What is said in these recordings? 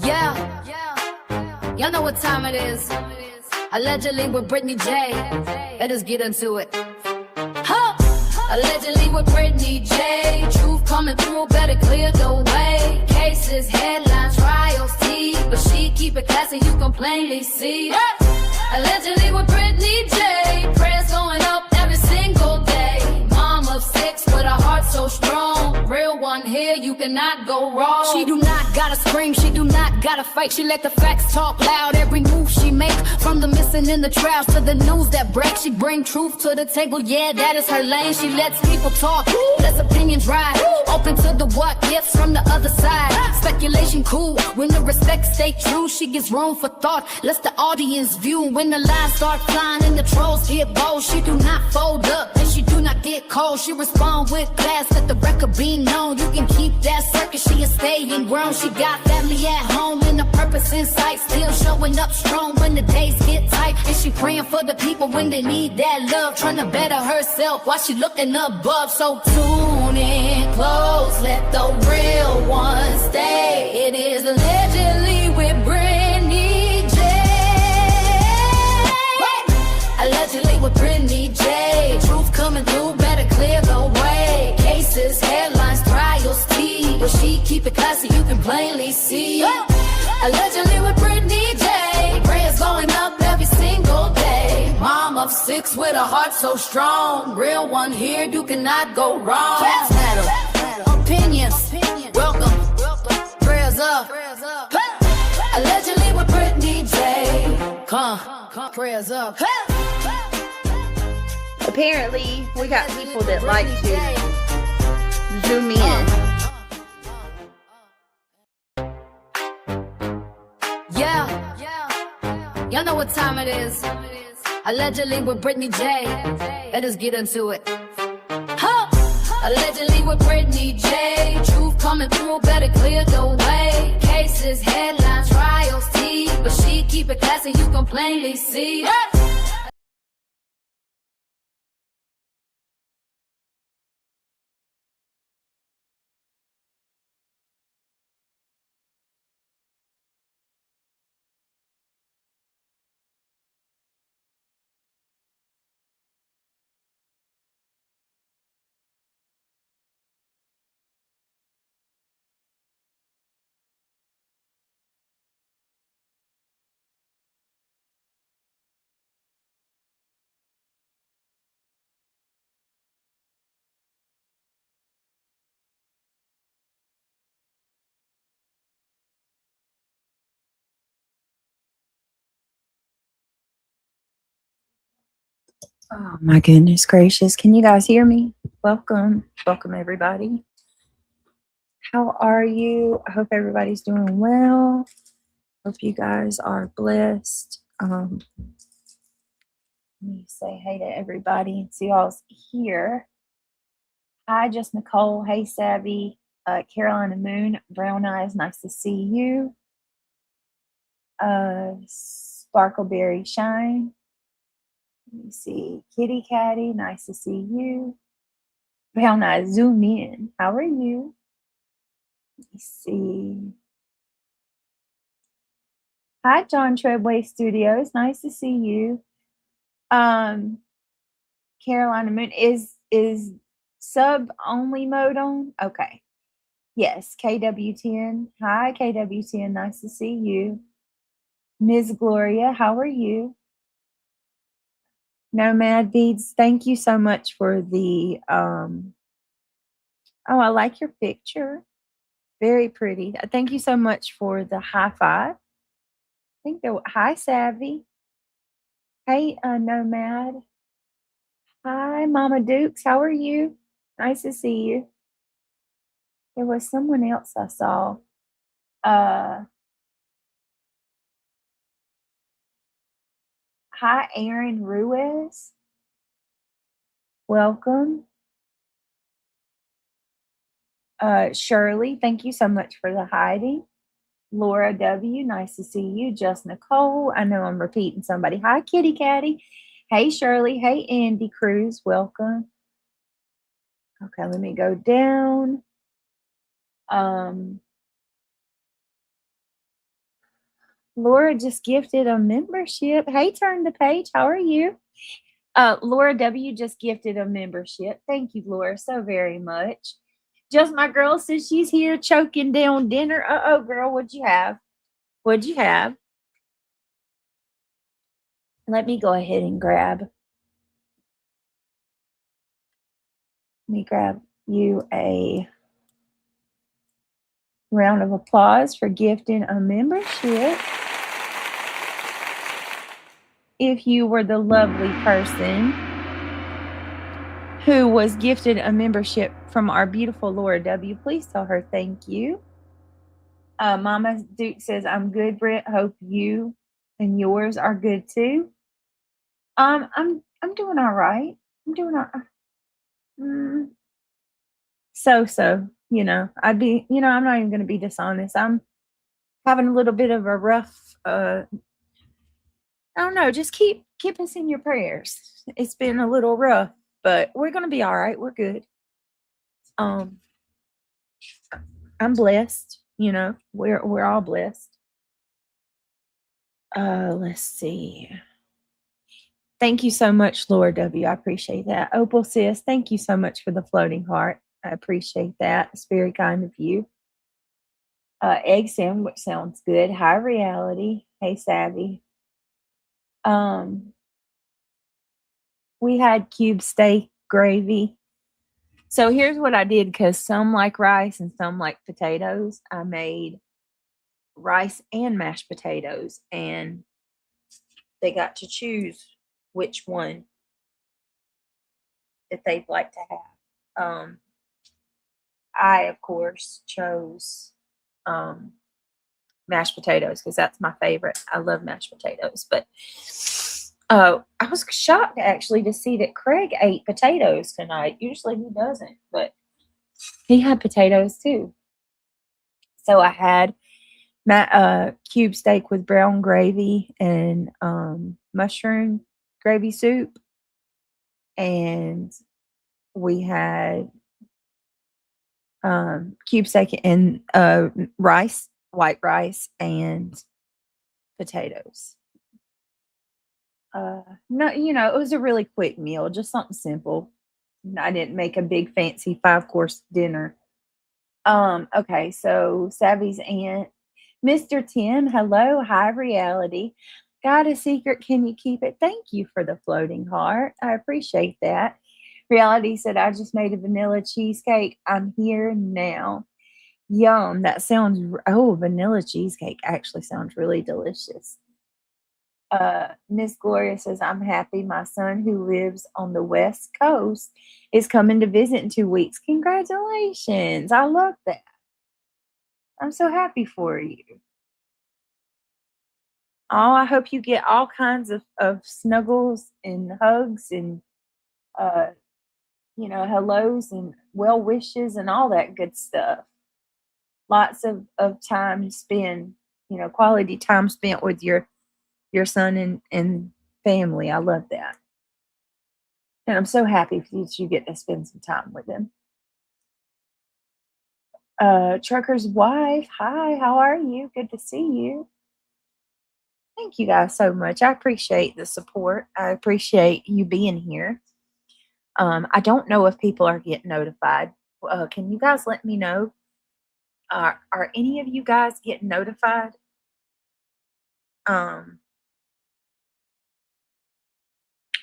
Yeah, y'all know what time it is. Allegedly with Brittany J. Let us get into it. Huh. Allegedly with Brittany J. Truth coming through, better clear the way. Cases, headlines, trials, tea, but she keep it classy, you can plainly see. Allegedly with Brittany J. Prayers going up every single day. Mom of 6 with a heart so strong. Real one here, you cannot go wrong. She do not gotta scream, she do not gotta fight. She let the facts talk loud, every move she make. From the missing in the trials to the news that breaks, she bring truth to the table, yeah, that is her lane. She lets people talk, lets opinions ride. Open to the what ifs from the other side. Speculation cool, when the respect stay true. She gives room for thought, lets the audience view. When the lies start flying and the trolls get bold, she do not fold up and she do not get cold. She respond with class, let the record be known. You can keep that circus, she is staying grown. She got family at home and a purpose in sight. Still showing up strong when the days get tight. And she praying for the people when they need that love. Trying to better herself while she looking above. So tune in close, let the real one stay. It is allegedly with Brittany J. Allegedly with Brittany J. Truth coming through, better clear the way. Cases, headlines, trials, tea, but she keep it classy, you can plainly see. Allegedly with Brittany J. Prayers going up every single day. Mom of 6 with a heart so strong. Real one here, you cannot go wrong. Facts matter, opinions, welcome, prayers up. Allegedly with Brittany J. Come, prayers up. Apparently, we got people that like to zoom in. Yeah, y'all know what time it is. Allegedly with Brittany J. Let us get into it. Huh. Allegedly with Brittany J. Truth coming through, better clear the way. Cases, headlines, trials, tea, but she keep it classy, you can plainly see. Oh my goodness gracious. Can you guys hear me? Welcome. Welcome everybody. How are you? I hope everybody's doing well. Hope you guys are blessed. Let me say hey to everybody and see y'all's here. Hi, just Nicole. Hey, Savvy. Carolina Moon. Brown Eyes. Nice to see you. Sparkleberry Shine. Let me see. Kitty Catty, nice to see you. Brown Eyes, zoom in. How are you? Let me see. Hi, John Treadway Studios. Nice to see you. Carolina Moon, is sub only mode on? Okay. Yes, KW10. Hi, KW10. Nice to see you. Ms. Gloria, how are you? Nomad Beads, thank you so much for the, oh, I like your picture. Very pretty. Thank you so much for the high five. I think they're, hi, Savvy. Hey, Nomad. Hi, Mama Dukes, how are you? Nice to see you. There was someone else I saw. Hi, Aaron Ruiz. Welcome. Shirley, thank you so much for the hiding. Laura W, nice to see you. Just Nicole, I know I'm repeating somebody. Hi, Kitty Catty. Hey, Shirley. Hey, Andy Cruz, welcome. Okay, let me go down. Laura just gifted a membership. Hey, Turn the Page. How are you? Laura W just gifted a membership. Thank you, Laura, so very much. Just my girl says she's here choking down dinner. Uh-oh, girl, what'd you have? What'd you have? Let me go ahead and grab. Let me grab you a round of applause for gifting a membership. If you were the lovely person who was gifted a membership from our beautiful Laura W, please tell her thank you. Mama Duke says, I'm good, Britt. Hope you and yours are good too. I'm doing all right. I'm doing all right. So, I'm not even going to be dishonest. I'm having a little bit of a rough, I don't know, just keep us in your prayers. It's been a little rough, but we're going to be all right. We're good. I'm blessed, we're all blessed. Let's see. Thank you so much, Laura W. I appreciate that. Opal says, thank you so much for the floating heart. I appreciate that. It's very kind of you. Egg sandwich sounds good. High reality. Hey, Savvy. We had cube steak gravy. So here's what I did, because some like rice and some like potatoes. I made rice and mashed potatoes, and they got to choose which one that they'd like to have. I, of course, chose mashed potatoes because that's my favorite. I love mashed potatoes. But I was shocked, actually, to see that Craig ate potatoes tonight. Usually he doesn't, but he had potatoes too. So I had my cube steak with brown gravy and mushroom gravy soup. And we had cube steak and rice, white rice, and potatoes. No, it was a really quick meal, just something simple. I didn't make a big fancy 5-course dinner. Okay, so Savvy's aunt, Mr. Tim, hello, high reality. Got a secret? Can you keep it? Thank you for the floating heart. I appreciate that. Reality said, I just made a vanilla cheesecake. I'm here now. Yum. That sounds, vanilla cheesecake actually sounds really delicious. Miss Gloria says, I'm happy my son, who lives on the West Coast, is coming to visit in 2 weeks. Congratulations. I love that. I'm so happy for you. Oh, I hope you get all kinds of snuggles and hugs and, hellos and well wishes and all that good stuff. Lots of time spent, quality time spent with your son and family. I love that. And I'm so happy that you get to spend some time with him. Trucker's wife, hi, how are you? Good to see you. Thank you guys so much. I appreciate the support. I appreciate you being here. I don't know if people are getting notified. Can you guys let me know? Are any of you guys getting notified?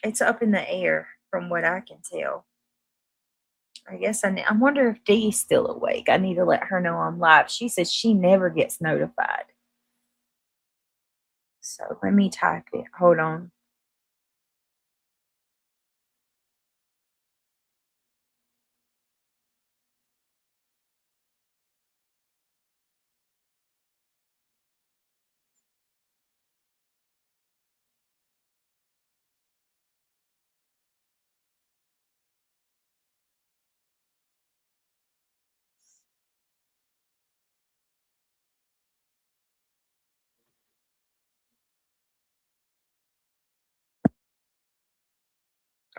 It's up in the air from what I can tell. I guess I wonder if Dee's still awake. I need to let her know I'm live. She says she never gets notified. So let me type it. Hold on.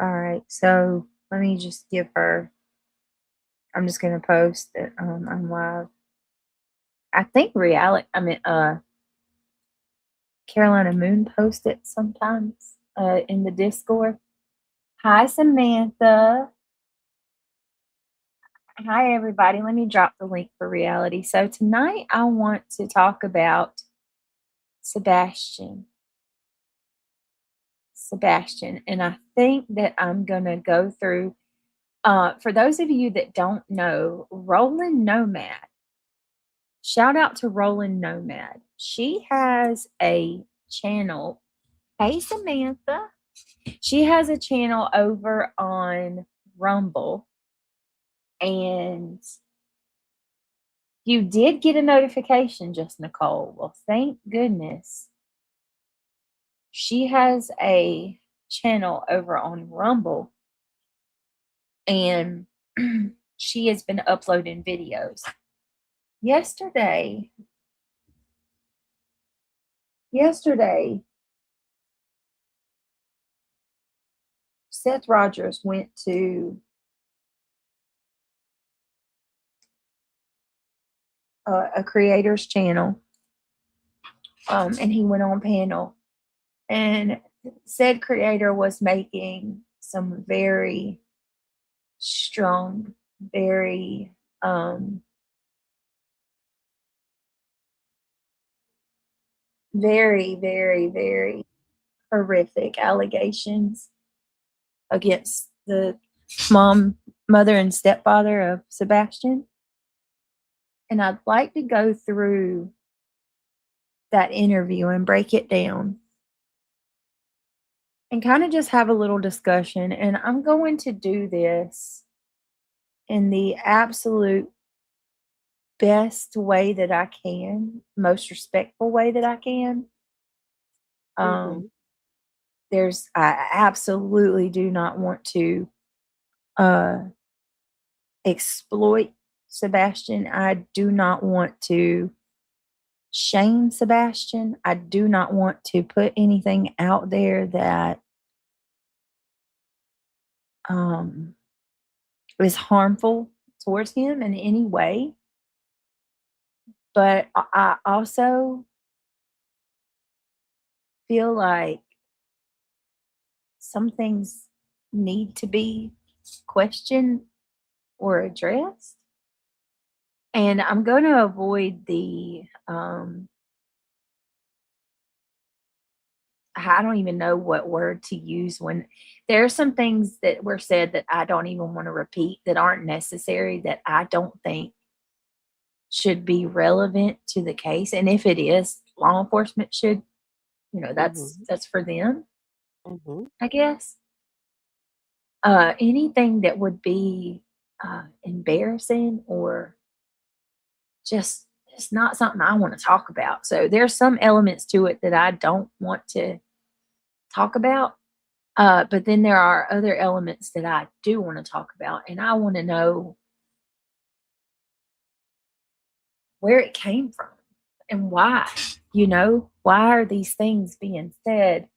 All right. So let me just give her. I'm just gonna post that I'm live. I think Carolina Moon post it sometimes in the Discord. Hi, Samantha. Hi, everybody. Let me drop the link for reality. So tonight I want to talk about Sebastian. And I think that I'm going to go through, for those of you that don't know, Roland Nomad. Shout out to Roland Nomad. She has a channel. Hey, Samantha. She has a channel over on Rumble. And you did get a notification, just Nicole. Well, thank goodness. She has a channel over on Rumble. And she has been uploading videos. Yesterday, Seth Rogers went to a creator's channel, and he went on panel, and said creator was making some very strong, very very, very, very horrific allegations against the mother, and stepfather of Sebastian. And I'd like to go through that interview and break it down and kind of just have a little discussion. And I'm going to do this in the absolute best way that I can, most respectful way that I can. I absolutely do not want to exploit Sebastian. I do not want to shame Sebastian. I do not want to put anything out there that is harmful towards him in any way. But I also feel like some things need to be questioned or addressed. And I'm going to avoid the, I don't even know what word to use when there are some things that were said that I don't even want to repeat, that aren't necessary, that I don't think should be relevant to the case. And if it is, law enforcement should, that's for them, I guess. Anything that would be embarrassing or just it's not something I want to talk about. So there's some elements to it that I don't want to talk about. But then there are other elements that I do want to talk about. And I want to know where it came from and why. Why are these things being said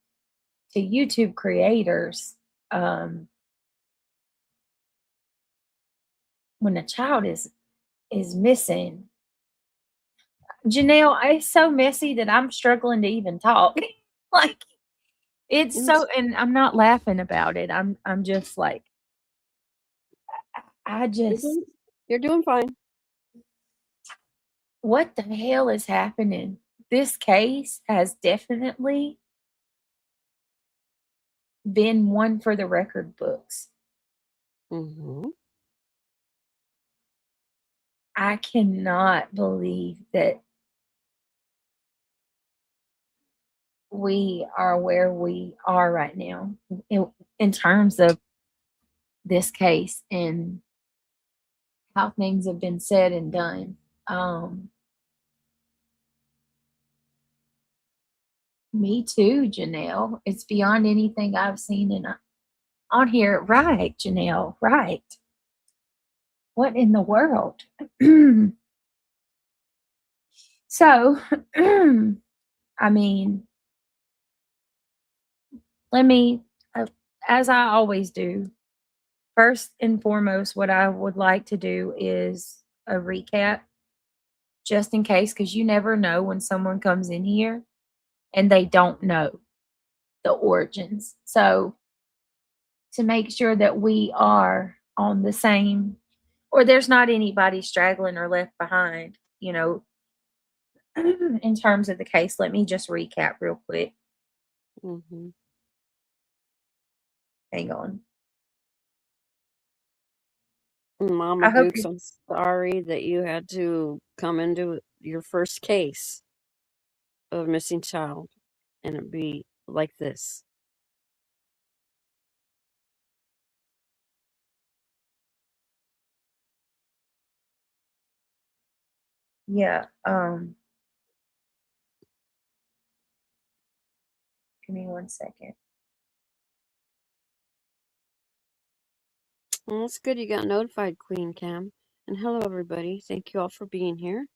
to YouTube creators when a child is missing? Janelle, it's so messy that I'm struggling to even talk. Like, it's so, and I'm not laughing about it. I'm just like, You're doing fine. What the hell is happening? This case has definitely been one for the record books. I cannot believe that we are where we are right now in terms of this case and how things have been said and done. Me too, Janelle. It's beyond anything I've seen on here. Right, Janelle, right. What in the world? So, I mean, let me, as I always do, first and foremost, what I would like to do is a recap, just in case, because you never know when someone comes in here and they don't know the origins. So to make sure that we are on the same, or there's not anybody straggling or left behind, in terms of the case, let me just recap real quick. Mm-hmm. Hang on. Mama I hope Dukes, I'm sorry that you had to come into your first case of missing child and it be like this. yeah. Give me 1 second. Well, that's good you got notified, Queen Cam. And hello, everybody. Thank you all for being here.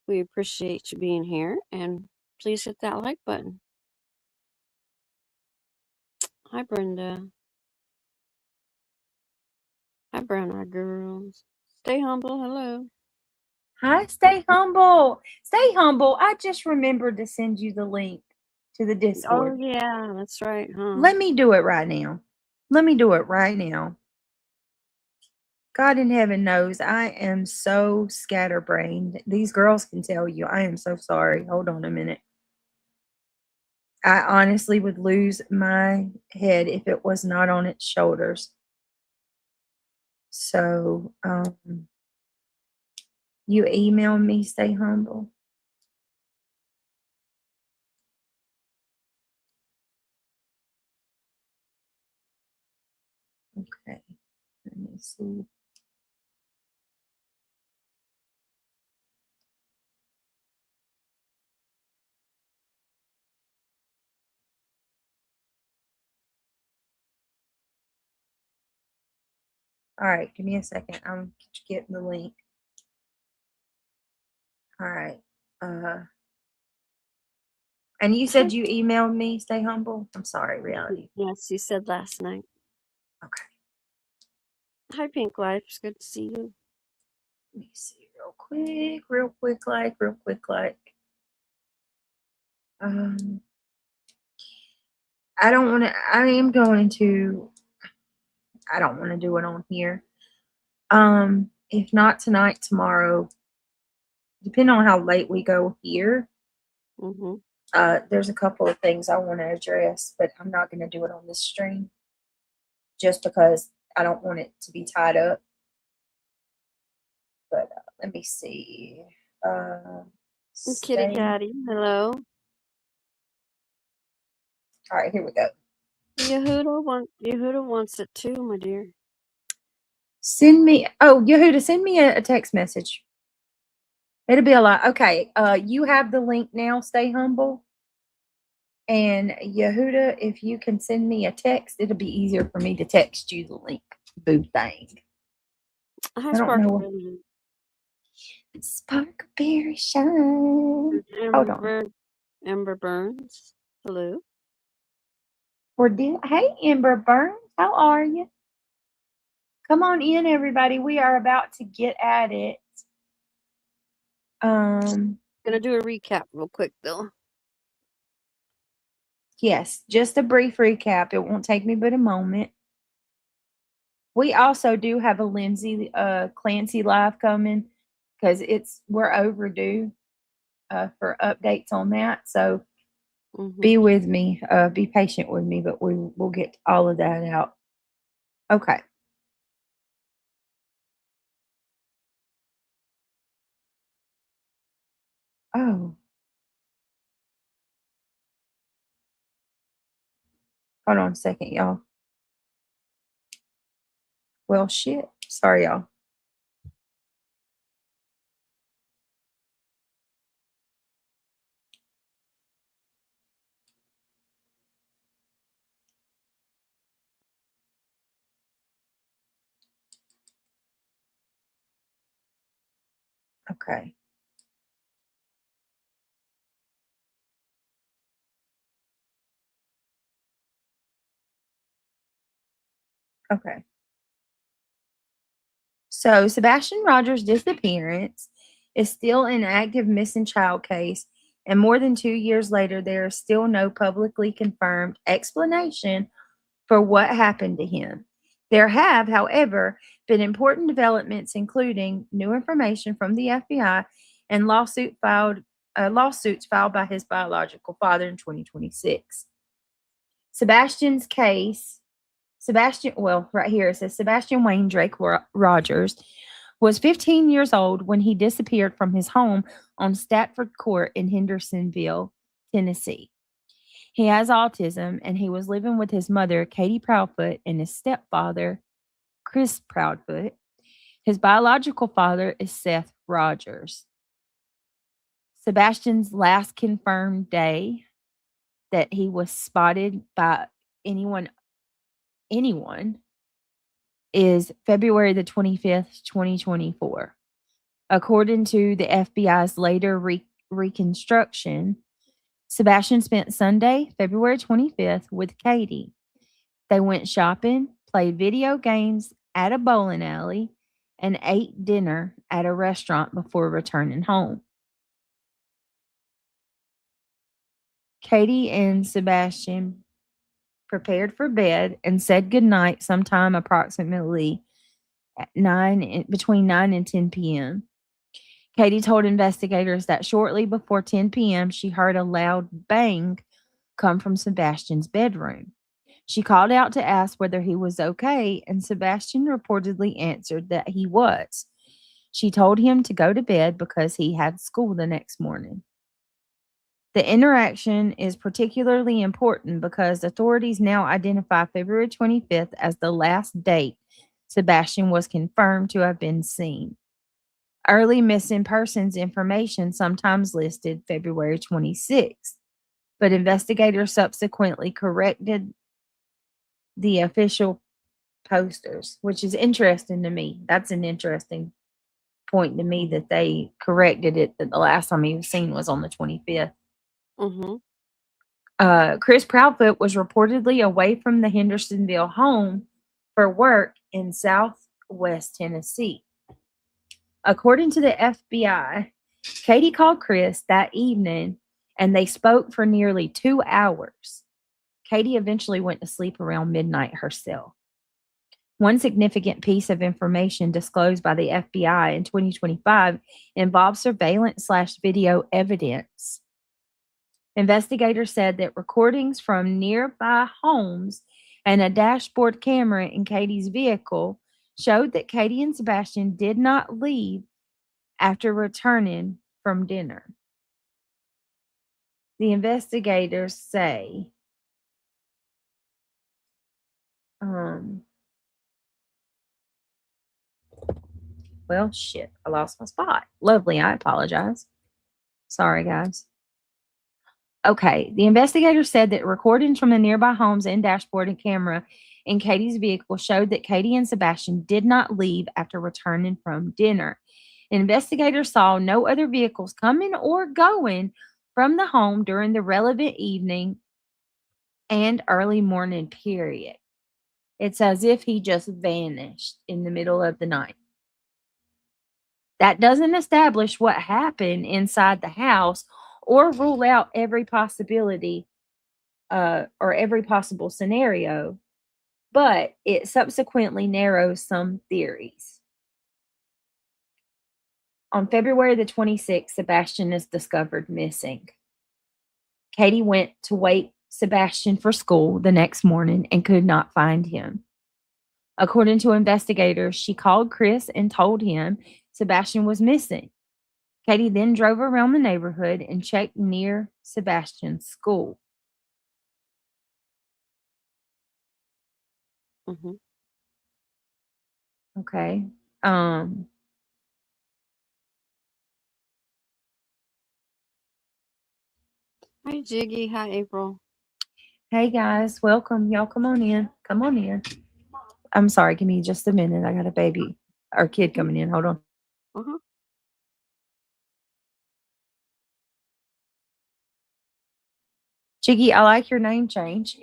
We appreciate you being here. And please hit that like button. Hi, Brenda. Hi, Brown Eyed Girls. Stay humble. Hello. Hi, stay humble. Stay humble. I just remembered to send you the link to the Oh, Discord. yeah, that's right, huh? Let me do it right now. Let me do it right now. God in heaven knows I am so scatterbrained. These girls can tell you. I am so sorry. Hold on a minute. I honestly would lose my head if it was not on its shoulders. So, you email me, stay humble. Okay. Let me see. All right, give me a second. I'm getting the link. All right. And you said you emailed me, stay humble? I'm sorry, reality. Yes, you said last night. Okay. Hi, Pink Life. It's good to see you. Let me see real quick, like. I don't want to, I am going to, I don't want to do it on here. If not tonight, tomorrow, depending on how late we go here, Mm-hmm. there's a couple of things I want to address, but I'm not going to do it on this stream just because I don't want it to be tied up. But let me see. Kitty Catty, hello. All right, here we go. Yehuda wants it too, my dear. Send me, Yehuda, send me a text message. It'll be a lot. Okay, you have the link now, stay humble. And Yehuda, if you can send me a text, it'll be easier for me to text you the link. Boo thing. Hi, I don't know. Sparkleberry shine. Hold on. Amber Burns, hello. Hey, Amber Burns, how are you? Come on in, everybody. We are about to get at it. Gonna do a recap real quick, though. Yes, just a brief recap. It won't take me but a moment. We also do have a Lindsay Clancy live coming because we're overdue for updates on that. So be with me, be patient with me, but we'll get all of that out. Okay. Oh. Hold on a second, y'all. Well, shit. Sorry, y'all. Okay. Okay. So Sebastian Rogers' disappearance is still an active missing child case And more than 2 years later, there is still no publicly confirmed explanation for what happened to him. There have, however, been important developments, including new information from the FBI and lawsuits filed by his biological father in 2026. Sebastian's case, right here it says Sebastian Wayne Drake Rogers was 15 years old when he disappeared from his home on Stafford Court in Hendersonville, Tennessee. He has autism, and he was living with his mother, Katie Proudfoot, and his stepfather, Chris Proudfoot. His biological father is Seth Rogers. Sebastian's last confirmed day that he was spotted by anyone is February the 25th, 2024. According to the FBI's later reconstruction, Sebastian spent Sunday, February 25th, with Katie. They went shopping, played video games at a bowling alley, and ate dinner at a restaurant before returning home. Katie and Sebastian prepared for bed and said goodnight sometime approximately at between 9 and 10 p.m. Katie told investigators that shortly before 10 p.m., she heard a loud bang come from Sebastian's bedroom. She called out to ask whether he was okay, and Sebastian reportedly answered that he was. She told him to go to bed because he had school the next morning. The interaction is particularly important because authorities now identify February 25th as the last date Sebastian was confirmed to have been seen. Early missing persons information sometimes listed February 26th, but investigators subsequently corrected the official posters, which is interesting to me. That's an interesting point to me that they corrected it, that the last time he was seen was on the 25th. Chris Proudfoot was reportedly away from the Hendersonville home for work in southwest Tennessee. According to the FBI, Katie called Chris that evening and they spoke for nearly 2 hours. Katie eventually went to sleep around midnight herself. One significant piece of information disclosed by the FBI in 2025 involves surveillance/video evidence. Investigators said that recordings from nearby homes and a dashboard camera in Katie's vehicle showed that Katie and Sebastian did not leave after returning from dinner. The investigators say well, shit, I lost my spot. Lovely, I apologize. Sorry, guys. Okay, the investigators said that recordings from the nearby homes and dashboard and camera in Katie's vehicle showed that Katie and Sebastian did not leave after returning from dinner. Investigators saw no other vehicles coming or going from the home during the relevant evening and early morning period. It's as if he just vanished in the middle of the night. That doesn't establish what happened inside the house or rule out every possibility or every possible scenario, but it subsequently narrows some theories. On February the 26th, Sebastian is discovered missing. Katie went to wake Sebastian for school the next morning and could not find him. According to investigators, she called Chris and told him Sebastian was missing. Katie then drove around the neighborhood and checked near Sebastian's school. Okay. Hi, Jiggy. Hi, April. Hey, guys. Welcome. Y'all come on in. Come on in. I'm sorry. Give me just a minute. I got a baby or kid coming in. Hold on. Jiggy, I like your name change.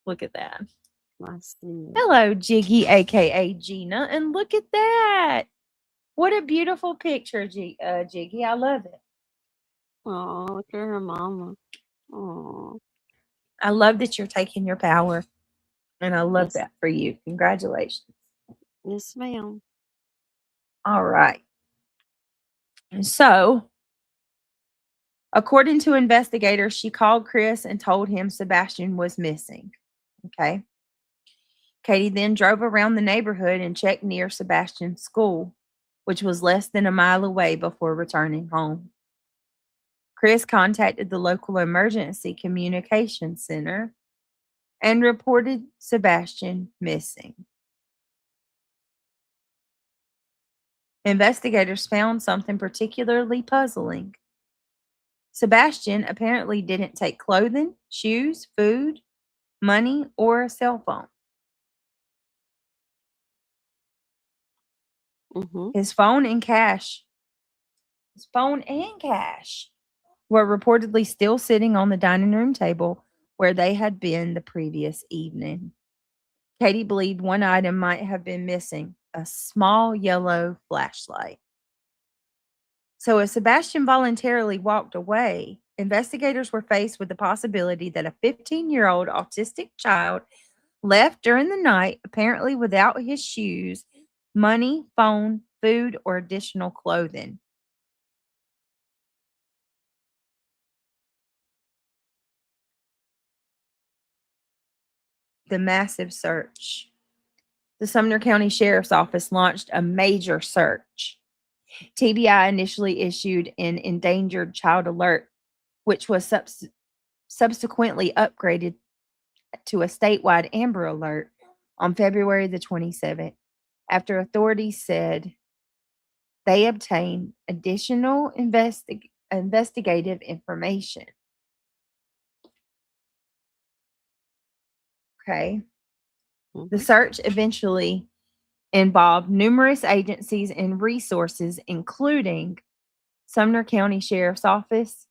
Look at that. Hello, Jiggy, aka Gina, and look at that. What a beautiful picture, Jiggy. I love it. Oh, look at her mama. Oh, I love that you're taking your power, and I love yes, that for you. Congratulations. yes, ma'am. All right. So, according to investigators, she called Chris and told him Sebastian was missing. Okay. Katie then drove around the neighborhood and checked near Sebastian's school, which was less than a mile away before returning home. Chris contacted the local emergency communication center and reported Sebastian missing. Investigators found something particularly puzzling. Sebastian apparently didn't take clothing, shoes, food, money, or a cell phone. Mm-hmm. His phone and cash were reportedly still sitting on the dining room table where they had been the previous evening. Katie believed one item might have been missing, a small yellow flashlight. So, as Sebastian voluntarily walked away, investigators were faced with the possibility that a 15-year-old autistic child left during the night, apparently without his shoes, money, phone, food, or additional clothing. The massive search. The Sumner County Sheriff's Office launched a major search. TBI initially issued an endangered child alert, which was subsequently upgraded to a statewide Amber Alert on February the 27th, after authorities said they obtained additional investigative information. Okay. The Mm-hmm. search eventually involved numerous agencies and resources, including Sumner County Sheriff's Office,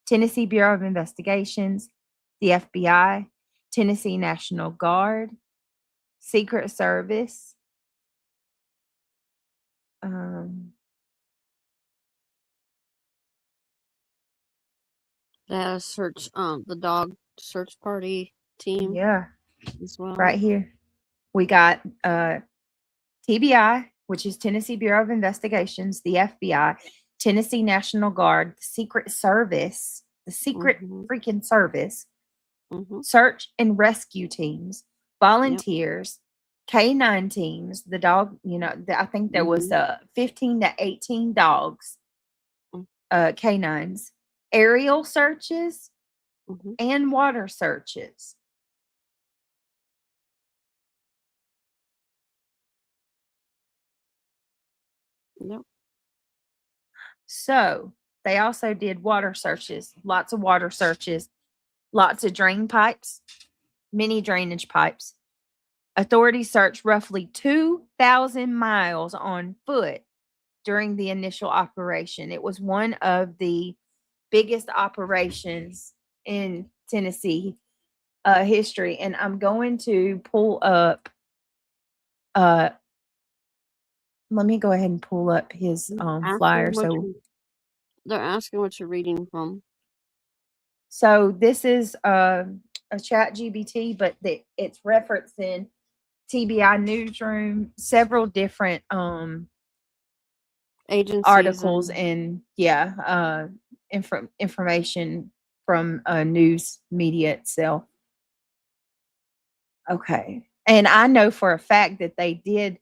Tennessee Bureau of Investigations, the FBI, Tennessee National Guard, Secret Service, That search, the dog search party team yeah, as well. right here. We got TBI, which is Tennessee Bureau of Investigations, the FBI, Tennessee National Guard, the Secret Service, the Secret Mm-hmm. freaking Service, Mm-hmm. search and rescue teams, Yep. volunteers, K9 teams, the dog, I think there was Mm-hmm. 15 to 18 dogs, Mm-hmm. K9s, aerial searches, Mm-hmm. and water searches. Yep. So they also did water searches, lots of water searches, lots of drain pipes, many drainage pipes. Authorities searched roughly 2,000 miles on foot during the initial operation. It was one of the biggest operations in Tennessee history. And I'm going to pull up, let me go ahead and pull up his flyer. They're asking what you're reading from. So this is a chat GBT, but it's referencing TBI Newsroom, several different Agencies articles and information from news media itself. Okay. And I know for a fact that they did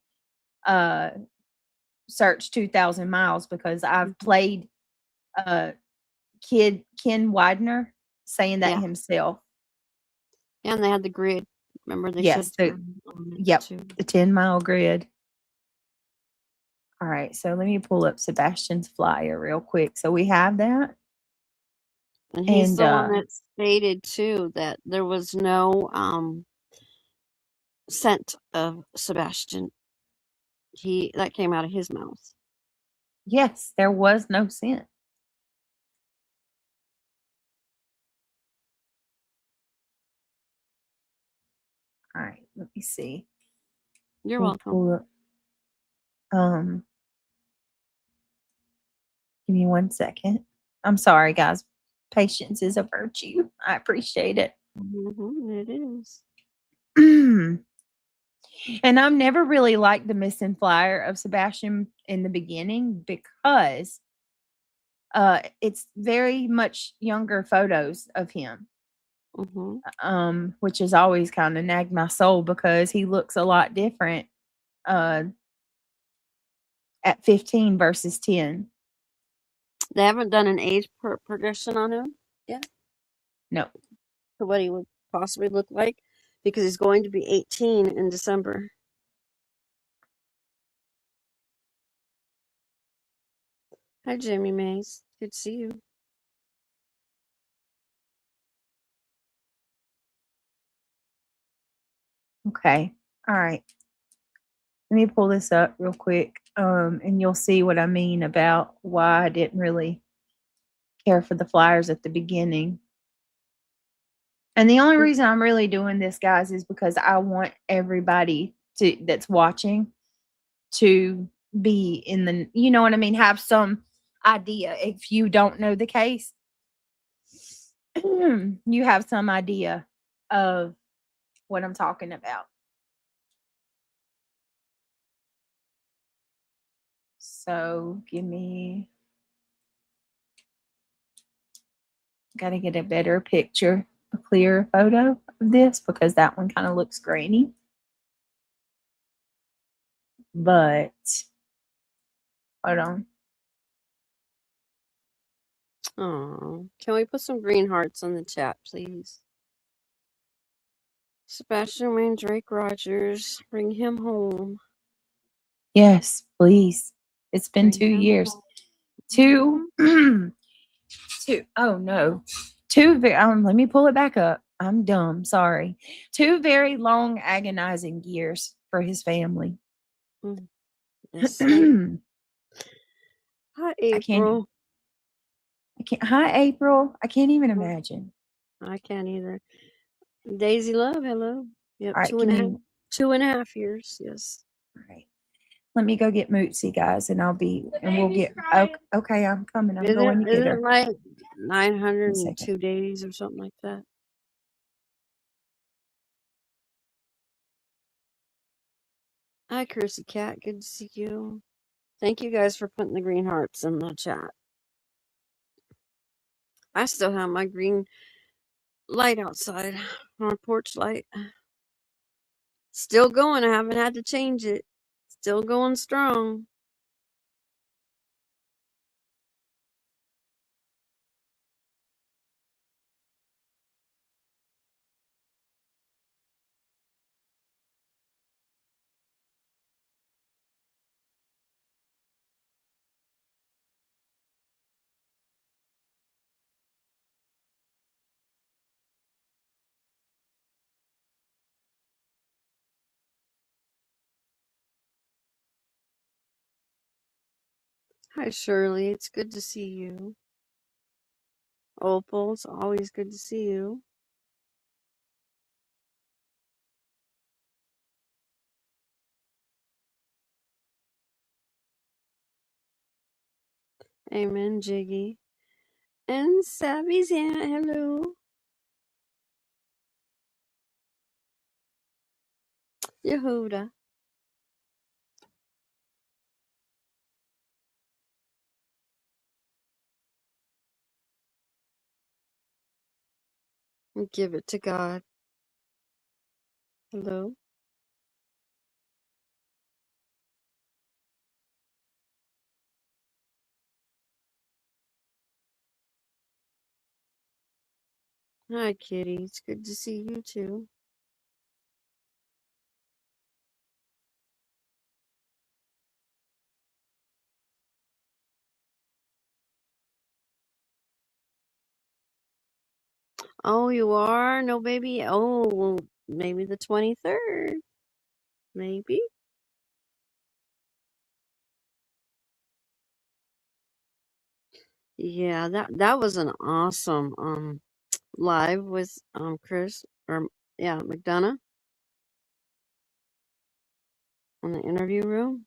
search 2,000 miles because I've played Ken Widener saying that Yeah. himself. Yeah, and they had the grid. Remember they Yes, showed the 10-mile grid. All right, so let me pull up Sebastian's flyer real quick. So we have that. And he's the one that stated too that there was no scent of Sebastian. That came out of his mouth. Yes, there was no scent. All right, let me see. You're welcome. Give me 1 second. I'm sorry, guys. Patience is a virtue. I appreciate it. It is. And I've never really liked the missing flyer of Sebastian in the beginning because it's very much younger photos of him. Which has always kind of nagged my soul because he looks a lot different at 15 versus 10. They haven't done an age progression on him yet? No. For what he would possibly look like, because he's going to be 18 in December. Hi, Jimmy Mays. Good to see you. Okay. All right. Let me pull this up real quick, and you'll see what I mean about why I didn't really care for the flyers at the beginning. And the only reason I'm really doing this, guys, is because I want everybody that's watching to be in the, you know what I mean, have some idea. If you don't know the case, you have some idea of what I'm talking about. So give me, got to get a better picture, a clearer photo of this because that one kind of looks grainy. But hold on. Oh, can we put some green hearts on the chat, please? Sebastian Wayne Drake Rogers, bring him home. Yes, please. It's been 2 years. Two. Oh no. Let me pull it back up. I'm dumb. Sorry. 2 very long, agonizing years for his family. Yes. Hi, April. Hi, April. I can't even imagine. I can't either. Daisy Love, hello. Yep, All right, 2.5 years. Yes. All right. Let me go get Mootsy, guys, and we'll get. Okay, I'm coming. I'm going to get her. Isn't it like 902 days or something like that? Hi, Cursey Cat. Good to see you. Thank you guys for putting the green hearts in the chat. I still have my green light outside, my porch light. Still going. I haven't had to change it. Still going strong. Hi, Shirley. It's good to see you. Opal, it's always good to see you. Amen, Jiggy. And Savvy's here. Hello. Yehuda. And give it to God. Hello. Hi, Kitty. It's good to see you too. Oh, you are? No, baby? Oh, well, maybe the 23rd. Maybe. Yeah, that was an awesome live with Chris McDonough in the interview room.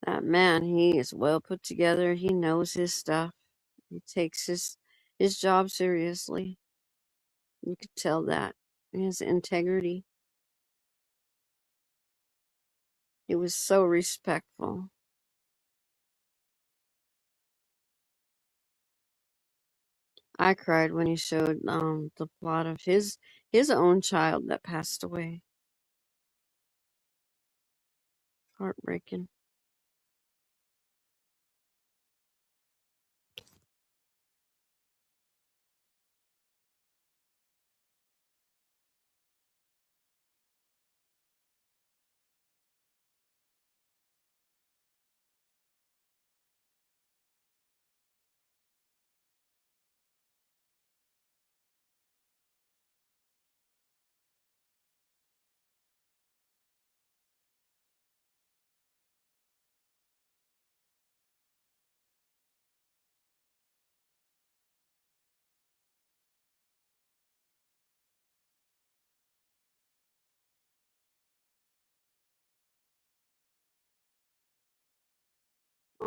That man, he is well put together. He knows his stuff. He takes his job seriously. You could tell that. His integrity. He was so respectful. I cried when he showed the plot of his own child that passed away. Heartbreaking.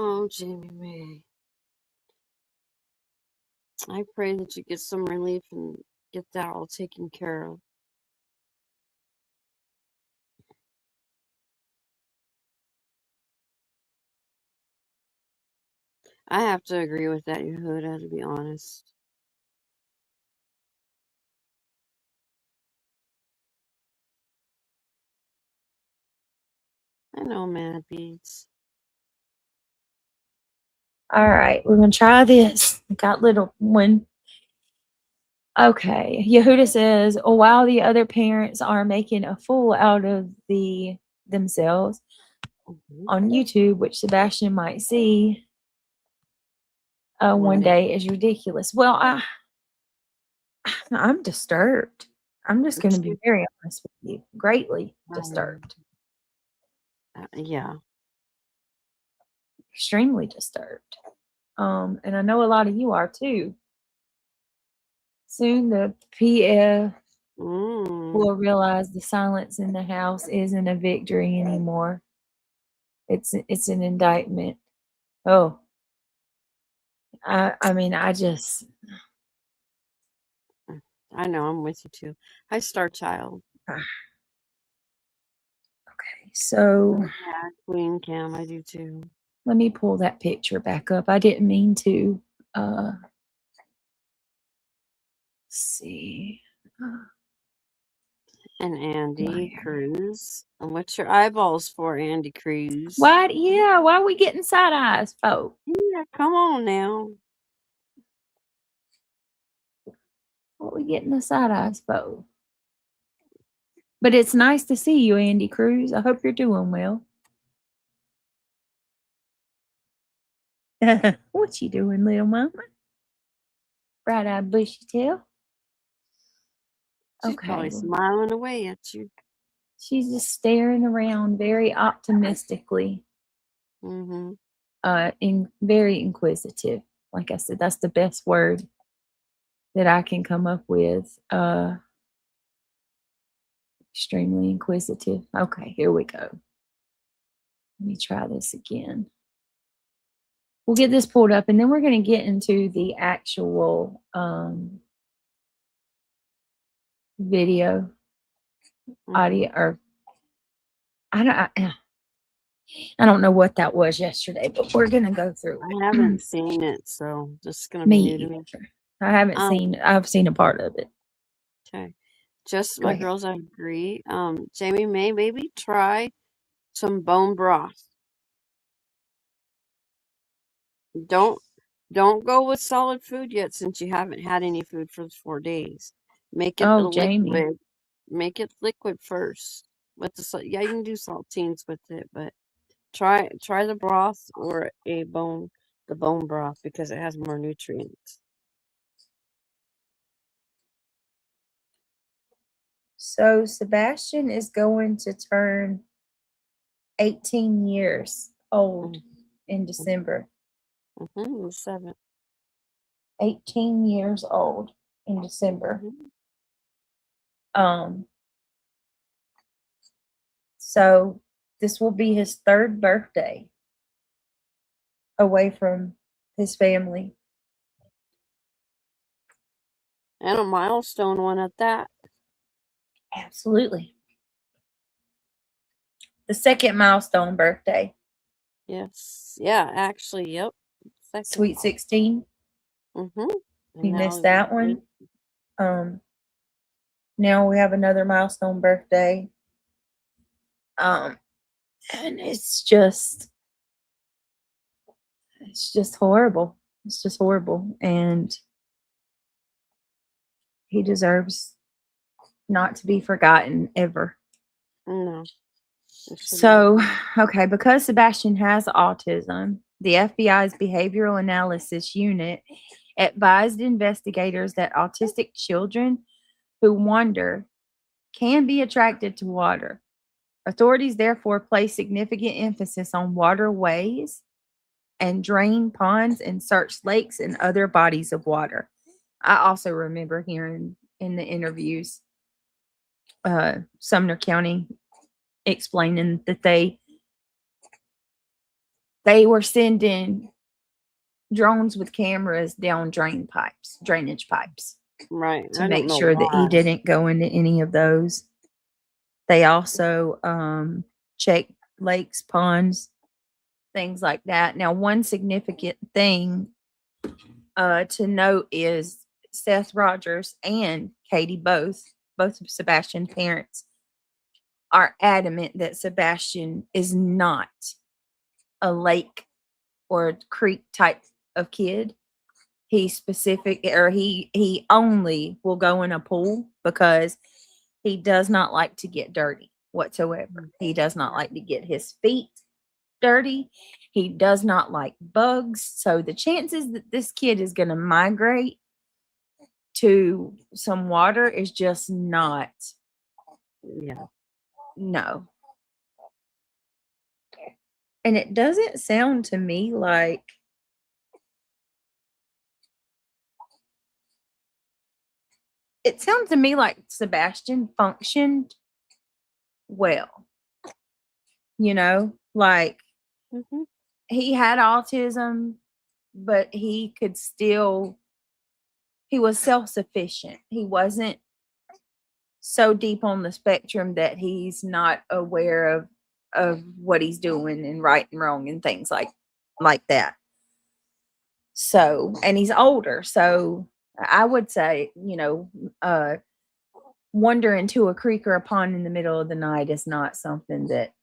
Oh, Jamie May. I pray that you get some relief and get that all taken care of. I have to agree with that, Yehuda, to be honest. I know, Mad Beats. All right, we're gonna try this. Got little one. Okay, Yehuda says, oh, while the other parents are making a fool out of themselves on YouTube, which Sebastian might see one day, is ridiculous. Well, I'm disturbed. I'm just going to be very honest with you. Greatly disturbed. Yeah. Extremely disturbed. And I know a lot of you are too. Soon the PF will realize the silence in the house isn't a victory anymore. It's an indictment. Oh, I mean, I just. I know, I'm with you too. Hi, Star Child. Okay, so. Yeah, Queen Cam, I do too. Let me pull that picture back up. I didn't mean to. Let's see. And Andy Cruz. And what's your eyeballs for, Andy Cruz? What? Yeah, why are we getting side eyes, folks? Yeah, come on now. What are we getting the side eyes for? But it's nice to see you, Andy Cruz. I hope you're doing well. What you doing, little mama? Bright-eyed bushy tail. She's probably smiling away at you. She's just staring around very optimistically. Mm-hmm. Very inquisitive. Like I said, that's the best word that I can come up with. Extremely inquisitive. Okay, here we go. Let me try this again. We'll get this pulled up, and then we're going to get into the actual video, audio, or I don't know what that was yesterday, but we're going to go through it. I haven't seen it, so this is going to be new to me. I haven't I've seen a part of it. Okay. Just my girls, I agree. Jamie May, maybe try some bone broth. Don't go with solid food yet, since you haven't had any food for 4 days. Make it liquid. Jamie. Make it liquid first. With you can do saltines with it, but try the broth or the bone broth, because it has more nutrients. So Sebastian is going to turn 18 years old in December. The 7th. 18 years old in December. So this will be his 3rd birthday away from his family. And a milestone one at that. Absolutely. The second milestone birthday. Yes. Yeah, actually, yep. Second. Sweet 16. Mm-hmm. You missed that one. Now we have another milestone birthday. And it's just horrible. It's just horrible. And he deserves not to be forgotten ever. No. So, okay, because Sebastian has autism, the FBI's Behavioral Analysis Unit advised investigators that autistic children who wander can be attracted to water. Authorities therefore place significant emphasis on waterways and drain ponds and search lakes and other bodies of water. I also remember hearing in the interviews Sumner County explaining that they were sending drones with cameras down drainage pipes, right, to make sure that he didn't go into any of those. They also check lakes, ponds, things like that. Now, one significant thing to note is Seth Rogers and Katie, both of Sebastian's parents, are adamant that Sebastian is not a lake or creek type of kid. He only will go in a pool because he does not like to get dirty whatsoever. He does not like to get his feet dirty. He does not like bugs. So the chances that this kid is going to migrate to some water is just not. Yeah. No. And it doesn't sound to me like Sebastian functioned well. You know, like he had autism, but he was self-sufficient. He wasn't so deep on the spectrum that he's not aware of what he's doing and right and wrong and things like that. So, and he's older. So I would say, wandering to a creek or a pond in the middle of the night is not something that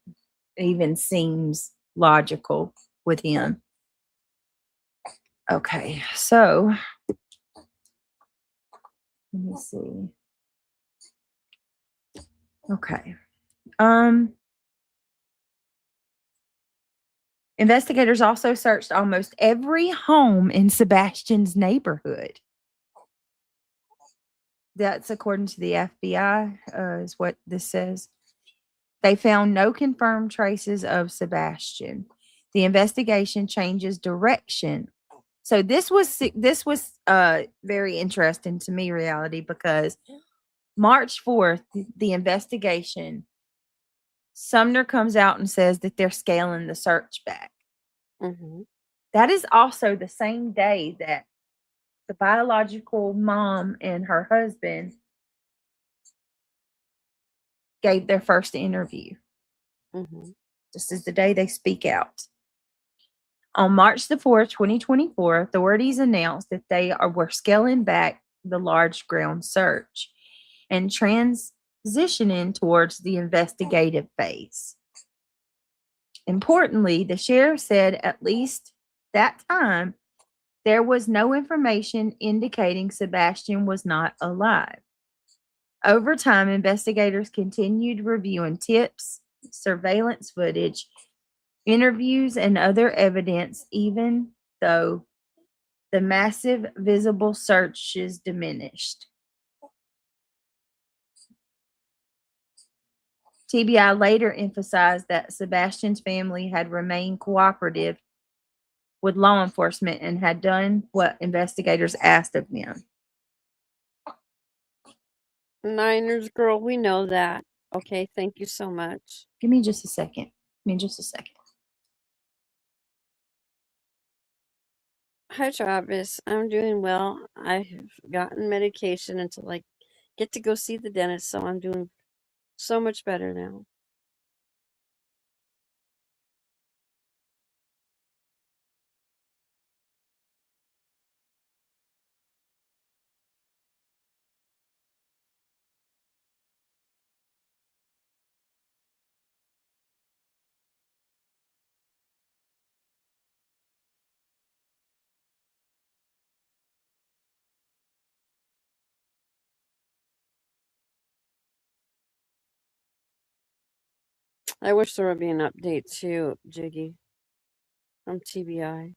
even seems logical with him. Okay, so let me see. Okay. Investigators also searched almost every home in Sebastian's neighborhood. That's according to the FBI, is what this says. They found no confirmed traces of Sebastian. The investigation changes direction. So this was very interesting to me, reality, because March 4th, the investigation, Sumner comes out and says that they're scaling the search back. That is also the same day that the biological mom and her husband gave their first interview. This is the day they speak out. On March the 4th, 2024, authorities announced that they were scaling back the large ground search and transitioning towards the investigative phase. Importantly, the sheriff said at least that time, there was no information indicating Sebastian was not alive. Over time, investigators continued reviewing tips, surveillance footage, interviews, and other evidence, even though the massive visible searches diminished. TBI later emphasized that Sebastian's family had remained cooperative with law enforcement and had done what investigators asked of them. Niners girl, we know that. Okay, thank you so much. Give me just a second. Hi, Travis. I'm doing well. I have gotten medication until I get to go see the dentist, so I'm doing so much better now. I wish there would be an update too, Jiggy, from TBI.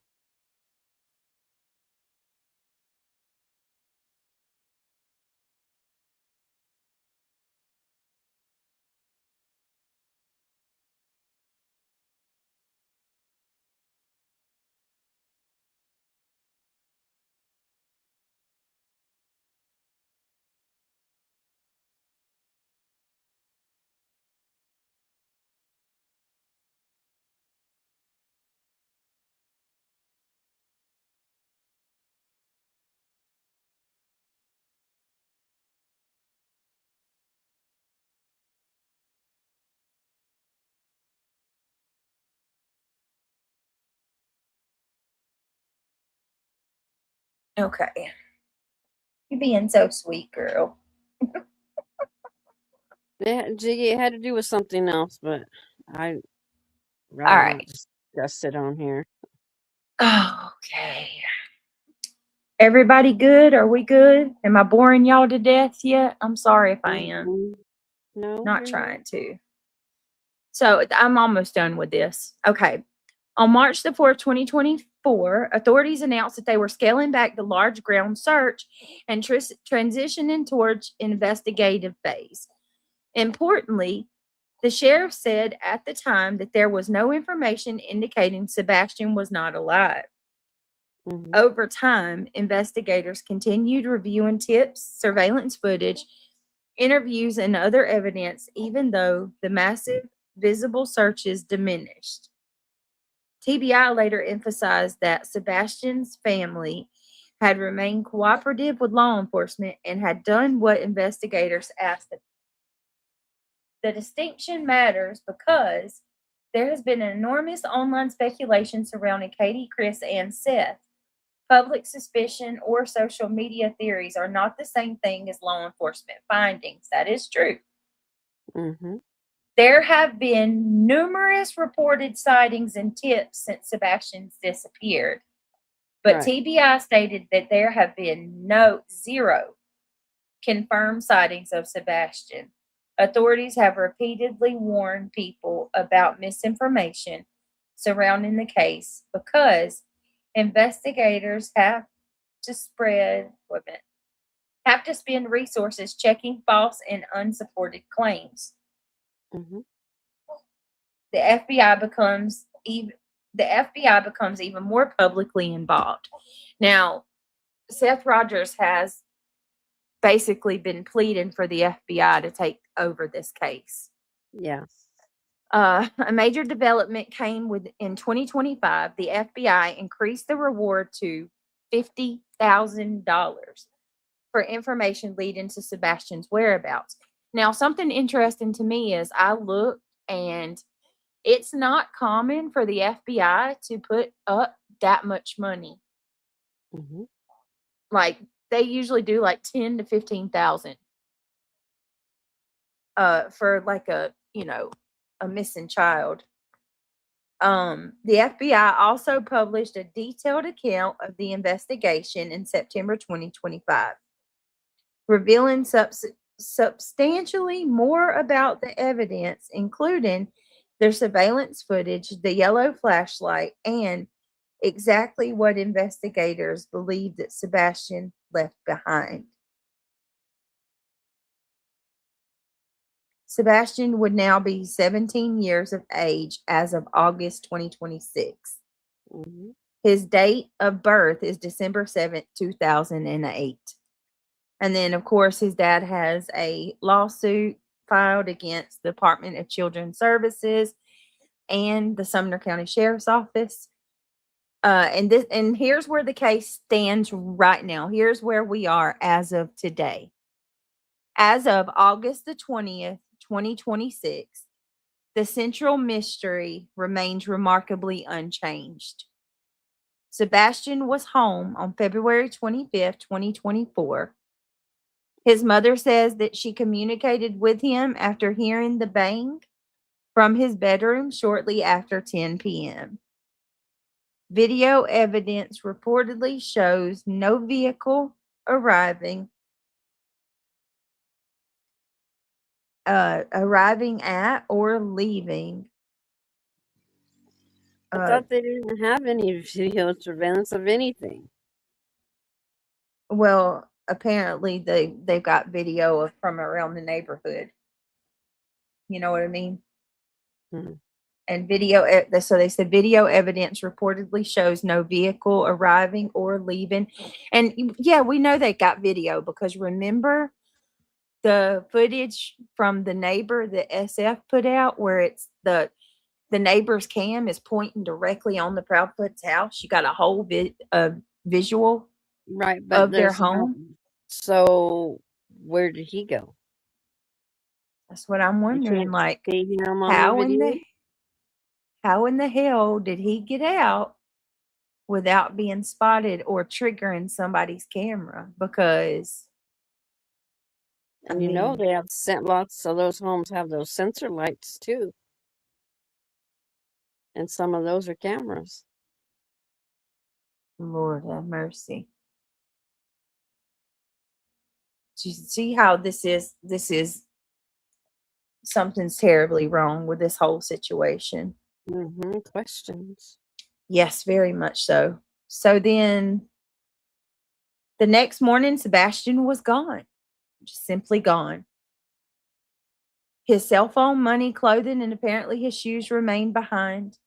Okay. You're being so sweet, girl. Jiggy, it had to do with something else, but I'd All rather not right. discuss it on here. Okay. Everybody good? Are we good? Am I boring y'all to death yet? I'm sorry if I am. Mhm. No, Not you're not. trying to. So I'm almost done with this. Okay. On March the 4th, 2024, authorities announced that they were scaling back the large ground search and transitioning towards investigative phase. Importantly, the sheriff said at the time that there was no information indicating Sebastian was not alive. Hmm. Over time, investigators continued reviewing tips, surveillance footage, interviews, and other evidence, even though the massive visible searches diminished. TBI later emphasized that Sebastian's family had remained cooperative with law enforcement and had done what investigators asked them. The distinction matters because there has been an enormous online speculation surrounding Katie, Chris, and Seth. Public suspicion or social media theories are not the same thing as law enforcement findings. That is true. Hmm. There have been numerous reported sightings and tips since Sebastian's disappeared, but Right. TBI stated that there have been zero confirmed sightings of Sebastian. Authorities have repeatedly warned people about misinformation surrounding the case because investigators to spread have to spend resources checking false and unsupported claims. Hmm. The FBI becomes even the FBI becomes even more publicly involved. Now, Seth Rogers has basically been pleading for the FBI to take over this case. Yeah. A major development came in 2025. The FBI increased the reward to $50,000 for information leading to Sebastian's whereabouts. Now, something interesting to me is I looked, and it's not common for the FBI to put up that much money. Hmm. Like they usually do like 10 to 15,000 for like a missing child. The FBI also published a detailed account of the investigation in September 2025, revealing substantially more about the evidence, including their surveillance footage, the yellow flashlight, and exactly what investigators believe that Sebastian left behind. Sebastian would now be 17 years of age as of August 2026. Hmm. His date of birth is December 7th, 2008. And then, of course, his dad has a lawsuit filed against the Department of Children's Services and the Sumner County Sheriff's Office. And here's where the case stands right now. Here's where we are as of today. As of August the 20th, 2026, the central mystery remains remarkably unchanged. Sebastian was home on February 25th, 2024. His mother says that she communicated with him after hearing the bang from his bedroom shortly after 10 p.m. Video evidence reportedly shows no vehicle arriving at or leaving. I thought they didn't have any video surveillance of anything. Well, apparently they've got video from around the neighborhood. You know what I mean? Hmm. And so they said video evidence reportedly shows no vehicle arriving or leaving. And yeah, we know they got video because remember the footage from the neighbor that SF put out where it's the neighbor's cam is pointing directly on the Proudfoot's house. You got a whole visual Right, but of their there's no. home. So where did he go? That's what I'm You wondering. can't Like, see him on the how in video. the hell did he get out without being spotted or triggering somebody's camera? Because And you know they have lots of those homes have those sensor lights too, and some of those are cameras. Lord have mercy. Do you see how this is something's terribly wrong with this whole situation? Questions. Yes, very much so. So then the next morning, Sebastian was gone, just simply gone. His cell phone, money, clothing, and apparently his shoes remained behind.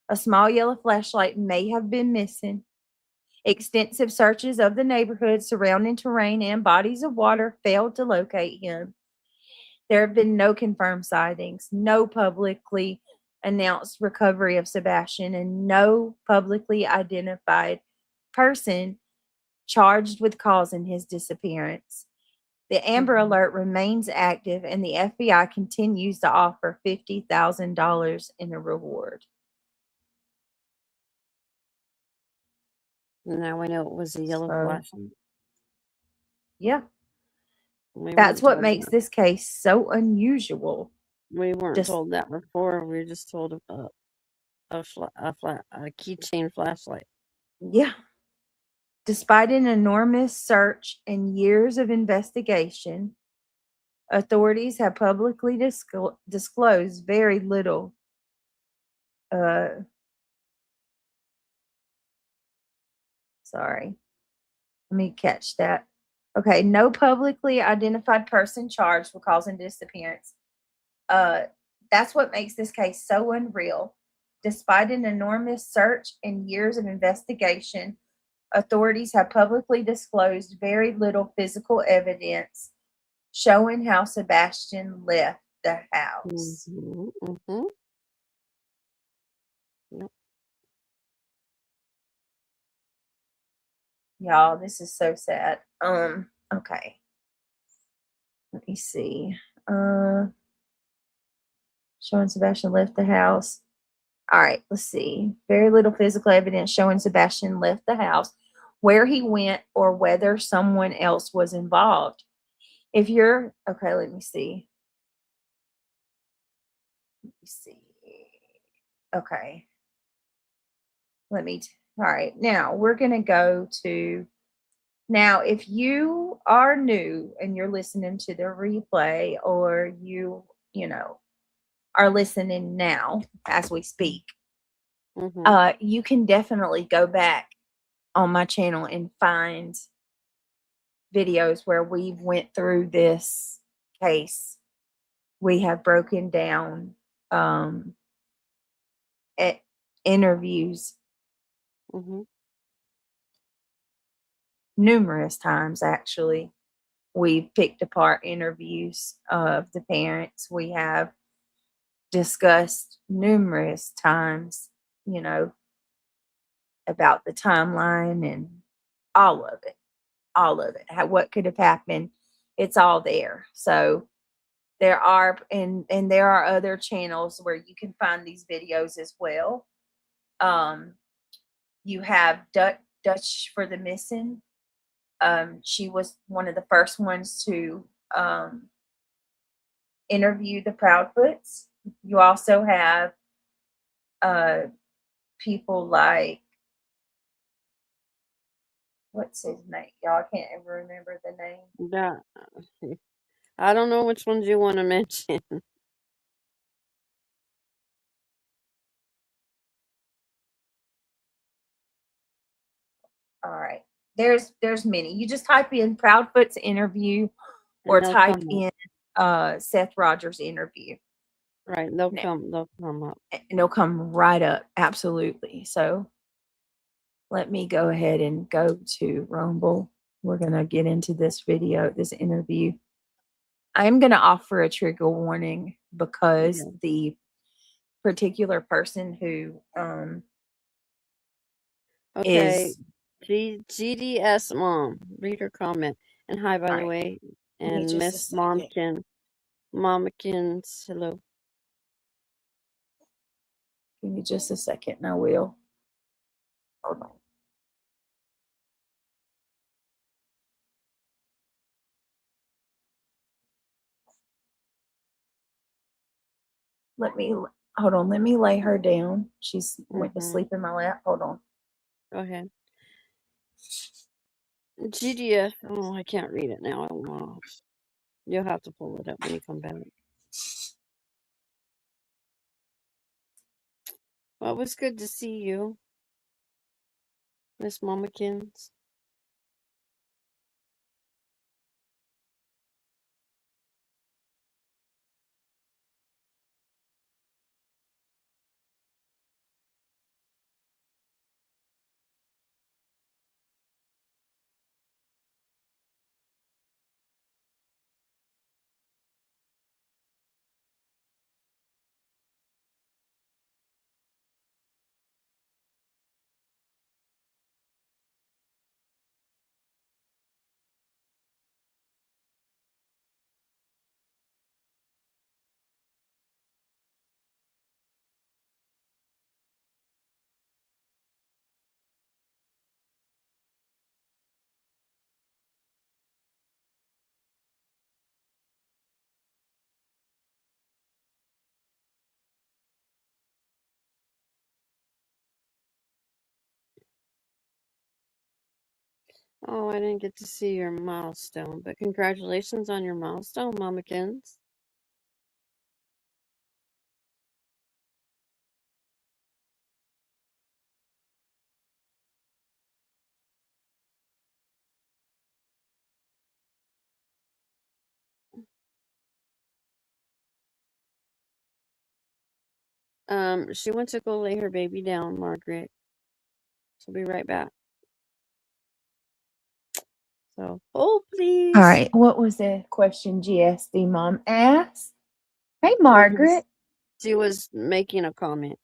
A small yellow flashlight may have been missing. Extensive searches of the neighborhood, surrounding terrain, and bodies of water failed to locate him. There have been no confirmed sightings, no publicly announced recovery of Sebastian, and no publicly identified person charged with causing his disappearance. The Amber Alert remains active, and the FBI continues to offer $50,000 in a reward. Now we know it was a yellow flashlight. Yeah. That's what makes this case so unusual. We weren't told that before. We were just told about a keychain flashlight. Yeah. Despite an enormous search and years of investigation, authorities have publicly disclosed very little. Sorry. Let me catch that. Okay, no publicly identified person charged with causing disappearance. That's what makes this case so unreal. Despite an enormous search and years of investigation, authorities have publicly disclosed very little physical evidence showing how Sebastian left the house. Yep. Y'all, this is so sad. Okay. Let me see. Showing Sebastian left the house. All right, let's see. Very little physical evidence showing Sebastian left the house, where he went, or whether someone else was involved. If you're okay, let me see. Okay. All right. Now we're going to go to. Now, if you are new and you're listening to the replay, or you are listening now as we speak, you can definitely go back on my channel and find videos where we went through this case. We have broken down interviews numerous times. Actually, we've picked apart interviews of the parents. We have discussed numerous times, about the timeline and all of it, what could have happened. It's all there. So there are, and there are other channels where you can find these videos as well. You have Dutch for the Missing. She was one of the first ones to interview the Proudfoots. You also have people like, what's his name? Y'all, I can't ever remember the name. That, I don't know which ones you want to mention. All right. There's many. You just type in Proudfoot's interview or And they'll type come up. in Seth Rogers interview. Right, they'll come up. And they'll come right up. Absolutely. So let me go ahead and go to Rumble. We're going to get into this this interview. I'm going to offer a trigger warning because the particular person who Okay. is GDS mom, read her comment. And hi, by the way. And Miss Momkins, hello. Give me just a second and I will. Hold on. Hold on. Let me lay her down. She's went to sleep in my lap. Hold on. Go ahead. GDS. Oh, I can't read it now. I don't know. You'll have to pull it up when you come back. Well, it was good to see you, Miss Momkins. Oh, I didn't get to see your milestone, but congratulations on your milestone, Momkins. She went to go lay her baby down, Margaret. She'll be right back. So, hold please. All right. What was the question GSD mom asked? Hey, Margaret. She was making a comment.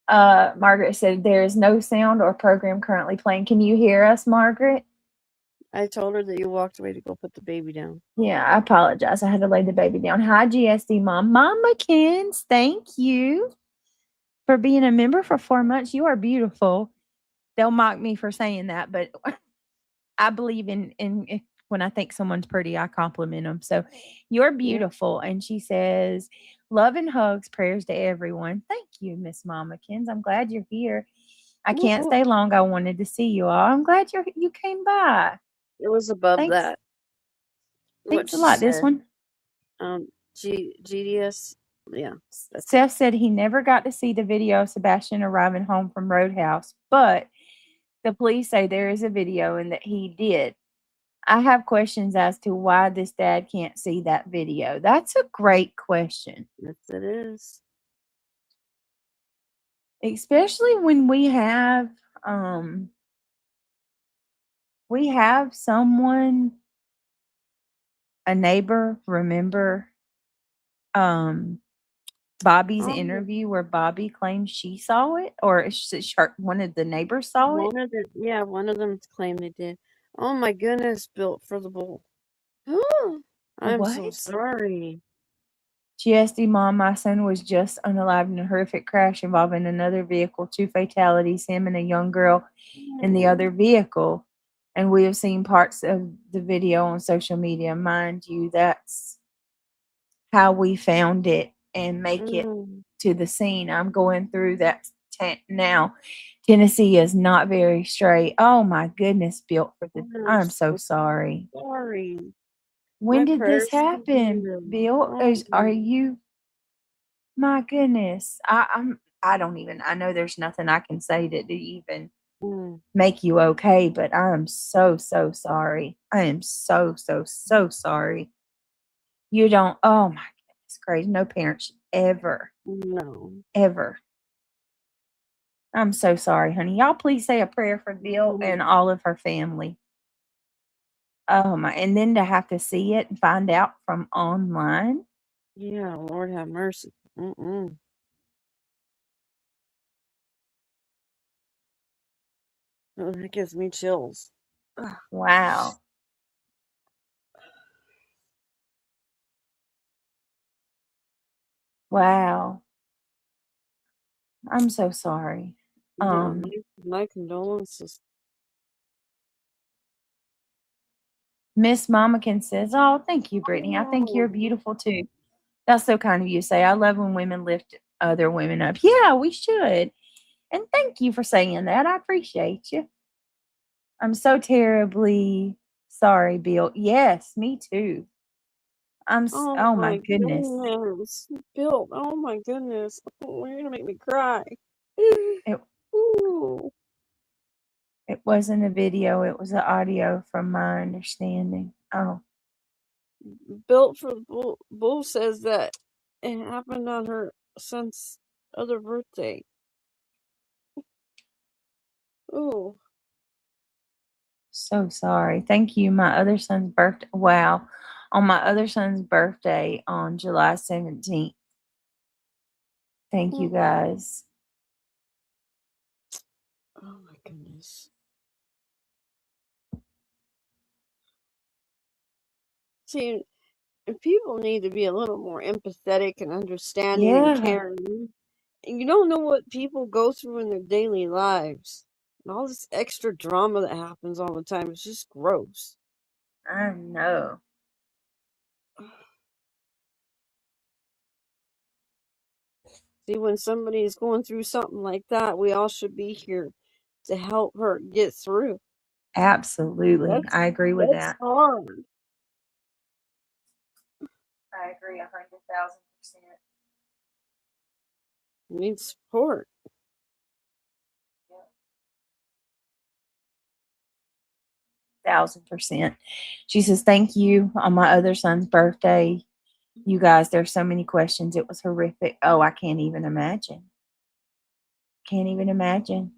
Margaret said there is no sound or program currently playing. Can you hear us, Margaret? I told her that you walked away to go put the baby down. Yeah, I apologize. I had to lay the baby down. Hi, GSD mom. Mama Kins, thank you for being a member for 4 months. You are beautiful. They'll mock me for saying that, but I believe in when I think someone's pretty, I compliment them. So you're beautiful. Yeah. And she says, love and hugs, prayers to everyone. Thank you, Miss Mama Kins. I'm glad you're here. I can't stay long. I wanted to see you all. I'm glad you came by. It was above that. Thanks a lot. This one? GDS. Yeah. Seth said he never got to see the video of Sebastian arriving home from Roadhouse, but the police say there is a video and that he did. I have questions as to why this dad can't see that video. That's a great question. Yes, it is. Especially when we have someone, a neighbor, remember, Bobby's Oh, interview where Bobby claims she saw it, or one of the neighbors saw it? one of them claimed they did. Oh my goodness, built for the bull. I'm so What? sorry. GSD mom, my son was just unalived in a horrific crash involving another vehicle, 2 fatalities, him and a young girl in the other vehicle. And we have seen parts of the video on social media. Mind you, that's how we found it and make it Mm, to the scene. I'm going through that now. Tennessee is not very straight. Oh my goodness, built for the. I'm I'm so so sorry. sorry. When My did this prayers to happen, you. Bill? Oh, Are you? My goodness, I don't even. I know there's nothing I can say to even mm, make you okay, but I am so sorry. I am so sorry. You don't. Oh my goodness, crazy. No parent should no. ever. I'm so sorry, honey. Y'all please say a prayer for Bill Mm, and all of her family. Oh my, and then to have to see it and find out from online. yeah, Lord have mercy. Mm-mm. Oh, that gives me chills. Ugh. Wow. Wow. I'm so sorry. Yeah, Um, my condolences. Miss Mamakin says, "Oh, thank you, Brittany. I think Oh, you're beautiful too." That's so kind of you to say. I love when women lift other women up. Yeah, we should. And thank you for saying that. I appreciate you. I'm so terribly sorry, Bill. Yes, me too. oh Oh my my goodness. goodness. Bill, oh my goodness. Oh, you're gonna make me cry. It Ooh. it wasn't a video, it was an audio from my understanding. Oh, Built for the bull says that it happened on her son's other birthday. Ooh. so sorry. Thank you. My other son's birthday. Wow. On my other son's birthday on July 17th. Thank you Mm. guys. Oh my goodness. See, and people need to be a little more empathetic and understanding and Yeah, caring. And you don't know what people go through in their daily lives. And all this extra drama that happens all the time is just gross. I know. See, when somebody is going through something like that, we all should be here to help her get through. Absolutely. That's I agree with that's that. hard. I agree 100,000%. Need support. 1,000%. She says, "Thank you on my other son's birthday. You guys, there's so many questions. It was horrific. Oh, I can't even imagine. Can't even imagine.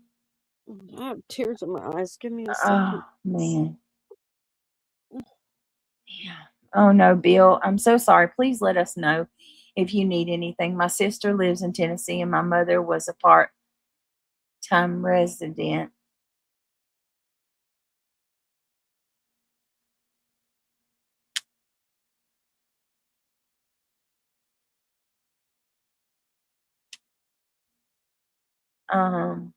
I have tears in my eyes. Give me a second. Oh, man. Yeah. Oh, no, Bill. I'm so sorry. Please let us know if you need anything. My sister lives in Tennessee, and my mother was a part time resident." Um,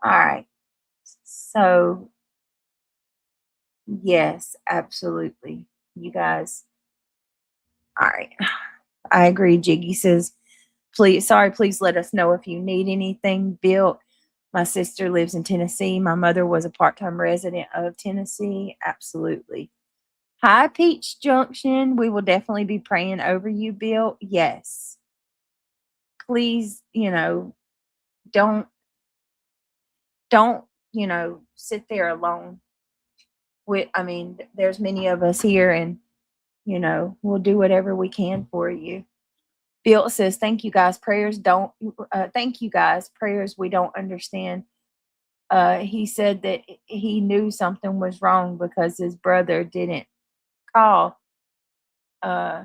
all right. So, yes, absolutely. You guys. All right. I agree. Jiggy says, please let us know if you need anything built. My sister lives in Tennessee. My mother was a part time resident of Tennessee. Absolutely. Hi, Peach Junction. We will definitely be praying over you, Bill. Yes. Please, don't, don't, sit there alone. There's many of us here, and, we'll do whatever we can for you. Bill says, "Thank you guys. Prayers don't. Thank you guys. Prayers we don't understand He said that he knew something was wrong because his brother didn't call uh,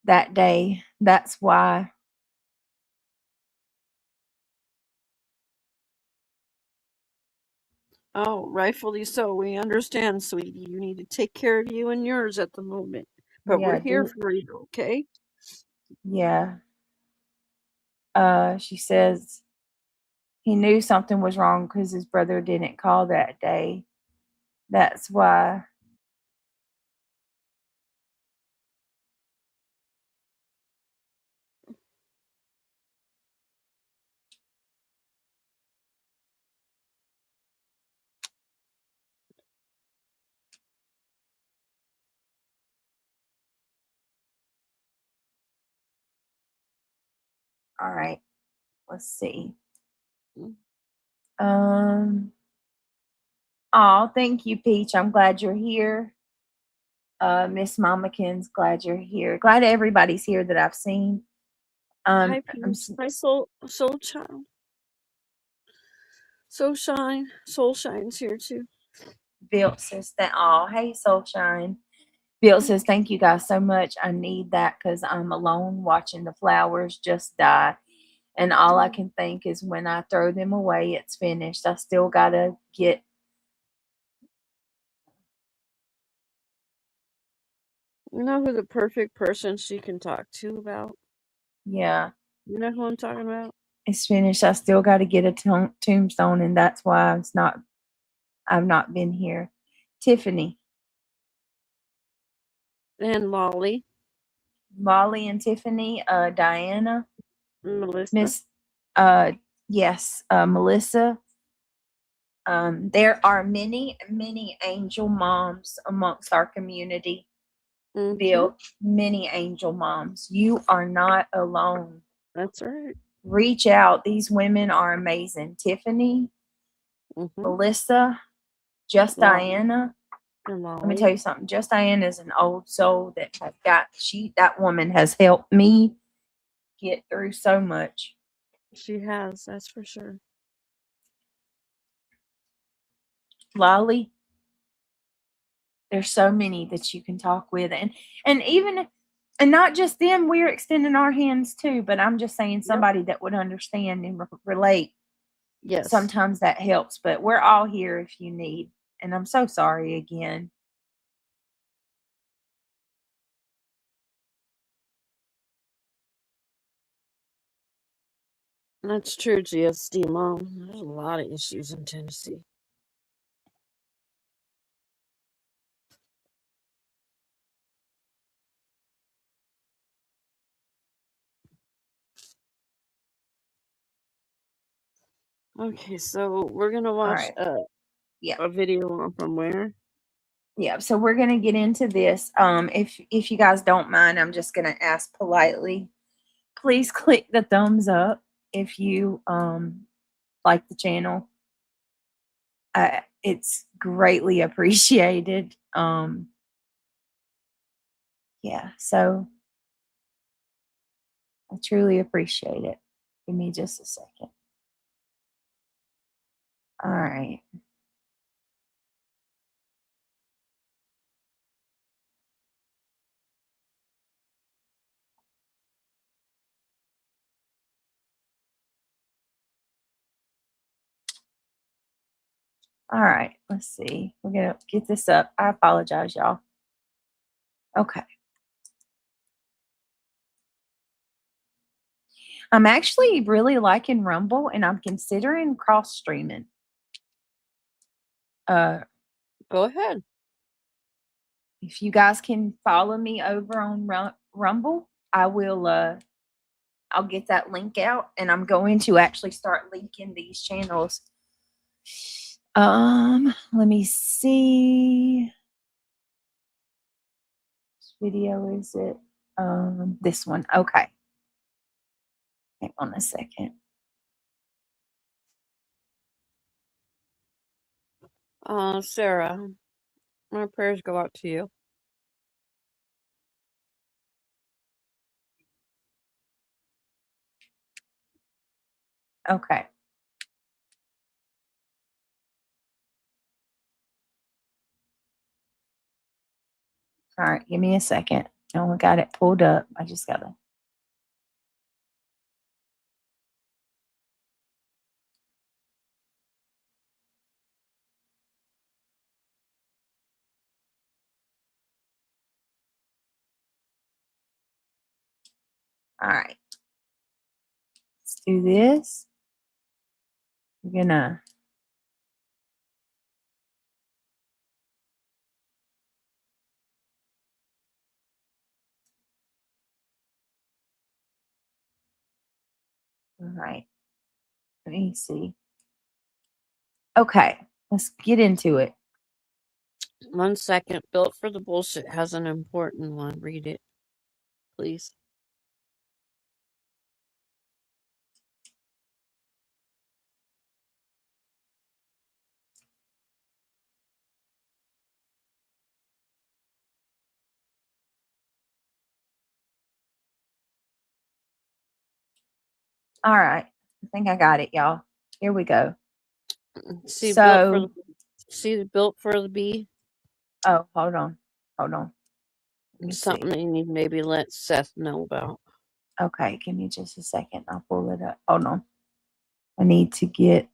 that day. That's why. Oh, rightfully so. We understand, sweetie. You need to take care of you and yours at the moment. But we're Yeah, here do for you, okay? yeah. She says he knew something was wrong because his brother didn't call that day. That's why. All right, let's see. Mm. Oh, thank you, Peach. I'm glad you're here. Miss Mamakin's glad you're here. Glad everybody's here that I've seen. Hi, I'm Peach. Hi, Soul Child. Soul Shine's here too. Bill says that. Oh, hey, Soulshine. Bill says thank you guys so much. I need that because I'm alone watching the flowers just die, and all I can think is when I throw them away, it's finished. I still gotta get. You know who the perfect person she can talk to about? Yeah, You know who I'm talking about? it's finished. I still got to get a tombstone, and that's why it's not. I've not been here. Tiffany, And Lolly, Molly, and Tiffany. Diana, Melissa. Miss. Yes. Melissa. There are many, many angel moms amongst our community. Mm-hmm. Bill, many angel moms. You are not alone. That's right. Reach out. These women are amazing. Tiffany, Mm-hmm. Melissa, Just Lolly Diana. and Let me tell Lolly. you something. Just Diana is an old soul that has got that woman has helped me get through so much. She has, that's for sure. Lolly, there's so many that you can talk with, and even and not just them, we're extending our hands too, but I'm just saying Yep. somebody that would understand and relate. Yes. Sometimes that helps, but we're all here if you need. And I'm so sorry again. That's true, GSD Mom. There's a lot of issues in Tennessee. Okay, so we're gonna All watch right. Yeah. a video on from where? Yeah, so we're going to get into this. If you guys don't mind, I'm just going to ask politely. Please click the thumbs up if you like the channel. It's greatly appreciated. Yeah, so I truly appreciate it. Give me just a second. All right. All right. Let's see. We're going to get this up. I apologize, y'all. Okay. I'm actually really liking Rumble and I'm considering cross streaming. Uh, Go ahead. if you guys can follow me over on Rumble, I will I'll get that link out and I'm going to actually start linking these channels. Let me see. Which video is it? This one. Okay. Hang on a second. Sarah, my prayers go out to you. Okay. All right, give me a second. Oh, I got it pulled up. I just gotta. All right, let's do this. We're gonna. All right, let me see. Okay, let's get into it. 1 second. Built for the Bullshit has an important one. Read it, please. All right, I think I got it, y'all. Here we go. See, built for So, the see the built for the bee. oh, hold on. Let me Something see. that you need to maybe let Seth know about. Okay, give me just a second. I'll pull it up. Hold on. I need to get.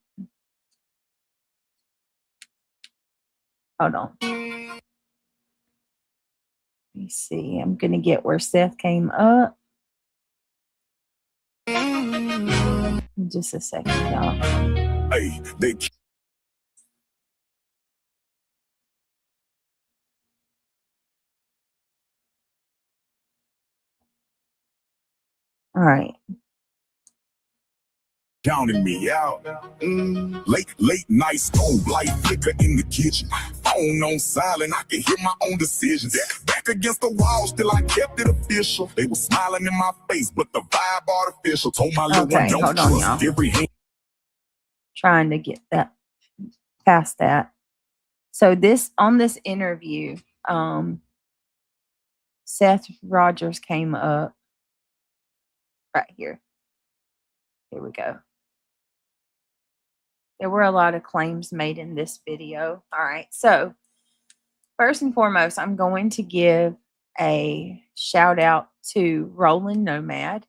Hold on. Let me see. I'm gonna get where Seth came up. Just a second, y'all. Hey, they All right. counting me out. Late night stove light flicker in the kitchen. Phone on silent, I can hear my own decisions. Back against the wall, still I kept it official. They were smiling in my face, but the vibe artificial. Told my little one, Okay, don't hold on, trust y'all. every hand. Trying to get that past that. So this on this interview, Seth Rogers came up right here. Here we go. There were a lot of claims made in this video. All right. So first and foremost, I'm going to give a shout out to Roland Nomad.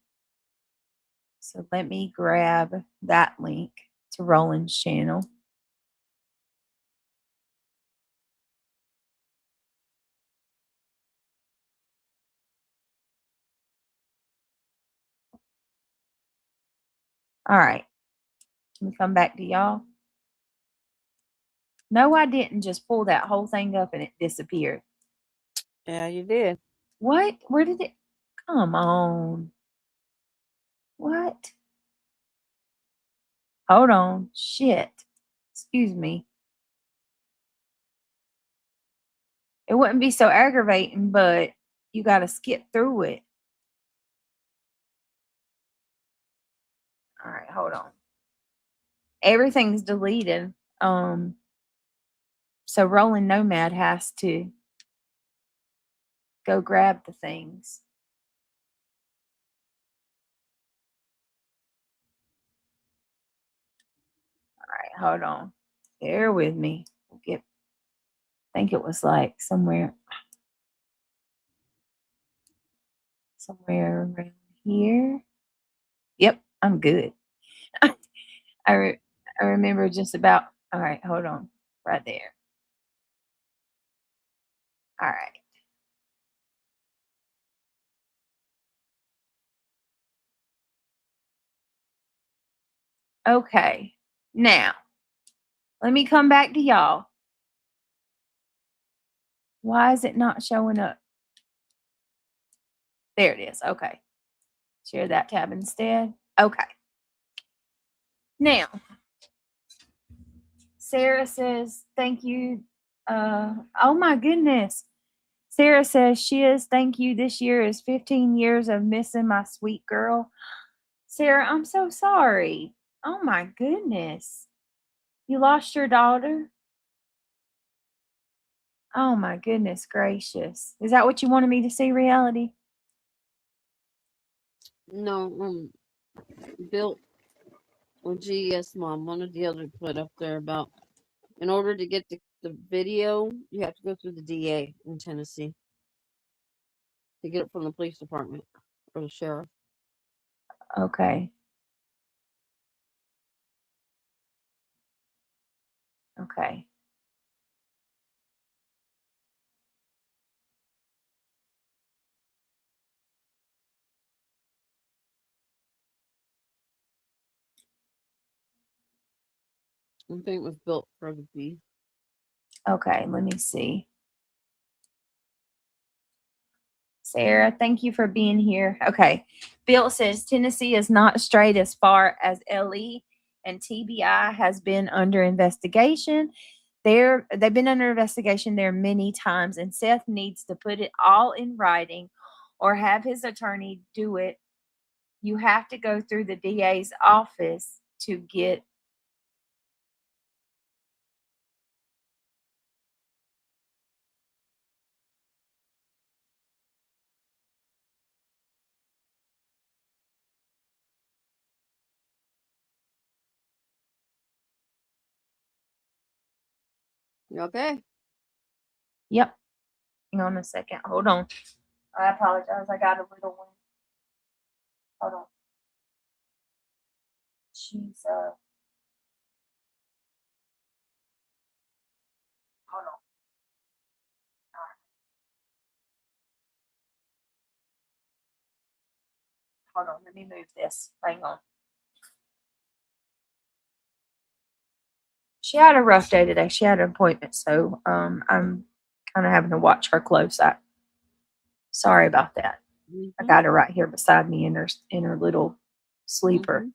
So let me grab that link to Roland's channel. All right. Let me come back to y'all. No, I didn't just pull that whole thing up and it disappeared. Yeah, you did. What? Where did it? Come on. What? Hold on. Shit. Excuse me. It wouldn't be so aggravating, but you got to skip through it. All right, hold on. Everything's deleted. So Rolling Nomad has to go grab the things. All right, hold on. Bear with me. I think it was like somewhere around here. Yep, I'm good. I remember just about. All right, hold on. Right there. All right. Okay. Now, let me come back to y'all. Why is it not showing up? There it is. Okay. Share that tab instead. Okay. Now, Sarah says, thank you. Oh my goodness. Sarah says, Shiz, thank you. This year is 15 years of missing my sweet girl. Sarah, I'm so sorry. Oh my goodness. You lost your daughter? Oh my goodness gracious. Is that what you wanted me to see, reality? No, built or GS Mom, one or the other, put up there about in order to get the video, you have to go through the DA in Tennessee. to get it from the police department or the sheriff. Okay. Okay. I think it was built for the bee. Okay, let me see. Sarah, thank you for being here. Okay. Bill says Tennessee is not straight as far as LE and TBI has been under investigation. They've been under investigation there many times, and Seth needs to put it all in writing or have his attorney do it. You have to go through the DA's office to get. You okay? Yep. Hang on a second. Hold on. I apologize. I got a little one. Hold on. She's hold on. Hold on. Let me move this. Hang on. She had a rough day today. She had an appointment, so I'm kind of having to watch her close. Sorry about that. I got her right here beside me in her little sleeper.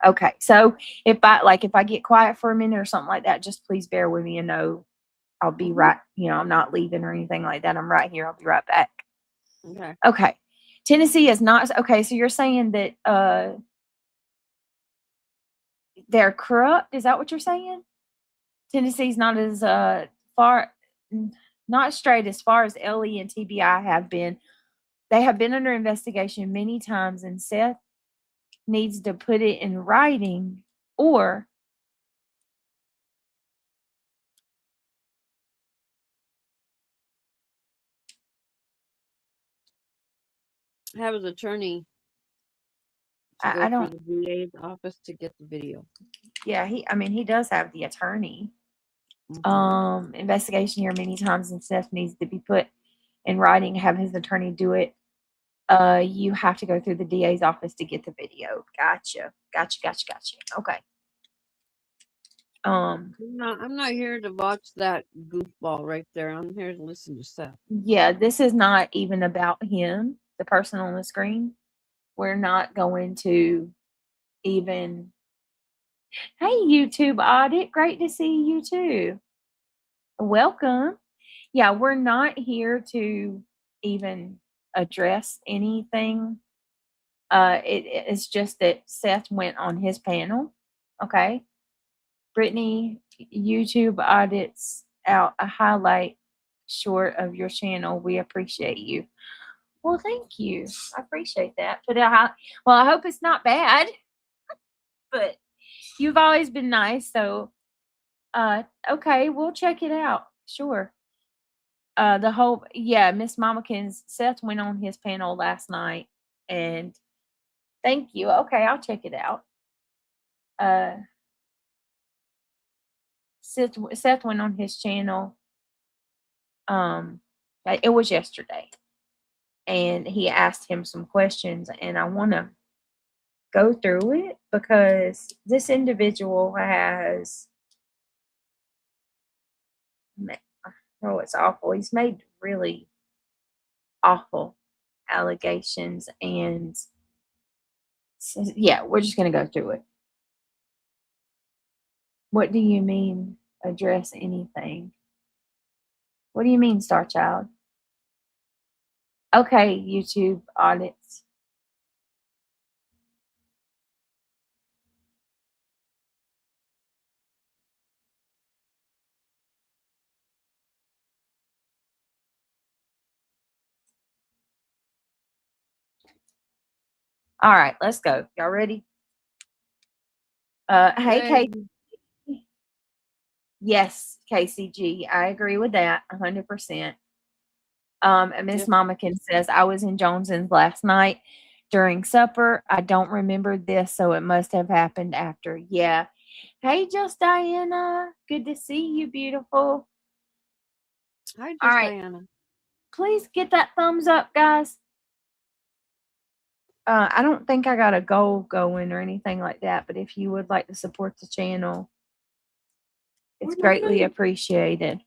Okay, so if I get quiet for a minute or something like that, just please bear with me and know I'll be right. I'm not leaving or anything like that. I'm right here. I'll be right back. Okay. Okay. Tennessee is not okay. So you're saying that they're corrupt? Is that what you're saying? Tennessee's not as far, not straight as far as LE and TBI have been. They have been under investigation many times, and Seth needs to put it in writing or Have his attorney to I go don't. through the VA's office to get the video. Yeah, he does have the attorney. Investigation here many times, and Seth needs to be put in writing. Have his attorney do it. You have to go through the DA's office to get the video. Gotcha. Okay. I'm not here to watch that goofball right there. I'm here to listen to Seth. Yeah, this is not even about him, the person on the screen. We're not going to even. Hey, YouTube audit. Great to see you too. Welcome. Yeah, we're not here to even address anything. It's just that Seth went on his panel. Okay. Brittany, YouTube audits out a highlight short of your channel. We appreciate you. Well, thank you. I appreciate that. But I hope it's not bad. But you've always been nice, so okay, we'll check it out. Sure. Miss Mamakins, Seth went on his panel last night, and thank you. Okay, I'll check it out. Seth went on his channel. It was yesterday, and he asked him some questions, and I want to go through it because this individual has. Oh, it's awful. He's made really awful allegations, and so, yeah, we're just going to go through it. What do you mean, address anything? What do you mean, Star Child? Okay, YouTube audits. All right, let's go. Y'all ready? Hey, Kate. Yes, KCG. I agree with that 100%. And Miss Mamakin says, I was in Jones's last night during supper. I don't remember this, so it must have happened after. Yeah. Hey, just Diana. Good to see you, beautiful. Hi, just All right. Diana. Please get that thumbs up, guys. I don't think I got a goal going or anything like that, but if you would like to support the channel, it's greatly appreciated.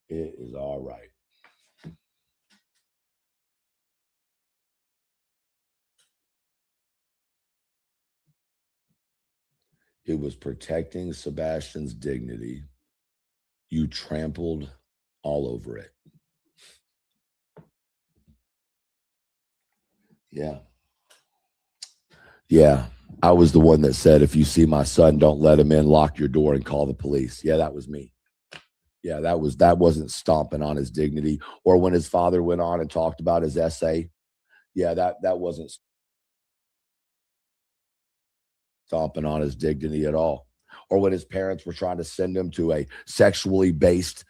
It is all right. It was protecting Sebastian's dignity. You trampled all over it. Yeah. Yeah. I was the one that said, if you see my son, don't let him in, lock your door and call the police. Yeah, that was me. Yeah, that wasn't stomping on his dignity. Or when his father went on and talked about his essay. Yeah, that wasn't stomping on his dignity at all. Or when his parents were trying to send him to a sexually based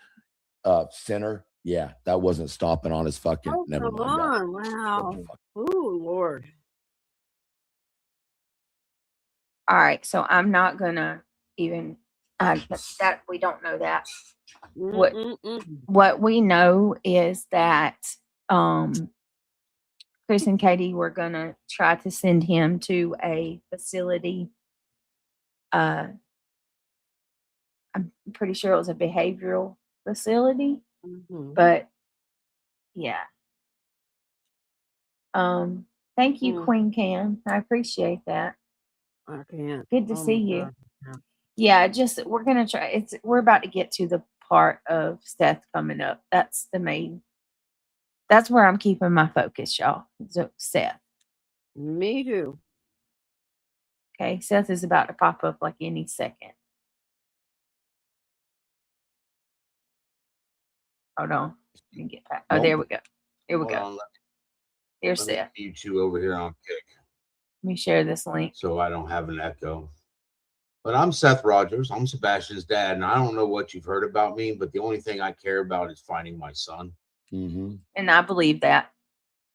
center. Yeah, that wasn't stomping on his fucking. Oh, Never come mind. on. Wow. Oh, Lord. All right, so I'm not gonna even that we don't know that. What we know is that Chris and Katie were gonna try to send him to a facility. I'm pretty sure it was a behavioral facility, but yeah. Thank you, Queen Cam. I appreciate that. I can't. Good to see you. Yeah, just we're gonna try. We're about to get to the part of Seth coming up. That's the main. That's where I'm keeping my focus, y'all. So Seth. Me too. Okay, Seth is about to pop up like any second. Hold on. Let me get back. Oh, there we go. Here we go. Here's Seth. You two over here on Kick. Let me share this link so I don't have an echo. But I'm Seth Rogers. I'm Sebastian's dad, and I don't know what you've heard about me, but the only thing I care about is finding my son. And I believe that.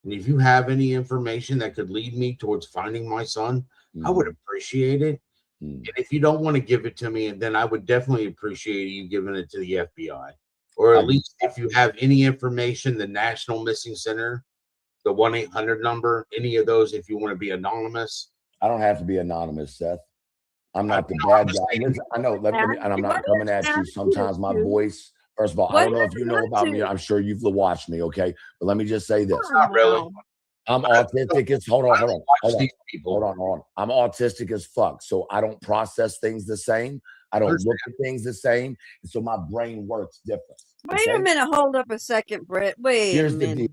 And if you have any information that could lead me towards finding my son, I would appreciate it. And if you don't want to give it to me, then I would definitely appreciate you giving it to the FBI. Or at least if you have any information, the National Missing Center, the 1-800 number, any of those, if you want to be anonymous. I don't have to be anonymous, Seth. I'm not the bad guy. I know, and I'm not coming at you. Sometimes my voice, first of all, I don't know if you know about me. I'm sure you've watched me, okay? But let me just say this. Not really. I'm autistic as hold on. I'm autistic as fuck. So I don't process things the same. I don't look at things the same. And so my brain works different. Wait a minute. Hold up a second, Brett. Wait a minute.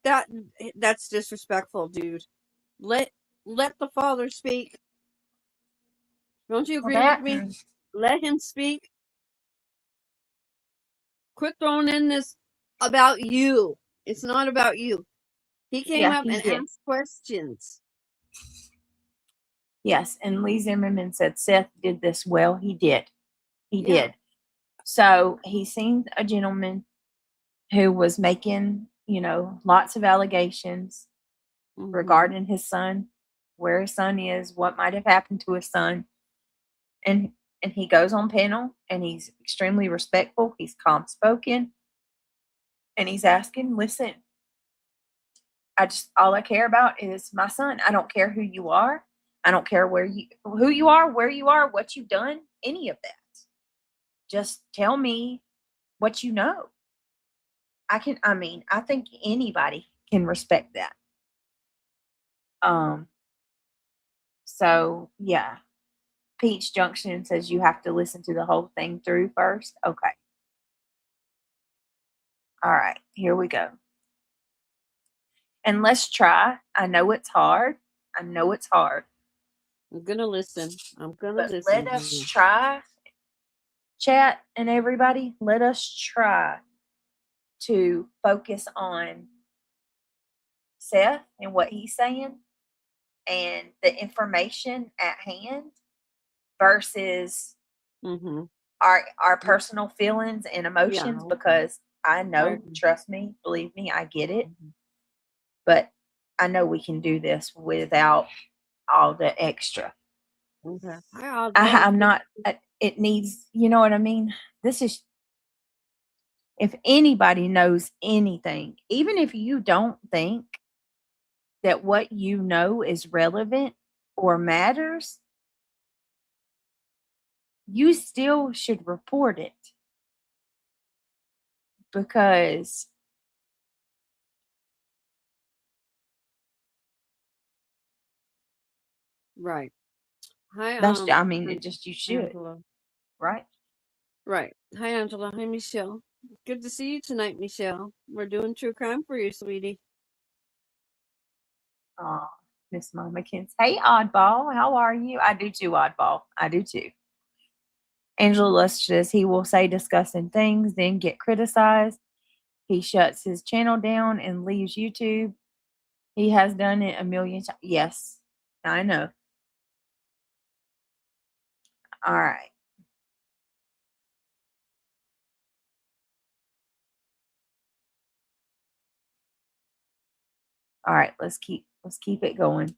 That's disrespectful, dude. Let the father speak. Don't you agree with me? Let him speak. Quit throwing in this about you. It's not about you. He came up and asked questions. Yes, and Lee Zimmerman said Seth did this well. He did. He did. So he seen a gentleman who was making, lots of allegations regarding his son, where his son is, what might have happened to his son. And he goes on panel and he's extremely respectful. He's calm spoken. And he's asking, listen, all I care about is my son. I don't care who you are. I don't care who you are, where you are, what you've done, any of that. Just tell me what you know. I think anybody can respect that. So yeah. Peach Junction says you have to listen to the whole thing through first. Okay. All right, here we go. And let's try. I know it's hard. I'm gonna listen. Listen. Let us try. Chat and everybody, let us try to focus on Seth and what he's saying and the information at hand versus Mm-hmm. our personal feelings and emotions, Yeah. because I know, Right. trust me, believe me, I get it. Mhm. But I know we can do this without all the extra. Okay. Hi, I'm Oddball. not, it needs, you know what I mean? This is, if anybody knows anything, even if you don't think that what you know is relevant or matters, you still should report it, because Right. Hi, that's, I mean, it just, you should, Angela. right? Right. Hi, Angela. Hi, Michelle. Good to see you tonight, Michelle. We're doing true crime for you, sweetie. Oh, Miss Mama Kins. Hey, Oddball, how are you? I do too, Oddball. I do too. Angela Luster says he will say disgusting things, then get criticized. He shuts his channel down and leaves YouTube. He has done it a million times. Yes, I know. All right. All right, let's keep it going.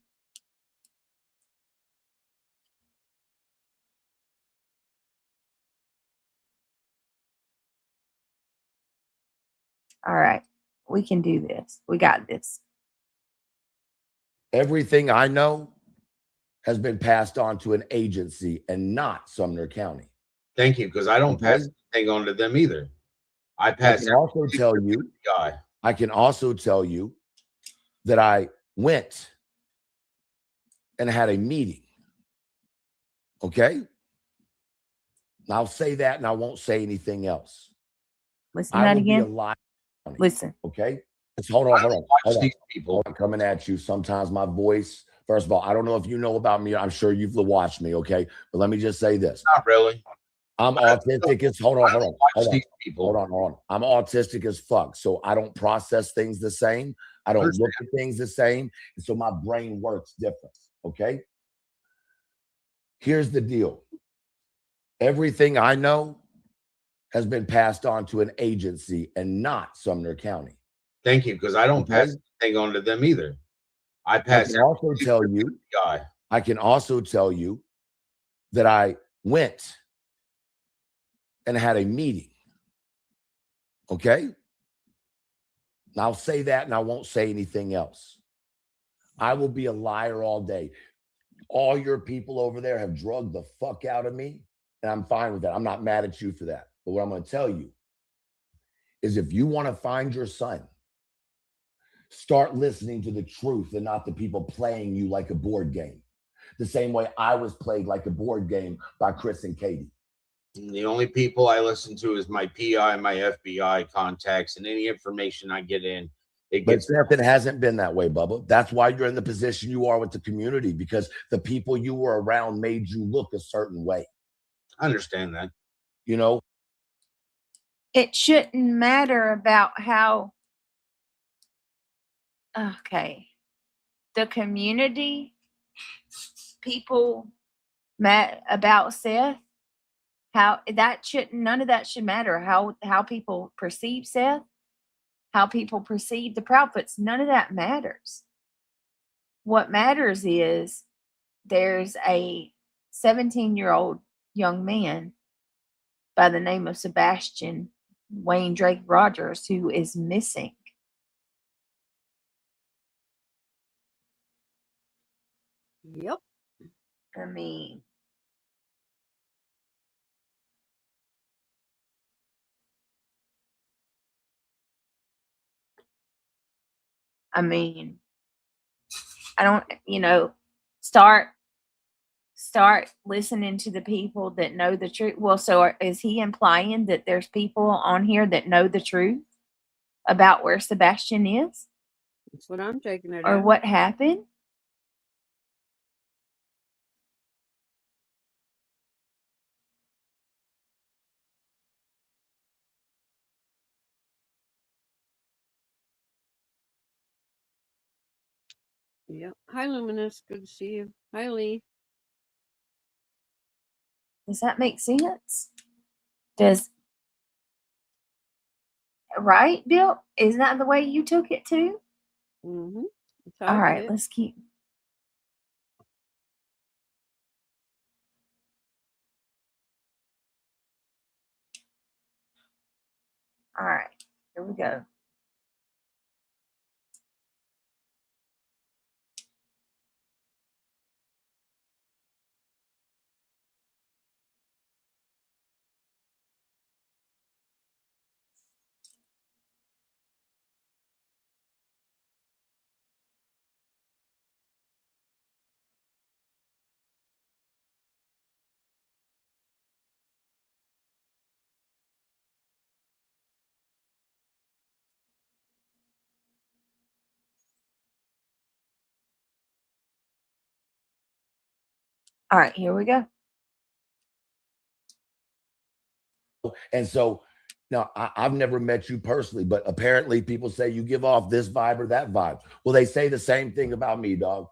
All right. We can do this. We got this. Everything I know has been passed on to an agency and not Sumner County. Thank you, because I don't pass anything on to them either. I pass. I can also tell you that I went and had a meeting. Okay. And I'll say that and I won't say anything else. Listen to that again. Listen. Okay. Hold on. People coming at you. Sometimes my voice, first of all, I don't know if you know about me. I'm sure you've watched me. Okay. But let me just say this. Not really. I'm autistic as hold on. I'm autistic as fuck. So I don't process things the same. I don't look at things the same. And so my brain works different. Okay. Here's the deal. Everything I know has been passed on to an agency and not Sumner County. Thank you, because I don't pass anything on to them either. I pass. I can also tell you that I went and had a meeting. Okay. And I'll say that and I won't say anything else. I will be a liar all day. All your people over there have drugged the fuck out of me, and I'm fine with that. I'm not mad at you for that. But what I'm going to tell you is if you want to find your son, start listening to the truth and not the people playing you like a board game. The same way I was played like a board game by Chris and Katie. The only people I listen to is my PI, my FBI contacts, and any information I get in. It hasn't been that way, Bubba. That's why you're in the position you are with the community, because the people you were around made you look a certain way. I understand that. You know, it shouldn't matter about how. Okay, the community people met about Seth. How that shouldn't, none of that should matter. How people perceive Seth, how people perceive the Proudfoots, none of that matters. What matters is there's a 17-year-old young man by the name of Sebastian Wayne Drake Rogers who is missing. Yep. I mean, I don't, start listening to the people that know the truth. Well, so is he implying that there's people on here that know the truth about where Sebastian is? That's what I'm taking it or as. what happened? Yep. Hi, Luminous. Good to see you. Hi, Lee. Does that make sense? Does right, Bill? Isn't that the way you took it too? Mm-hmm. All right, let's keep. All right, here we go. All right, here we go. And so now I've never met you personally, but apparently people say you give off this vibe or that vibe. Well, they say the same thing about me, dog.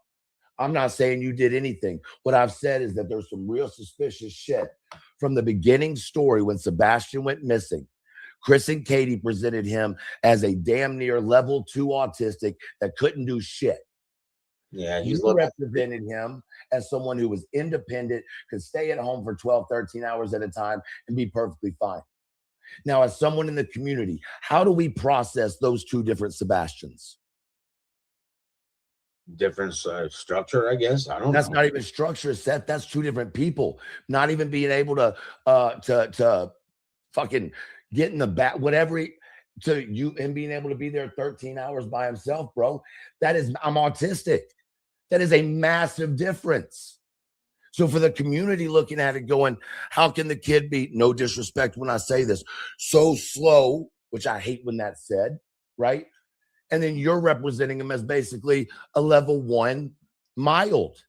I'm not saying you did anything. What I've said is that there's some real suspicious shit from the beginning story when Sebastian went missing. Chris and Katie presented him as a damn near level 2 autistic that couldn't do shit. Yeah, he's You represented him as someone who was independent, could stay at home for 12, 13 hours at a time and be perfectly fine. Now, as someone in the community, how do we process those two different Sebastians? different structure, I guess. I don't That's know. not even structure, Seth. That's two different people. Not even being able to fucking get in the back, whatever to you, and being able to be there 13 hours by himself, bro. I'm autistic. That is a massive difference. So for the community looking at it going, how can the kid be, no disrespect when I say this, so slow, which I hate when that's said, right? And then you're representing him as basically a level 1 mild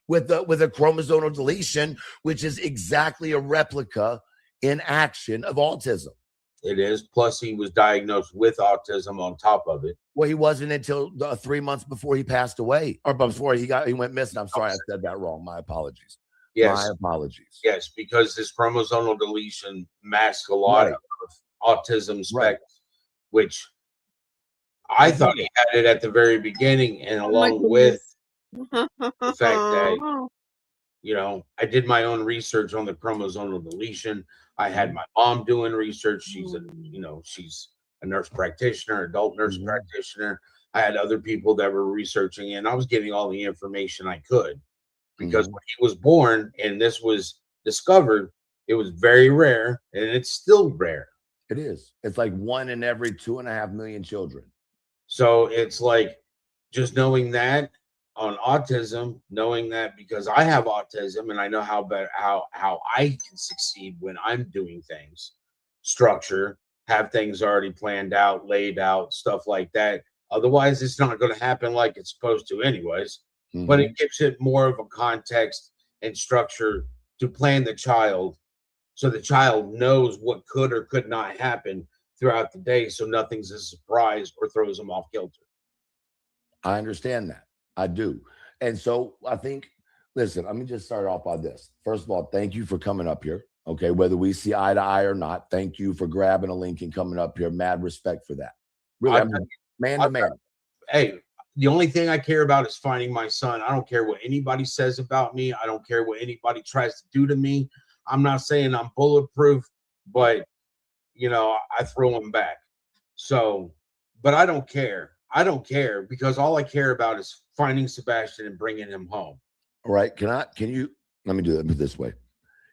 with a chromosomal deletion, which is exactly a replica in action of autism. It is. Plus, he was diagnosed with autism on top of it. Well, he wasn't until 3 months before he passed away, or before he went missing. I'm sorry, I said that wrong. My apologies. Yes. My apologies. Yes, because this chromosomal deletion masks a lot of autism spectrum, which I thought he had it at the very beginning, and along with the fact that, you know, I did my own research on the chromosomal deletion. I had my mom doing research. She's a nurse practitioner, adult nurse practitioner. I had other people that were researching, and I was getting all the information I could, because when he was born and this was discovered, it was very rare, and it's still rare. It is. It's like 1 in every 2.5 million children. So it's like, just knowing that on autism, knowing that because I have autism and I know how I can succeed when I'm doing things, structure, have things already planned out, laid out, stuff like that. Otherwise, it's not going to happen like it's supposed to anyways. But it gives it more of a context and structure to plan the child, so the child knows what could or could not happen throughout the day, so nothing's a surprise or throws them off kilter. I understand that. I do. And so I think, listen, let me just start off by this. First of all, thank you for coming up here. Okay, whether we see eye to eye or not, thank you for grabbing a link and coming up here. Mad respect for that. Really, man to man. Hey, the only thing I care about is finding my son. I don't care what anybody says about me. I don't care what anybody tries to do to me. I'm not saying I'm bulletproof, but, you know, I throw them back. So, but I don't care. I don't care, because all I care about is finding Sebastian and bringing him home. All right. Let me do it this way.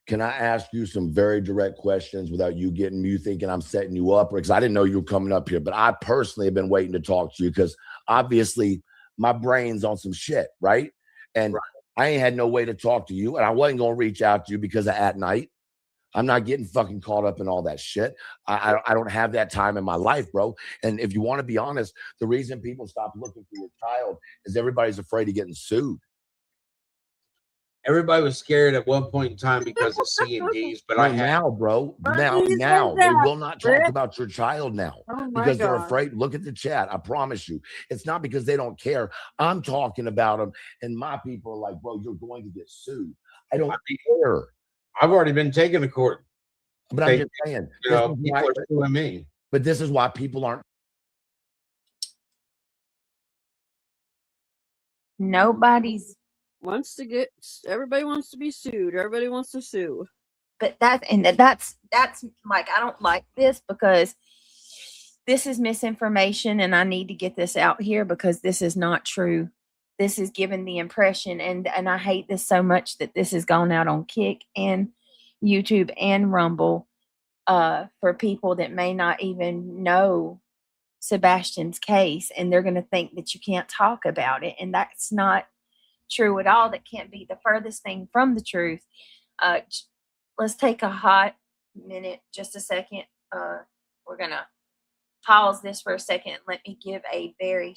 Can I ask you some very direct questions without you thinking I'm setting you up? Because I didn't know you were coming up here, but I personally have been waiting to talk to you, because obviously my brain's on some shit, right? And I ain't had no way to talk to you, and I wasn't going to reach out to you because of at night. I'm not getting fucking caught up in all that shit. I don't have that time in my life, bro. And if you want to be honest, the reason people stop looking for your child is everybody's afraid of getting sued. Everybody was scared at one point in time because of C&Ds, but No, I had now, bro. Funny you say Now they that, will not talk Rick. about your child now Oh my because they're God. afraid. Look at the chat. I promise you, it's not because they don't care. I'm talking about them, and my people are like, bro, you're going to get sued. I don't care. I've already been taken to court. But I'm just saying, You know, people are suing me. but this is why people aren't. Nobody's, Everybody wants to be sued. Everybody wants to sue. but that's like, I don't like this because this is misinformation and I need to get this out here because this is not true. This is giving the impression, and I hate this so much that this has gone out on Kick and YouTube and Rumble for people that may not even know Sebastian's case, and they're going to think that you can't talk about it, and that's not true at all. That can't be the furthest thing from the truth. Let's take a hot minute, just a second. We're going to pause this for a second. Let me give a very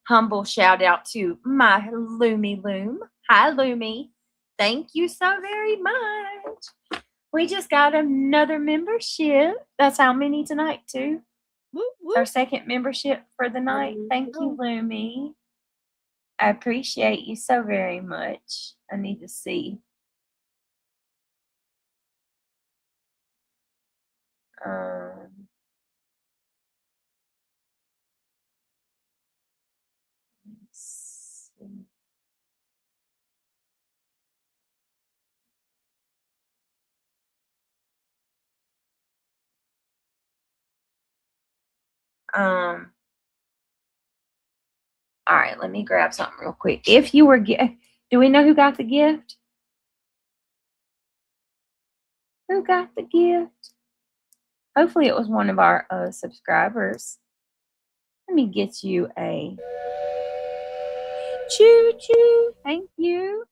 humble shout out to my Loomy Loom. Hi, Loomy. Thank you so very much. We just got another membership. That's how many tonight, too. Whoop, Our whoop. second membership for the night. Thank you, Loomy. I appreciate you so very much. I need to see. Let's see. All right, let me grab something real quick. If you were, do we know who got the gift? Who got the gift? Hopefully it was one of our subscribers. Let me get you a choo-choo. Thank you.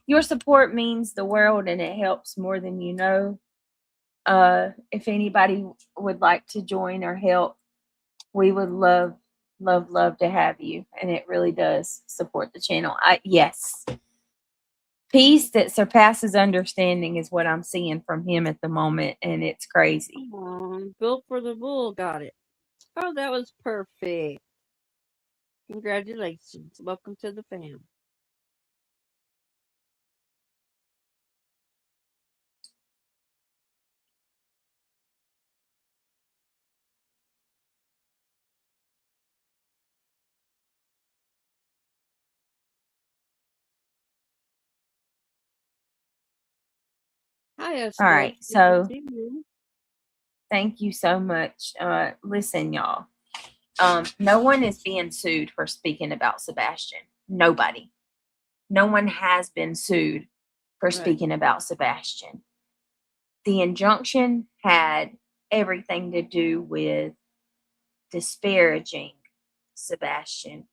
Your support means the world and it helps more than you know. If anybody would like to join or help, we would love to have you, and it really does support the channel. Yes, peace that surpasses understanding is what I'm seeing from him at the moment, and it's crazy. Built for the bull got it. Oh, that was perfect. Congratulations. Welcome to the fam. Hi, Esther. All right, so thank you so much. Listen, y'all. No one is being sued for speaking about Sebastian. Nobody. No one has been sued for speaking about Sebastian. The injunction had everything to do with disparaging Sebastian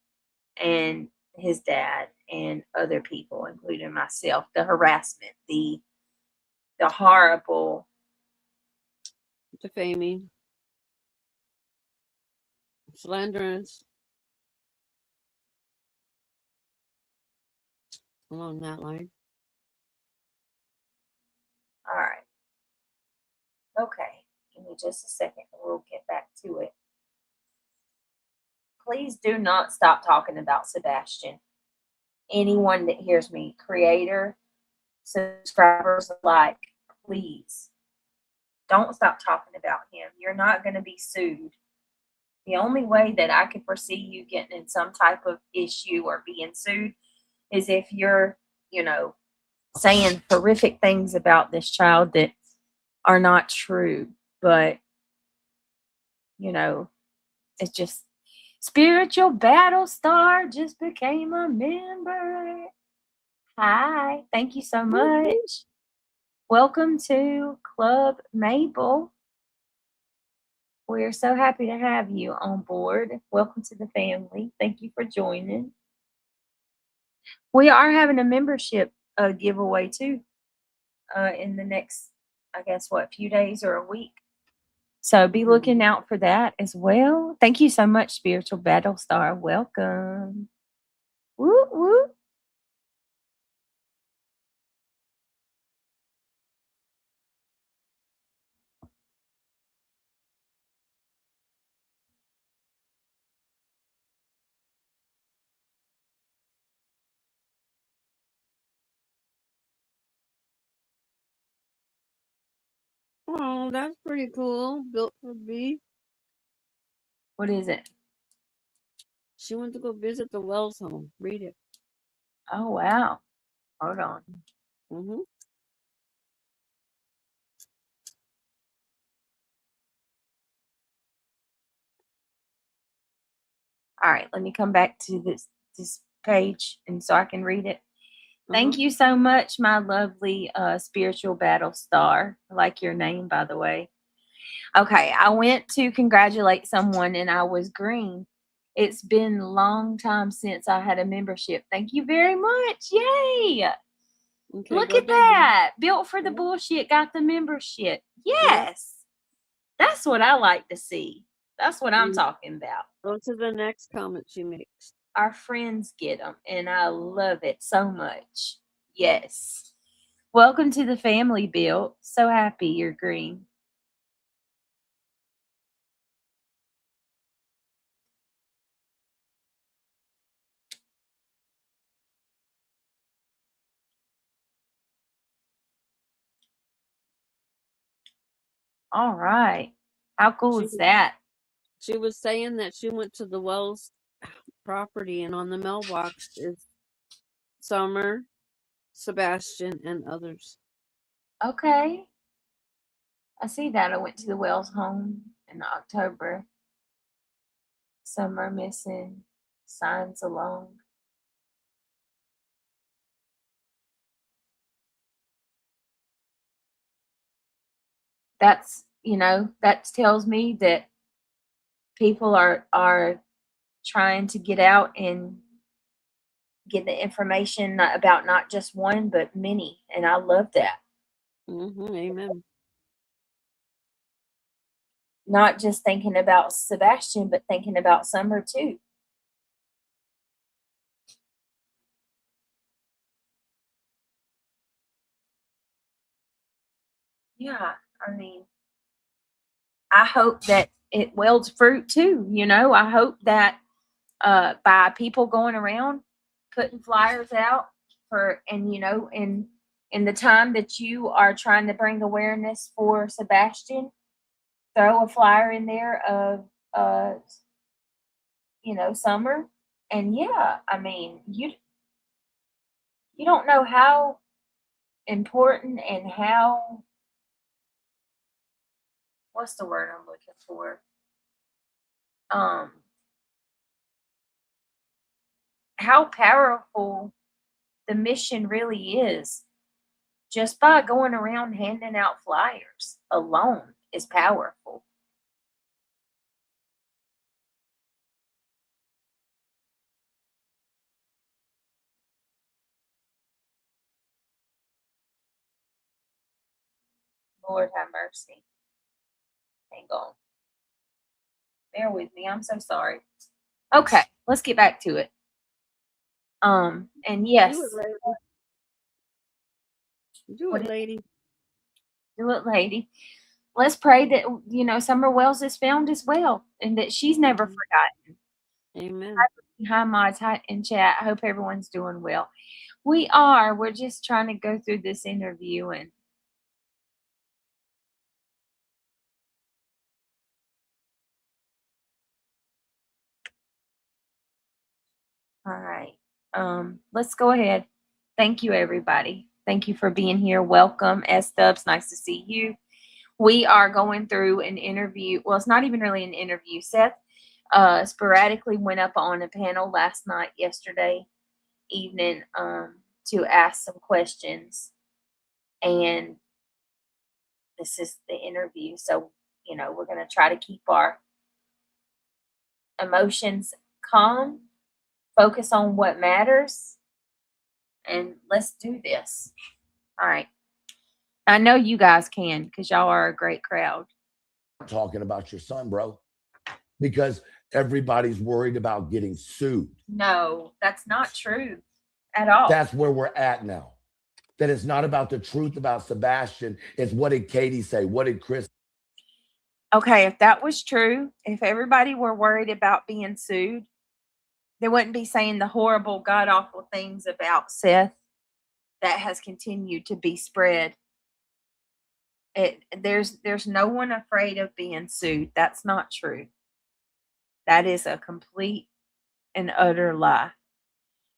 and his dad and other people, including myself. The harassment, the horrible defaming, slanderous, along that line. All right. Okay. Give me just a second. We'll get back to it. Please do not stop talking about Sebastian. Anyone that hears me, creator, subscribers alike, please don't stop talking about him. You're not going to be sued. The only way that I could foresee you getting in some type of issue or being sued is if you're, saying horrific things about this child that are not true. But, it's just spiritual battle star just became a member. Hi, thank you so much. Welcome to Club Maple. We're so happy to have you on board. Welcome to the family. Thank you for joining. We are having a membership giveaway too in the next, I guess, few days or a week. So be looking out for that as well. Thank you so much, Spiritual Battle Star. Welcome. Woo woo. Oh, that's pretty cool. Built for B. What is it? She went to go visit the Wells home. Read it. Oh, wow. Hold on. Mm-hmm. All right, let me come back to this page and so I can read it. Thank you so much, my lovely spiritual battle star. I like your name, by the way. Okay, I went to congratulate someone and I was green. It's been a long time since I had a membership. Thank you very much. Yay! Okay, Look go at down. that. Built for the bullshit, got the membership. Yes. That's what I like to see. That's what I'm talking about. Go to the next comment she makes. Our friends get them, and I love it so much. Yes. Welcome to the family, Bill. So happy you're green. All right. How cool is that? She was saying that she went to the Wells property and on the mailbox is Summer, Sebastian, and others. Okay. I see that. I went to the Wells home in October. Some are missing. Signs alone. That's, that tells me that people are trying to get out and get the information about not just one but many, and I love that. Amen. Not just thinking about Sebastian, but thinking about Summer too. Yeah, I mean, I hope that it wields fruit too. I hope that by people going around putting flyers out in the time that you are trying to bring awareness for Sebastian, throw a flyer in there of Summer. And yeah, I mean, you don't know how important and how, what's the word I'm looking for? How powerful the mission really is. Just by going around handing out flyers alone is powerful. Lord have mercy. Hang on. Bear with me. I'm so sorry. Okay, let's get back to it. And yes. Do it, lady. Do it, lady. Let's pray that, Summer Wells is found as well and that she's never forgotten. Amen. Hi, mods. Hi, in chat. I hope everyone's doing well. We are. We're just trying to go through this interview and all right. Let's go ahead. Thank you, everybody. Thank you for being here. Welcome, S Dubs. Nice to see you. We are going through an interview. Well, it's not even really an interview. Seth sporadically went up on a panel yesterday evening, to ask some questions. And this is the interview. So, we're going to try to keep our emotions calm, focus on what matters, and let's do this. All right. I know you guys can because y'all are a great crowd. talking about your son, bro, because everybody's worried about getting sued. No, that's not true at all. That's where we're at now. That it's not about the truth about Sebastian. It's what did Katie say? What did Chris? Okay, if that was true, if everybody were worried about being sued, they wouldn't be saying the horrible, god awful things about Seth that has continued to be spread. There's no one afraid of being sued. That's not true. That is a complete and utter lie.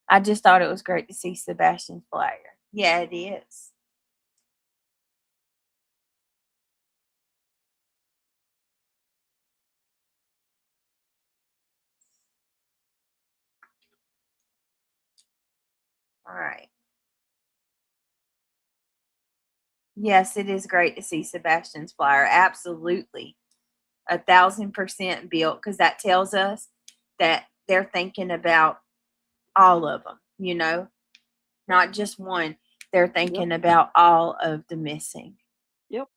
I just thought it was great to see Sebastian's flyer. Yeah, it is. All right. Yes, it is great to see Sebastian's flyer. Absolutely. 1,000% built, because that tells us that they're thinking about all of them, you know, not just one. They're thinking about all of the missing. Yep.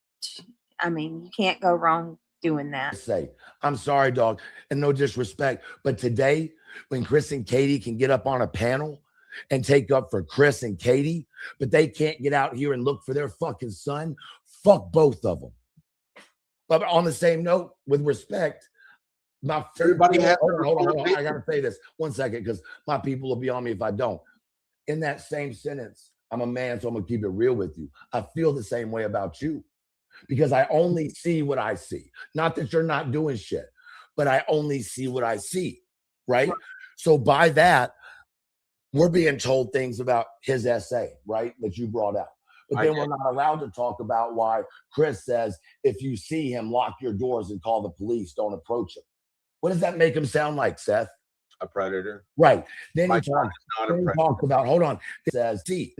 I mean, you can't go wrong doing that. Say, I'm sorry, dog, and no disrespect, but today, when Chris and Katie can get up on a panel and take up for Chris and Katie, but they can't get out here and look for their fucking son, fuck both of them. But on the same note, with respect, my Everybody has. hold on. I gotta say this 1 second, because my people will be on me if I don't. In that same sentence, I'm a man, so I'm gonna keep it real with you. I feel the same way about you, because I only see what I see. Not that you're not doing shit, but I only see what I see, right? So by that, we're being told things about his essay, right, that you brought out. But then we're not allowed to talk about why Chris says, if you see him, lock your doors and call the police. Don't approach him. What does that make him sound like, Seth? A predator. Right. Then My he talks about, hold on. It says, see,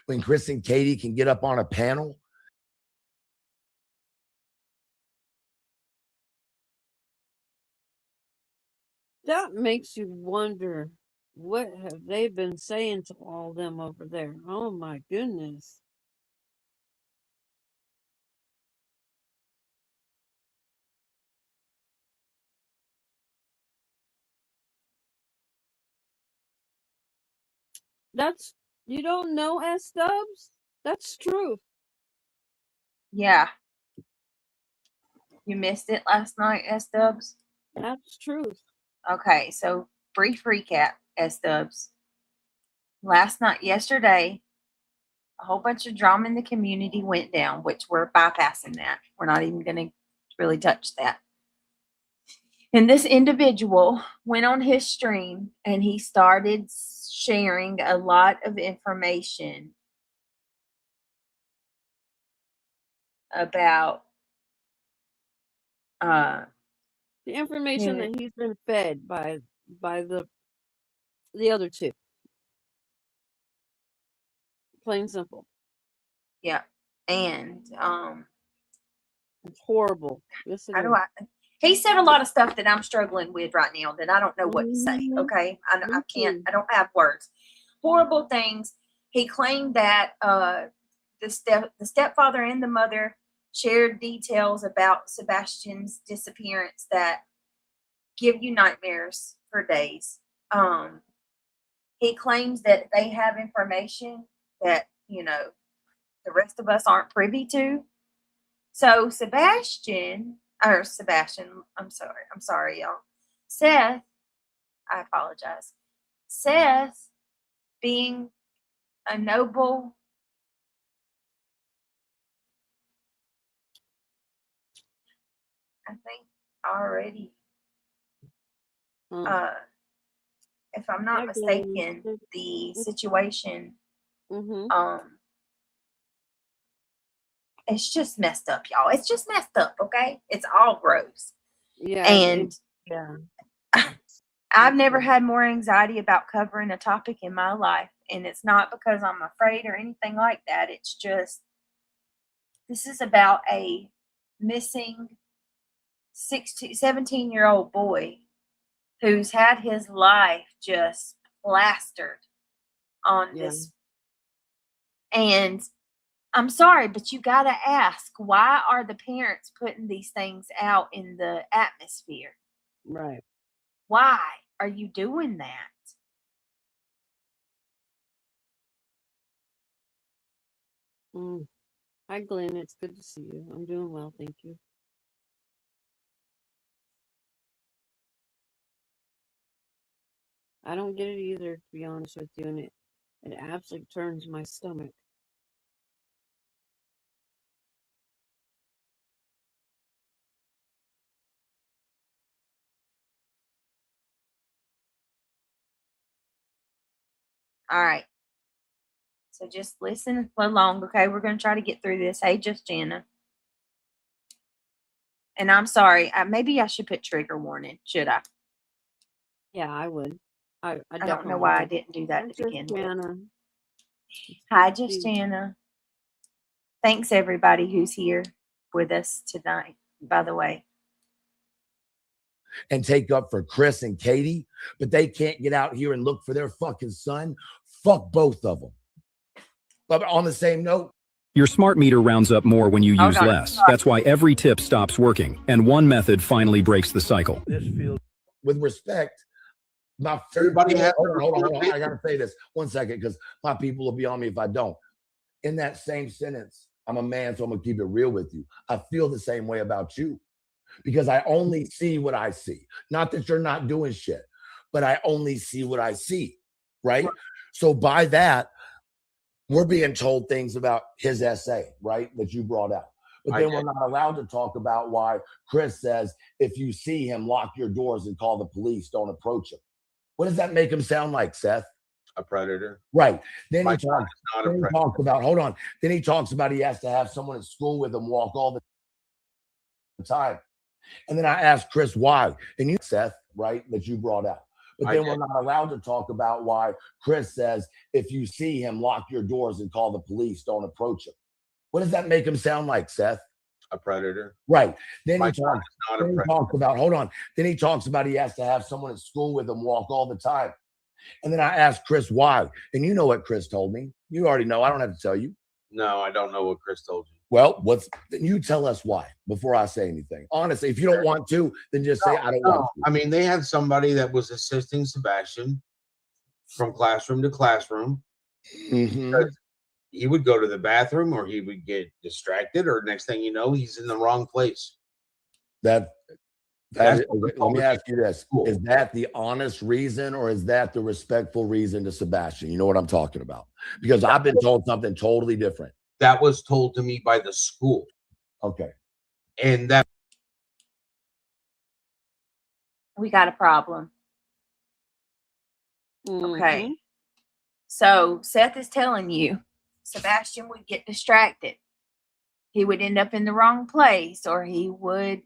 when Chris and Katie can get up on a panel. That makes you wonder, what have they been saying to all them over there? Oh my goodness. You don't know, S Dubs? That's true. Yeah. You missed it last night, S Dubs? That's truth. Okay, so brief recap, S Dubs. Yesterday, a whole bunch of drama in the community went down, which we're bypassing that. We're not even going to really touch that. And this individual went on his stream and he started sharing a lot of information about the information that he's been fed by the other two. Plain simple. Yeah. And it's horrible. Yes, it is. He said a lot of stuff that I'm struggling with right now that I don't know what to say. Okay. I don't have words. Horrible things. He claimed that the stepfather and the mother shared details about Sebastian's disappearance that give you nightmares for days. He claims that they have information that, you know, the rest of us aren't privy to. So Sebastian, I'm sorry, y'all. Seth, I apologize. Seth, being a noble, I think already, if I'm not mistaken, the situation, it's just messed up, y'all. It's just messed up, okay? It's all gross. Yeah. And I've never had more anxiety about covering a topic in my life. And it's not because I'm afraid or anything like that. It's just, this is about a missing 17-year-old boy who's had his life just plastered on this. And I'm sorry, but you got to ask, why are the parents putting these things out in the atmosphere? Right. Why are you doing that? Hi, Glenn. It's good to see you. I'm doing well, thank you. I don't get it either, to be honest with you, and it absolutely turns my stomach. All right. So just listen along, okay? We're going to try to get through this. Hey, just Jana. And I'm sorry. Maybe I should put trigger warning. Should I? Yeah, I would. I don't know why I didn't do that to begin with. Jana. Hi, just Jana. Thanks, everybody who's here with us tonight, by the way. And take up for Chris and Katie, but they can't get out here and look for their fucking son. Fuck both of them. But on the same note, your smart meter rounds up more when you use less. That's why every tip stops working, and one method finally breaks the cycle. With respect, my Everybody has. Hold on. I gotta say this 1 second because my people will be on me if I don't. In that same sentence, I'm a man, so I'm gonna keep it real with you. I feel the same way about you because I only see what I see. Not that you're not doing shit, but I only see what I see, right? So by that, we're being told things about his essay, right, that you brought out. But then we're not allowed to talk about why Chris says, if you see him, lock your doors and call the police. Don't approach him. What does that make him sound like, Seth? A predator. Right. Then he talks about, hold on. Then he talks about he has to have someone at school with him walk all the time. And then I asked Chris why. And you, Seth, right, that you brought out. But then we're not allowed to talk about why Chris says, if you see him, lock your doors and call the police. Don't approach him. What does that make him sound like, Seth? A predator. Right. Then he talks about, hold on. Then he talks about he has to have someone at school with him walk all the time. And then I asked Chris why. And you know what Chris told me. You already know. I don't have to tell you. No, I don't know what Chris told you. Well, then you tell us why before I say anything. Honestly, if you don't want to, then just say I don't want to. I mean, they had somebody that was assisting Sebastian from classroom to classroom. He would go to the bathroom or he would get distracted, or next thing you know, he's in the wrong place. Let me ask you this. Is that the honest reason or is that the respectful reason to Sebastian? You know what I'm talking about? Because I've been told something totally different. That was told to me by the school. Okay. And that. We got a problem. Okay. So Seth is telling you Sebastian would get distracted. He would end up in the wrong place, or he would,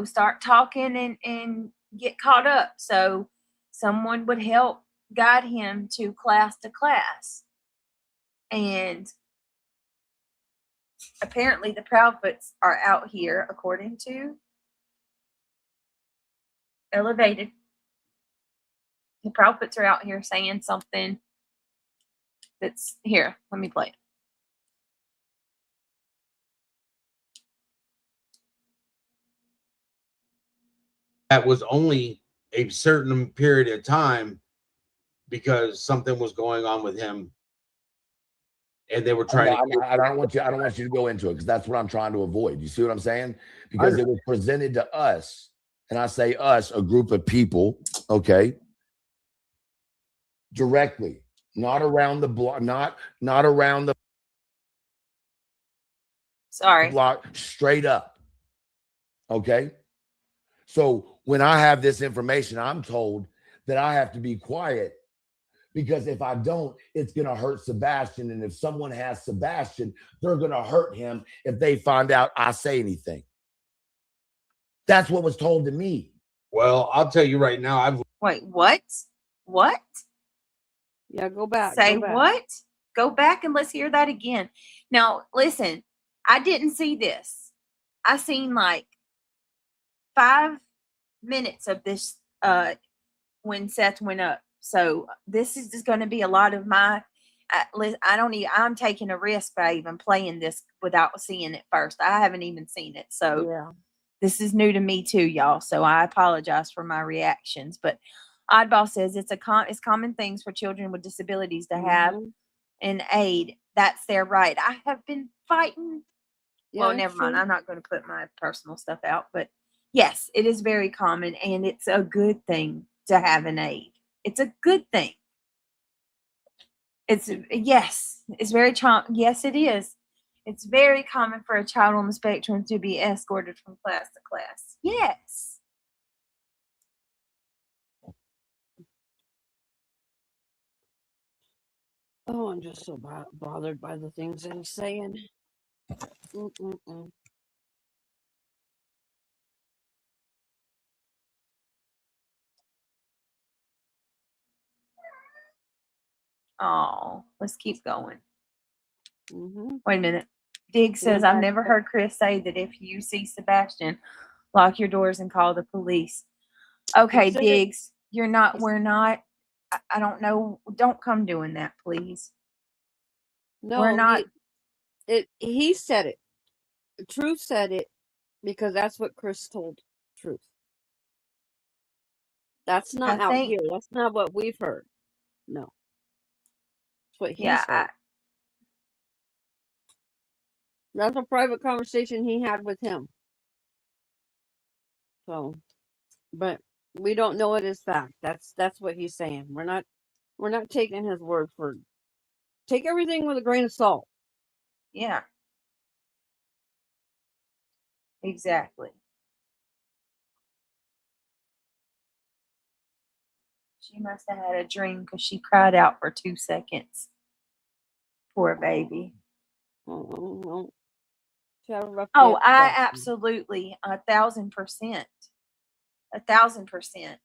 start talking and get caught up. So someone would help guide him to class. And apparently the Proudfoots are out here, according to Elevated. The Proudfoots are out here saying something that's here. Let me play it. That was only a certain period of time because something was going on with him. And they were trying I don't want you to go into it because that's what I'm trying to avoid. You see what I'm saying? Because it was presented to us, and I say us, a group of people, okay, directly, not around the block, not around the block, straight up. Okay. So when I have this information, I'm told that I have to be quiet. Because if I don't, it's going to hurt Sebastian. And if someone has Sebastian, they're going to hurt him if they find out I say anything. That's what was told to me. Well, I'll tell you right now. Wait, what? What? Yeah, go back. Say what? Go back and let's hear that again. Now, listen, I didn't see this. I seen like 5 minutes of this when Seth went up. So this is just going to be a lot of my I'm taking a risk by even playing this without seeing it first. I haven't even seen it. So Yeah. this is new to me too, y'all. So I apologize for my reactions. But Oddball says it's common things for children with disabilities to have Mhm. an aid. That's their right. I have been fighting. Yeah, Well, that's never mind. true. I'm not going to put my personal stuff out. But yes, it is very common, and it's a good thing to have an aid. It's a good thing. It's very yes, it is. It's very common for a child on the spectrum to be escorted from class to class. Yes. Oh, I'm just so bothered by the things that he's saying. Mm-mm-mm. Oh, let's keep going. Mm-hmm. Wait a minute. Dig says, Went I've back never to- heard Chris say that if you see Sebastian, lock your doors and call the police. Okay, He said it- Diggs, we're not, I don't know. Don't come doing that, please. We're No, not. he said it. Truth said it because that's what Chris told Truth. That's I not out think, here. That's not what we've heard. No. That's what he yeah, said. That's a private conversation he had with him. So, but we don't know it as fact. That's what he's saying. We're not taking his word for. Take everything with a grain of salt. yeah, exactly. She must have had a dream because she cried out for 2 seconds. Poor baby. Well, she had a rough day Oh, at the I doctor. absolutely 1,000%. 1,000%.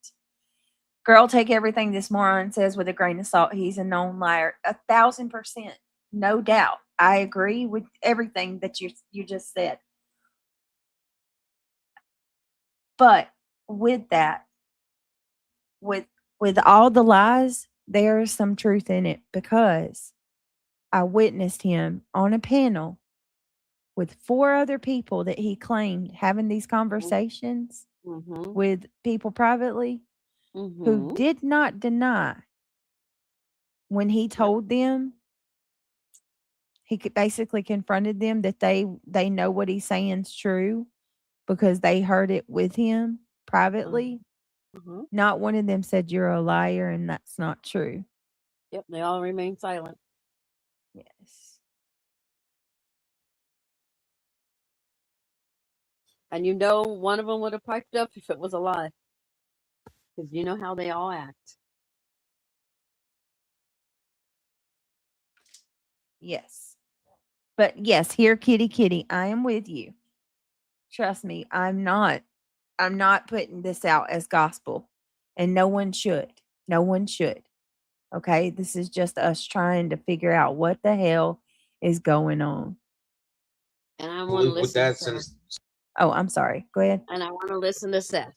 Girl, take everything this moron says with a grain of salt. He's a known liar. 1,000%. No doubt. I agree with everything that you just said. But with that, with all the lies, there is some truth in it because I witnessed him on a panel with 4 other people that he claimed having these conversations Mm-hmm. with people privately who Mm-hmm. did not deny when he told them, he basically confronted them that they know what he's saying is true because they heard it with him privately. Mm-hmm. Not one of them said you're a liar and that's not true. Yep, they all remain silent. Yes. And one of them would have piped up if it was a lie. Because you know how they all act. Yes. But yes, here, kitty, I am with you. Trust me, I'm not putting this out as gospel. And no one should. No one should. Okay? This is just us trying to figure out what the hell is going on. And I want to Believe with listen that to since Oh, I'm sorry. Go ahead. and I want to listen to Seth.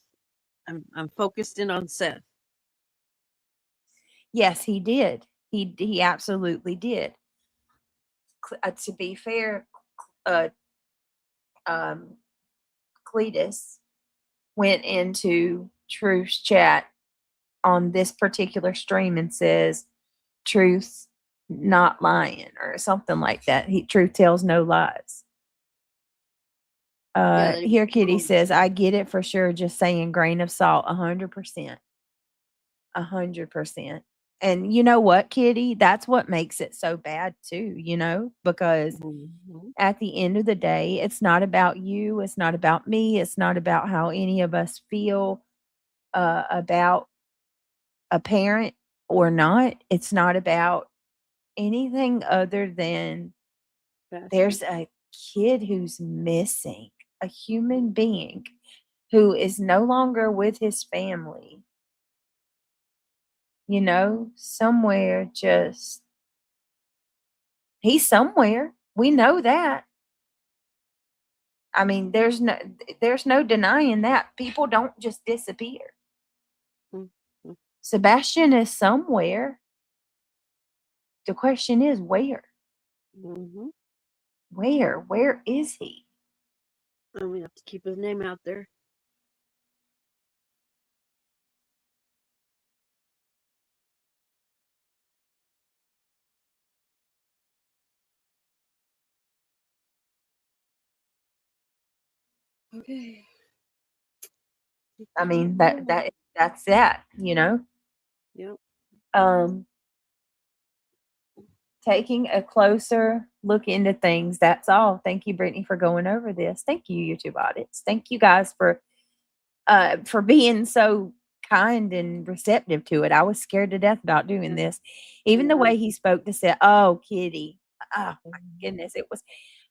I'm focused in on Seth. Yes, he did. He absolutely did. To be fair, uh, Cletus went into Truth's chat on this particular stream and says, "Truth's not lying," or something like that. Truth tells no lies. Here, Kitty says, "I get it for sure. Just saying, grain of salt, 100%, 100%." And you know what, Kitty? That's what makes it so bad too. Because Mm-hmm. at the end of the day, it's not about you. It's not about me. It's not about how any of us feel about a parent or not. It's not about anything other than there's a kid who's missing, a human being who is no longer with his family. Somewhere he's somewhere. We know that. I mean, there's no denying that. People don't just disappear. Mm-hmm. Sebastian is somewhere. the question is where? Mm-hmm. Where is he? And we have to keep his name out there. Okay. I mean, that's that, you know. Yep. Taking a closer look into things. That's all. Thank you, Brittany, for going over this. Thank you, YouTube audits. Thank you guys for being so kind and receptive to it. I was scared to death about doing this. Even the way he spoke to Seth. Oh, Kitty. Oh my goodness. It was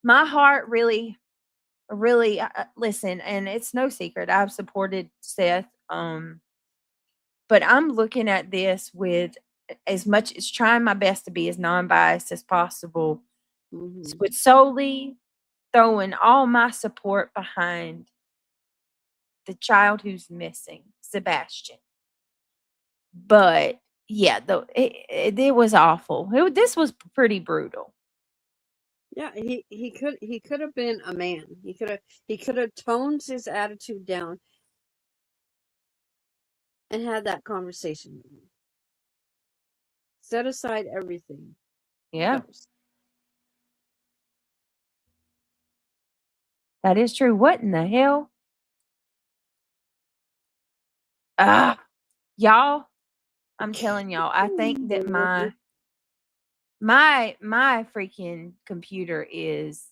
my heart really listen, and it's no secret. I've supported Seth. But I'm looking at this with as much as trying my best to be as non-biased as possible, with solely throwing all my support behind the child who's missing, Sebastian. But yeah, it was awful. This was pretty brutal. Yeah, he could have been a man. He could have toned his attitude down and had that conversation with him. Set aside everything. Yeah. else. That is true. What in the hell? Y'all, I'm telling y'all, I think that my freaking computer is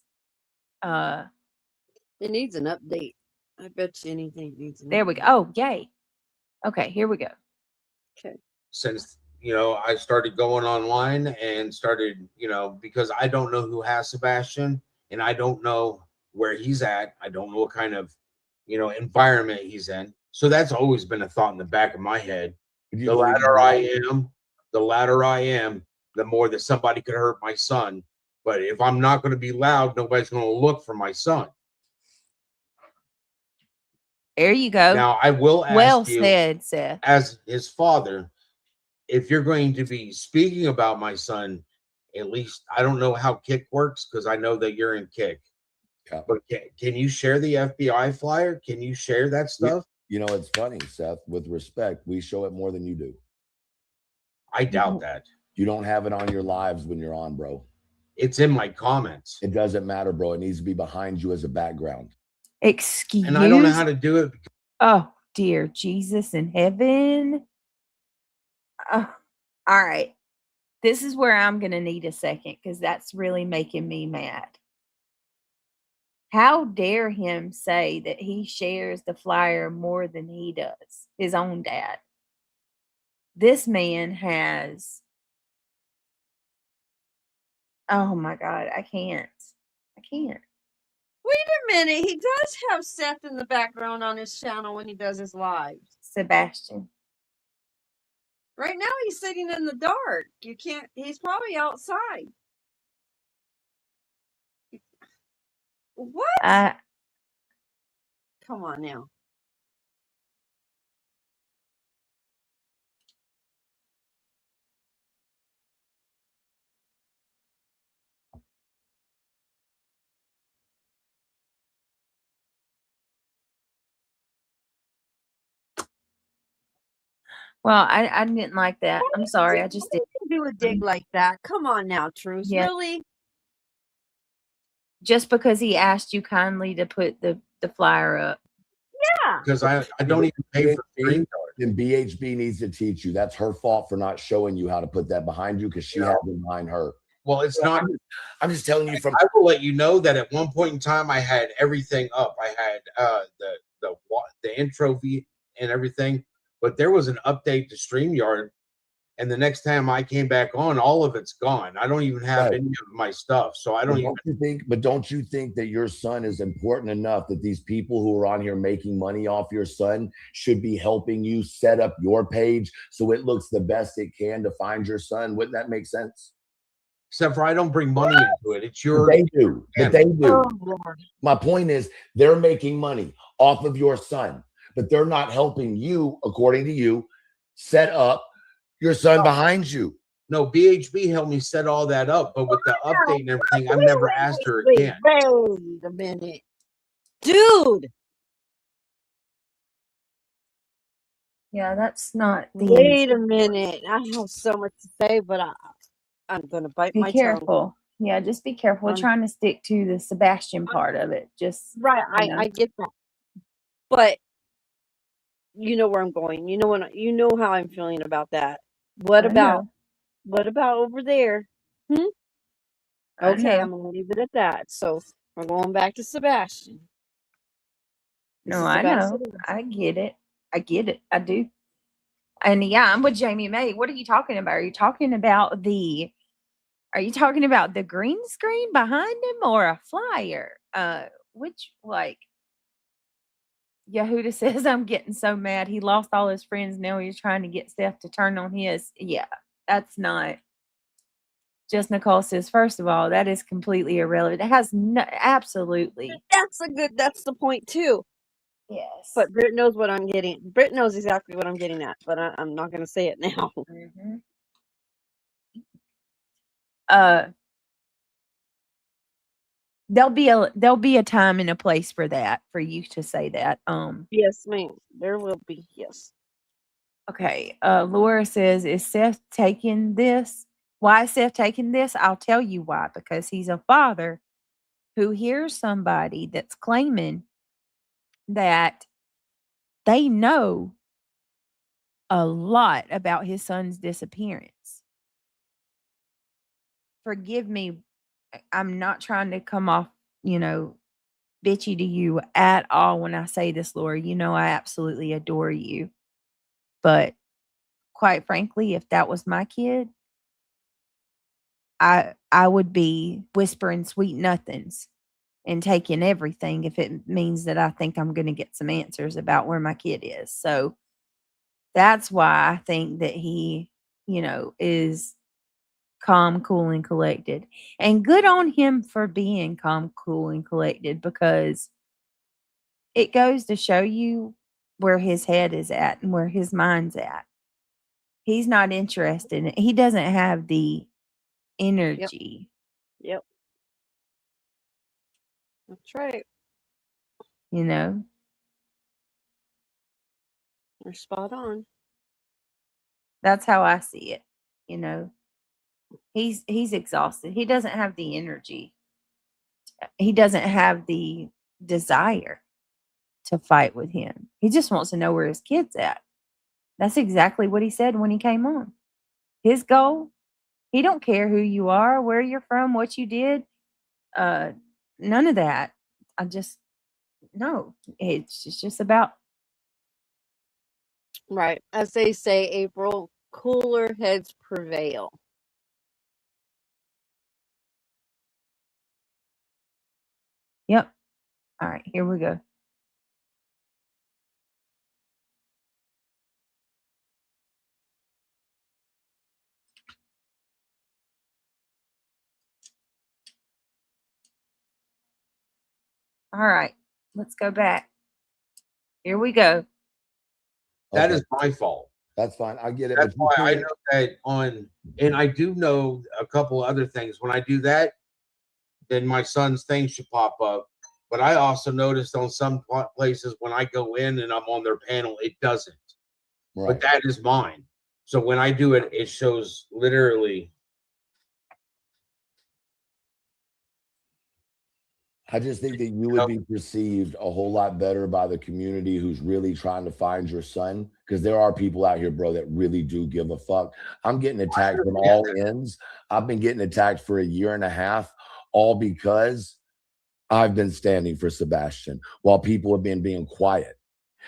it needs an update. I bet you anything needs an there update. we go. Oh, yay. Okay, here we go. Okay. Since, you know, I started going online and started, you know, because I don't know who has Sebastian and I don't know where he's at. I don't know what kind of, you know, environment he's in. So that's always been a thought in the back of my head. The louder I am, the more that somebody could hurt my son. But if I'm not going to be loud, nobody's going to look for my son. There you go. Now, I will ask well you, said, Seth. as his father, if you're going to be speaking about my son, at least I don't know how Kick works because I know that you're in Kick. Yeah. But can you share the FBI flyer? Can you share that stuff? You know, it's funny, Seth, with respect, we show it more than you do. I doubt that. You don't have it on your lives when you're on, bro. It's in my comments. It doesn't matter, bro. It needs to be behind you as a background. Excuse me. And I don't know how to do it. Oh, dear Jesus in heaven. All right. This is where I'm going to need a second because that's really making me mad. How dare him say that he shares the flyer more than he does, his own dad? This man has, oh my God, I can't. Wait a minute. He does have Seth in the background on his channel when he does his lives. Sebastian. Right now he's sitting in the dark. You can't, he's probably outside. What? Come on now. Well, I didn't like that. I'm sorry. I just didn't do a dig like that. Come on now, Truth. Yeah. Really? Just because he asked you kindly to put the flyer up. Yeah. Because I don't even pay for StreamYard. And BHB needs to teach you. That's her fault for not showing you how to put that behind you because she has it behind her. Well, it's not. I'm just telling you from. I will let you know that at one point in time, I had everything up. I had the intro and everything, but there was an update to StreamYard, and the next time I came back on, all of it's gone. I don't even have any of my stuff, so I don't even. Don't you think that your son is important enough that these people who are on here making money off your son should be helping you set up your page so it looks the best it can to find your son? Wouldn't that make sense? Except for I don't bring money into it. It's your. They do. But they do. Oh, Lord. My point is, they're making money off of your son, but they're not helping you, according to you, set up your son behind you. No, BHB helped me set all that up, but with the update and everything, I've never asked her again. Wait a minute. Dude, Yeah, that's not the. wait a minute. I have so much to say, but I'm going to bite Be my tongue. careful. Yeah, just be careful. We're Um, trying to stick to the Sebastian part of it. Just Right, you know. I get that. But you know where I'm going. You know how I'm feeling about that. What I about know. over there? Hmm? I Okay, know. I'm gonna leave it at that. So we're going back to Sebastian. This No, is I know. Sebastian. I get it. I get it. I do. And yeah, I'm with Jamie May. What are you talking about? Are you talking about the green screen behind him or a flyer? Which like Yehuda says I'm getting so mad. He lost all his friends. Now he's trying to get Steph to turn on his. Yeah, that's not. Just Nicole says, first of all, that is completely irrelevant. It has no, absolutely. That's the point too. Yes. But Britt knows what I'm getting. Britt knows exactly what I'm getting at, but I'm not gonna say it now. Mm-hmm. There'll be a time and a place for that, for you to say that. Yes, ma'am. There will be. Yes. Okay. Laura says, is Seth taking this? Why is Seth taking this? I'll tell you why. Because he's a father who hears somebody that's claiming that they know a lot about his son's disappearance. Forgive me, I'm not trying to come off, bitchy to you at all when I say this, Laura. You know I absolutely adore you. But quite frankly, if that was my kid, I would be whispering sweet nothings and taking everything if it means that I think I'm going to get some answers about where my kid is. So that's why I think that he, is calm, cool, and collected. And good on him for being calm, cool, and collected, because it goes to show you where his head is at and where his mind's at. He's not interested. He doesn't have the energy. Yep. That's right. You're spot on. That's how I see it. He's exhausted. He doesn't have the energy. He doesn't have the desire to fight with him. He just wants to know where his kid's at. That's exactly what he said when he came on. His goal, he don't care who you are, where you're from, what you did. None of that. No. It's just about. Right. As they say, April, cooler heads prevail. Yep. All right, here we go. All right, let's go back. Here we go. That is my fault. That's fine. I get it. That's why I know that and I do know a couple other things. When I do that, then my son's thing should pop up. But I also noticed on some places when I go in and I'm on their panel, it doesn't. Right. But that is mine. So when I do it, it shows literally. I just think that you would be perceived a whole lot better by the community who's really trying to find your son, because there are people out here, bro, that really do give a fuck. I'm getting attacked from all ends. I've been getting attacked for a year and a half, all because I've been standing for Sebastian while people have been being quiet.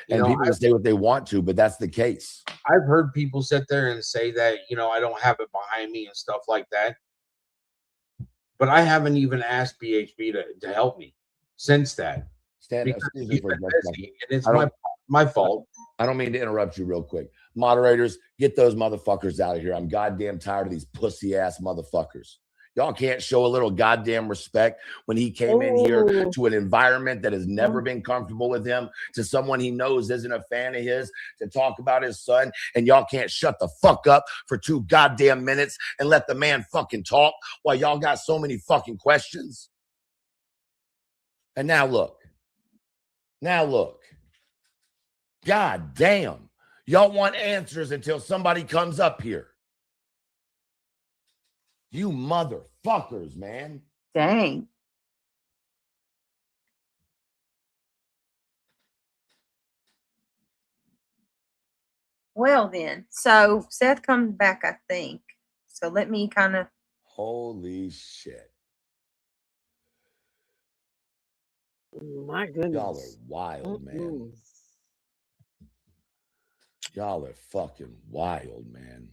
And people can say what they want to, but that's the case. I've heard people sit there and say that, I don't have it behind me and stuff like that. But I haven't even asked BHB to help me since that. Excuse me for a second. It's my fault. I don't mean to interrupt you real quick. Moderators, get those motherfuckers out of here. I'm goddamn tired of these pussy ass motherfuckers. Y'all can't show a little goddamn respect when he came in here to an environment that has never been comfortable with him, to someone he knows isn't a fan of his, to talk about his son, and y'all can't shut the fuck up for 2 goddamn minutes and let the man fucking talk while y'all got so many fucking questions. And now look. God damn. Y'all want answers until somebody comes up here. You motherfuckers, man. Dang. Well then, so Seth comes back, I think. So let me kind of. Holy shit. My goodness. Y'all are wild, man. Y'all are fucking wild, man.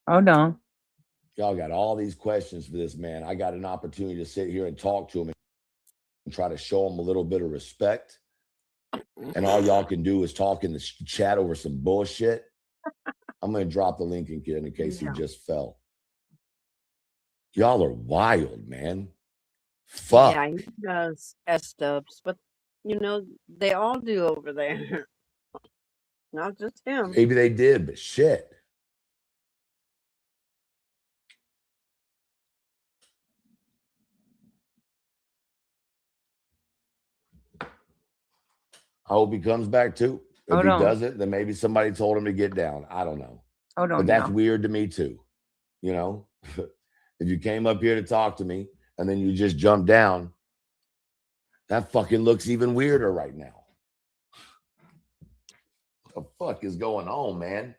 Hold on. Y'all got all these questions for this man. I got an opportunity to sit here and talk to him and try to show him a little bit of respect. And all y'all can do is talk in the chat over some bullshit. I'm going to drop the link in case he just fell. Y'all are wild, man. Fuck. Yeah, he does S-dubs, but you know, they all do over there. Not just him. Maybe they did, but shit. I hope he comes back too. If he doesn't, then maybe somebody told him to get down. I don't know. Hold on. But that's weird to me too. You know, if you came up here to talk to me and then you just jumped down, that fucking looks even weirder right now. What the fuck is going on, man?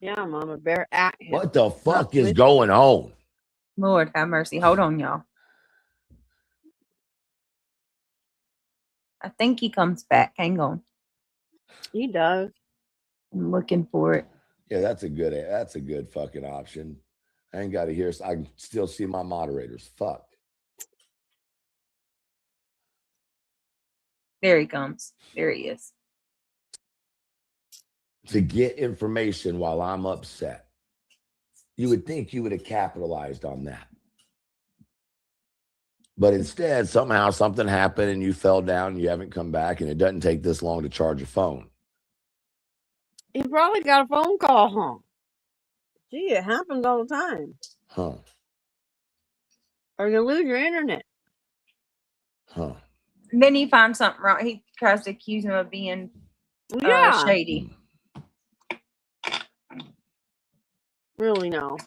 Yeah, Mama Bear at him. What the fuck is going on? Lord have mercy. Hold on, y'all. I think he comes back. Hang on. He does. I'm looking for it. Yeah, that's a good fucking option. I ain't got to hear. I can still see my moderators. Fuck. There he comes. There he is. To get information while I'm upset. You would think you would have capitalized on that. But instead, somehow something happened and you fell down and you haven't come back, and it doesn't take this long to charge a phone. He probably got a phone call, huh? Gee, it happens all the time. Huh. Or you lose your internet. Huh. And then he finds something wrong. He tries to accuse him of being shady. Really, no.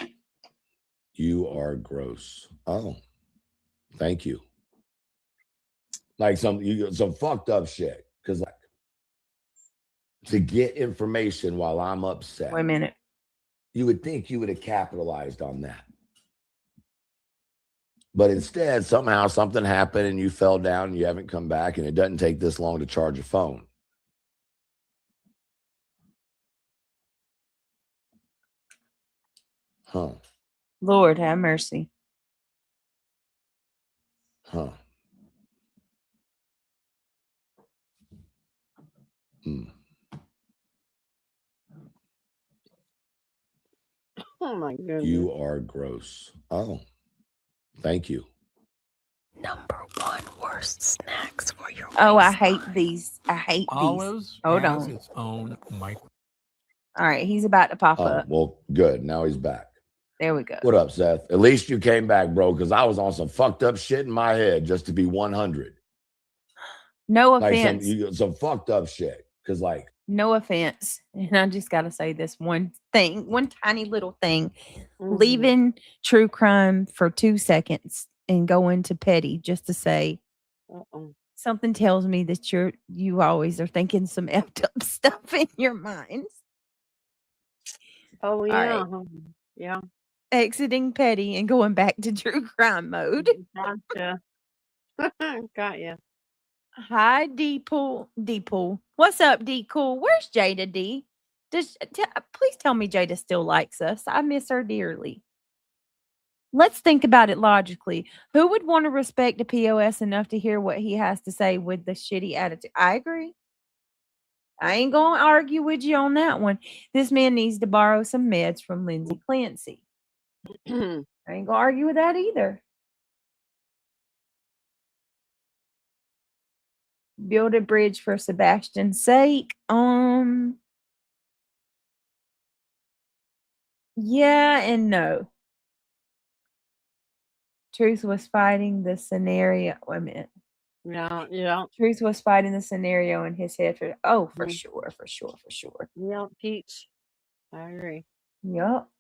You are gross. Oh, thank you. Like some fucked up shit. Because like to get information while I'm upset. Wait a minute. You would think you would have capitalized on that. But instead, somehow something happened and you fell down and you haven't come back, and it doesn't take this long to charge a phone. Huh. Lord have mercy. Huh. Hmm. Oh my goodness. You are gross. Oh, thank you. Number 1 worst snacks for your I hate these. I hate Olives these. Hold has on. its own micro. All right, he's about to pop up. Well, good. Now he's back. There we go. What up, Seth? At least you came back, bro, because I was on some fucked up shit in my head just to be 100. No offense. Like some fucked up shit. Because like. No offense. And I just got to say this one thing, one tiny little thing. Leaving true crime for 2 seconds and going to petty just to say something tells me that you always are thinking some effed up stuff in your minds. Oh, yeah. Right. Yeah. Exiting petty and going back to true crime mode. Gotcha. Got ya. Hi, D-Pool. D-Pool. What's up, D-Cool? Where's Jada D? Please tell me Jada still likes us. I miss her dearly. Let's think about it logically. Who would want to respect a POS enough to hear what he has to say with the shitty attitude? I agree. I ain't going to argue with you on that one. This man needs to borrow some meds from Lindsay Clancy. I ain't gonna argue with that either. Build a bridge for Sebastian's sake. Yeah and no. Truth was fighting the scenario. Wait a minute. Yeah. Truth was fighting the scenario in his head for Mhm. sure. Yeah, Peach. I agree. Yup.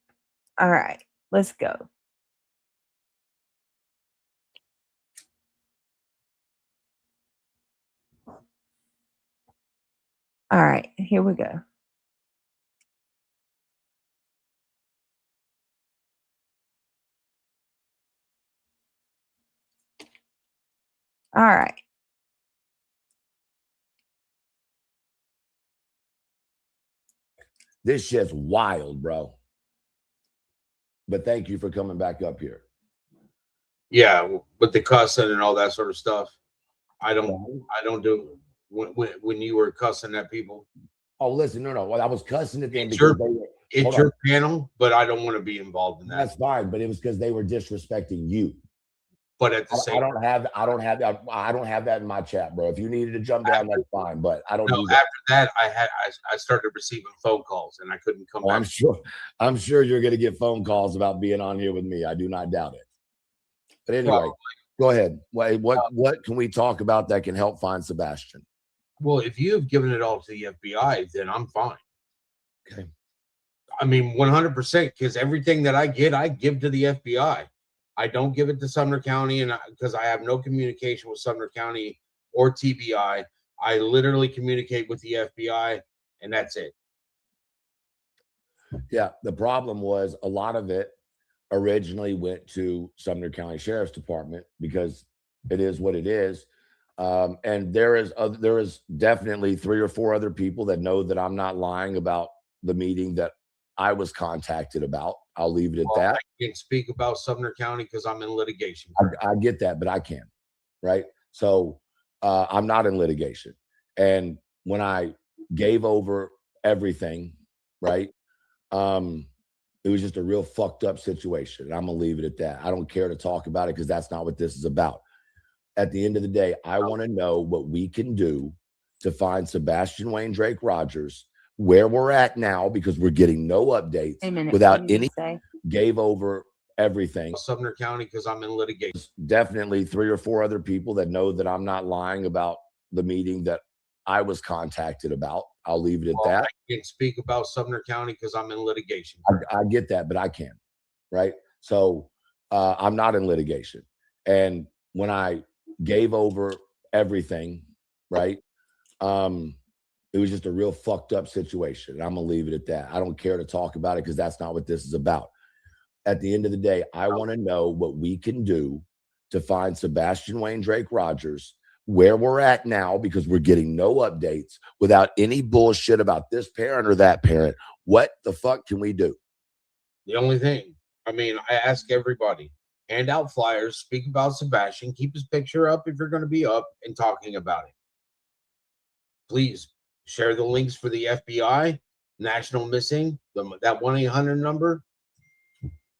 All right, let's go. All right, here we go. All right. This shit's wild, bro. But thank you for coming back up here. Yeah, with the cussing and all that sort of stuff. I don't do when you were cussing at people. Oh, listen, no. Well, I was cussing at them It's because it's your panel, but I don't want to be involved in that. That's fine, but it was because they were disrespecting you. But at the same, I don't have that in my chat, bro. If you needed to jump down, that's fine. But I don't. No, do that. after that, I started receiving phone calls, and I couldn't come back. I'm sure you're gonna get phone calls about being on here with me. I do not doubt it. But anyway, Probably. Go ahead. What can we talk about that can help find Sebastian? Well, if you've given it all to the FBI, then I'm fine. Okay. I mean, 100%, because everything that I get, I give to the FBI. I don't give it to Sumner County, and because I have no communication with Sumner County or TBI, I literally communicate with the FBI, and that's it. Yeah, the problem was a lot of it originally went to Sumner County Sheriff's Department because it is what it is. And there is definitely 3 or 4 other people that know that I'm not lying about the meeting that I was contacted about. I'll leave it at that. I can't speak about Sumner County because I'm in litigation. I get that, but I can, right? So I'm not in litigation. And when I gave over everything, right, it was just a real fucked up situation. And I'm going to leave it at that. I don't care to talk about it because that's not what this is about. At the end of the day, I want to know what we can do to find Sebastian Wayne Drake Rogers where we're at now, because we're getting no updates without any gave over everything. Sumner County because I'm in litigation. Definitely 3 or 4 other people that know that I'm not lying about the meeting that I was contacted about. I'll leave it at that. I can't speak about Sumner County because I'm in litigation. I get that, but I can, right? So I'm not in litigation. And when I gave over everything, right, it was just a real fucked up situation. And I'm going to leave it at that. I don't care to talk about it because that's not what this is about. At the end of the day, I want to know what we can do to find Sebastian Wayne Drake Rogers where we're at now, because we're getting no updates without any bullshit about this parent or that parent. What the fuck can we do? The only thing, I mean, I ask everybody, hand out flyers, speak about Sebastian, keep his picture up if you're going to be up and talking about it. Please share the links for the FBI, National Missing, that 1-800 number,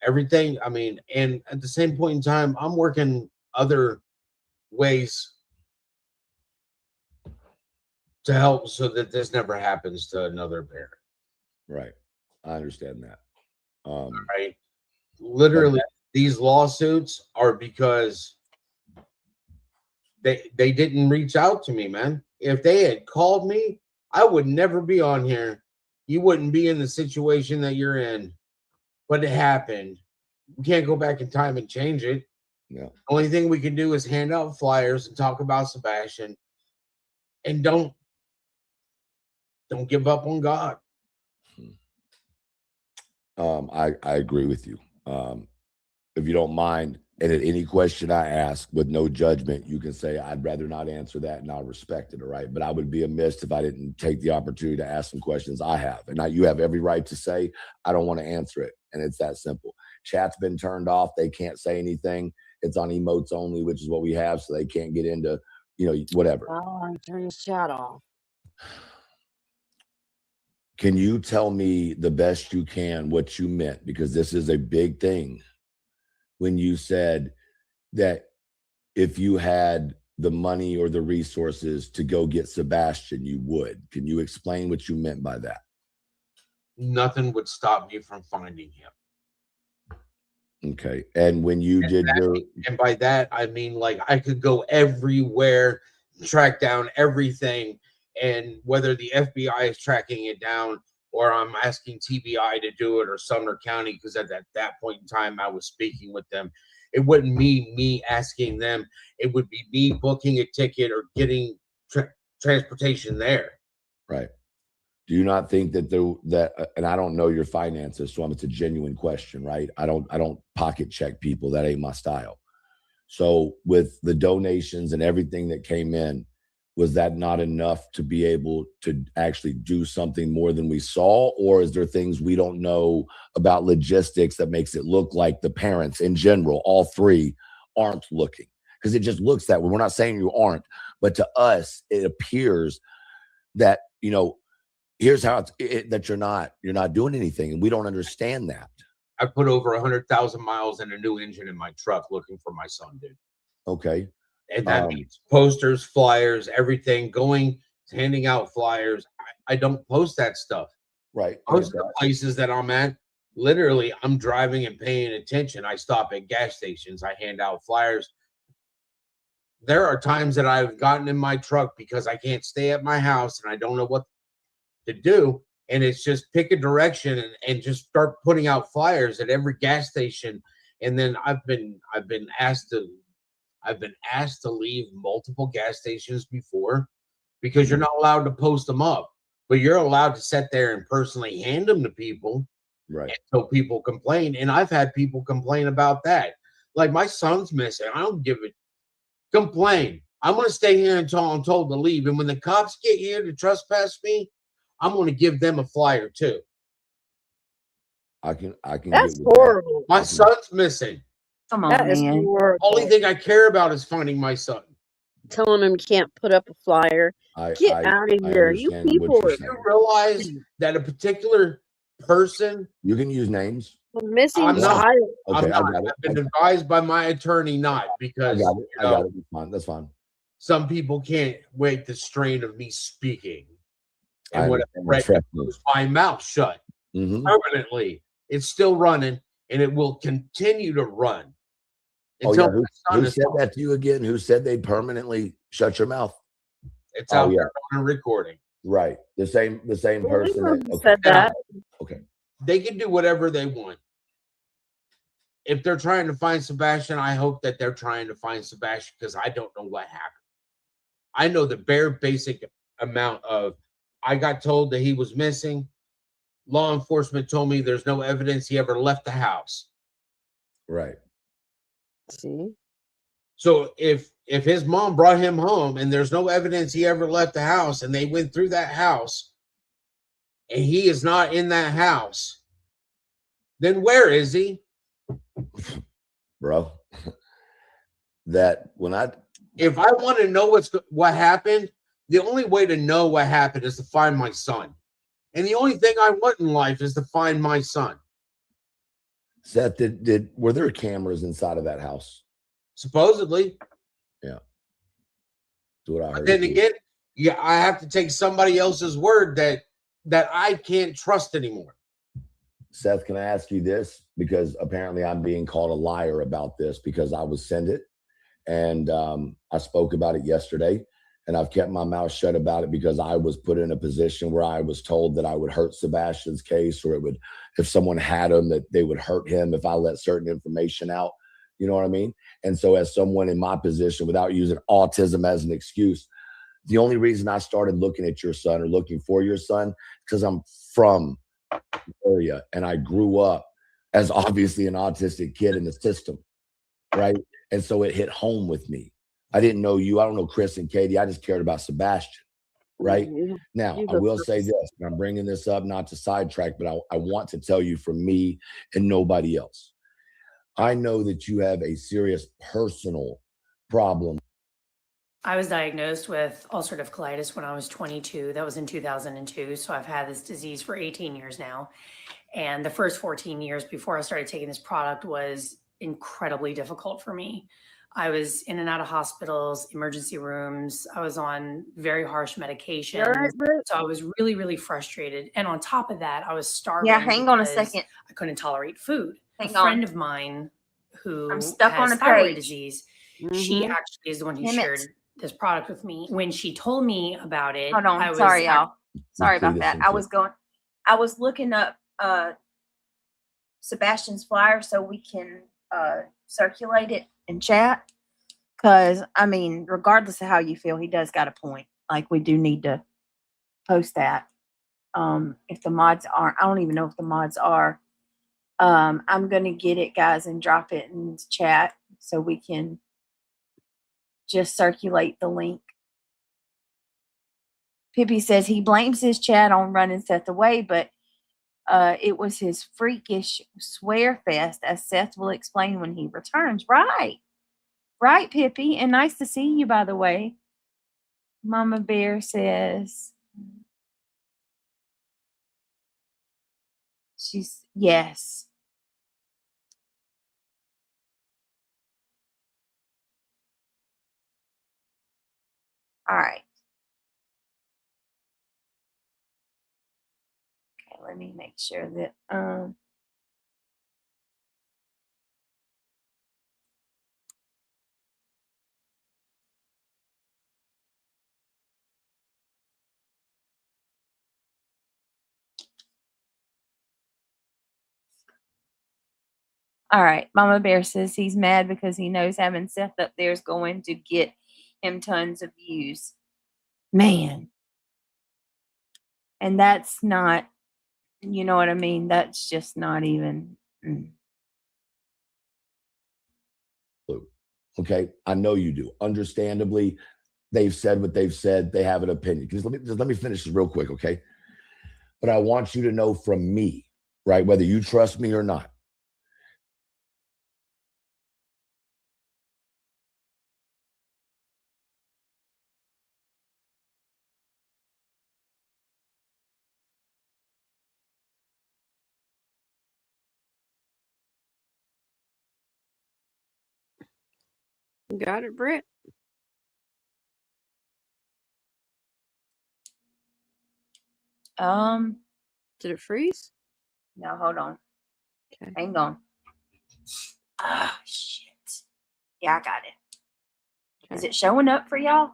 everything. I mean, and at the same point in time, I'm working other ways to help so that this never happens to another parent. Right. I understand that. Right. Literally, these lawsuits are because they didn't reach out to me, man. If they had called me, I would never be on here. You wouldn't be in the situation that you're in. But it happened. We can't go back in time and change it. Yeah. Only thing we can do is hand out flyers and talk about Sebastian. And don't give up on God. I agree with you. If you don't mind, and at any question I ask with no judgment, you can say, I'd rather not answer that, and I'll respect it. All right. But I would be amiss if I didn't take the opportunity to ask some questions I have. And you have every right to say, I don't want to answer it. And it's that simple. Chat's been turned off. They can't say anything. It's on emotes only, which is what we have. So they can't get into, whatever. Oh, turn his chat off. Can you tell me the best you can what you meant? Because this is a big thing. when you said that if you had the money or the resources to go get Sebastian, you would. Can you explain what you meant by that? Nothing would stop me from finding him. Okay. And when you and by that, I mean, like, I could go everywhere, track down everything. And whether the FBI is tracking it down or I'm asking TBI to do it or Sumner County, because at that point in time, I was speaking with them. It wouldn't be me asking them. It would be me booking a ticket or getting transportation there. Right. Do you not think that and I don't know your finances, so it's a genuine question, right? I don't pocket check people. That ain't my style. So with the donations and everything that came in, was that not enough to be able to actually do something more than we saw? Or is there things we don't know about logistics that makes it look like the parents in general, all three, aren't looking? Because it just looks that way. We're not saying you aren't, but to us, it appears that, you know, here's how that you're not doing anything, and we don't understand that. I put over 100,000 miles in a new engine in my truck looking for my son, dude. Okay. And that means posters, flyers, everything, handing out flyers. I don't post that stuff. Right. Most of the places that I'm at, literally, I'm driving and paying attention. I stop at gas stations. I hand out flyers. There are times that I've gotten in my truck because I can't stay at my house and I don't know what to do. And it's just pick a direction and just start putting out flyers at every gas station. And then I've been asked to leave multiple gas stations before, because you're not allowed to post them up, but you're allowed to sit there and personally hand them to people. Right. Until people complain. And I've had people complain about that. Like, my son's missing. I don't give it. Complain. I'm going to stay here until I'm told to leave. And when the cops get here to trespass me, I'm going to give them a flyer too. I can. That's horrible. My son's missing. Come on, That is man. horrible. Only thing I care about is finding my son. Telling him you can't put up a flyer. Get out of here. You people are You realize that a particular person, you can use names. missing I'm not. child. Okay, I'm not. I've been advised by my attorney not, because I got it. That's fine. Some people can't wait the strain of me speaking. And what moves my mouth shut permanently. It's still running, and it will continue to run. Who said that to you again? Who said they permanently shut your mouth? It's out there on a recording. Right. The same person said that. Okay. They can do whatever they want. If they're trying to find Sebastian, I hope that they're trying to find Sebastian, because I don't know what happened. I know the bare basic amount of, I got told that he was missing. Law enforcement told me there's no evidence he ever left the house. Right. See? So if his mom brought him home and there's no evidence he ever left the house, and they went through that house and he is not in that house, then where is he? Bro. That if I want to know what happened, the only way to know what happened is to find my son. And the only thing I want in life is to find my son. Seth, were there cameras inside of that house? Supposedly. Yeah. That's what I heard. But then again, I have to take somebody else's word that I can't trust anymore. Seth, can I ask you this? Because apparently I'm being called a liar about this, because I was sent it. And I spoke about it yesterday, and I've kept my mouth shut about it because I was put in a position where I was told that I would hurt Sebastian's case, or if someone had him, that they would hurt him if I let certain information out. You know what I mean? And so as someone in my position, without using autism as an excuse, the only reason I started looking at your son or looking for your son, because I'm from the area and I grew up as obviously an autistic kid in the system, right? And so it hit home with me. I didn't know you. I don't know Chris and Katie. I just cared about Sebastian, right? Now, I will say this, and I'm bringing this up not to sidetrack, but I want to tell you from me and nobody else. I know that you have a serious personal problem. I was diagnosed with ulcerative colitis when I was 22. That was in 2002. So I've had this disease for 18 years now. And the first 14 years before I started taking this product was incredibly difficult for me. I was in and out of hospitals, emergency rooms. I was on very harsh medication. So I was really, really frustrated. And on top of that, I was starving. Yeah, hang on a because second. I couldn't tolerate food. Hang a friend on. of mine who I'm stuck has on a thyroid page. disease, she actually is the one who Damn it. shared this product with me. When she told me about it, Hold on. I was Sorry, y'all. Sorry play about this that. I was looking up Sebastian's flyer so we can circulate it in chat. Because, I mean, regardless of how you feel, he does got a point. Like, we do need to post that. If the mods aren't, I don't even know if the mods are. I'm going to get it, guys, and drop it in the chat so we can just circulate the link. Pippi says he blames his chat on running Seth away, but it was his freakish swear fest, as Seth will explain when he returns. Right. Right, Pippi. And nice to see you, by the way. Mama Bear says yes. All right. Okay, let me make sure that all right. Mama Bear says he's mad because he knows having Seth up there is going to get him tons of views. Man. And that's not, you know what I mean? That's just not even. Okay, I know you do. Understandably, they've said what they've said. They have an opinion. Just let me finish this real quick, okay? But I want you to know from me, right, whether you trust me or not, Got it, Britt? Did it freeze? No, hold on. Okay. Hang on. Ah, shit. Yeah, I got it. Okay. Is it showing up for y'all?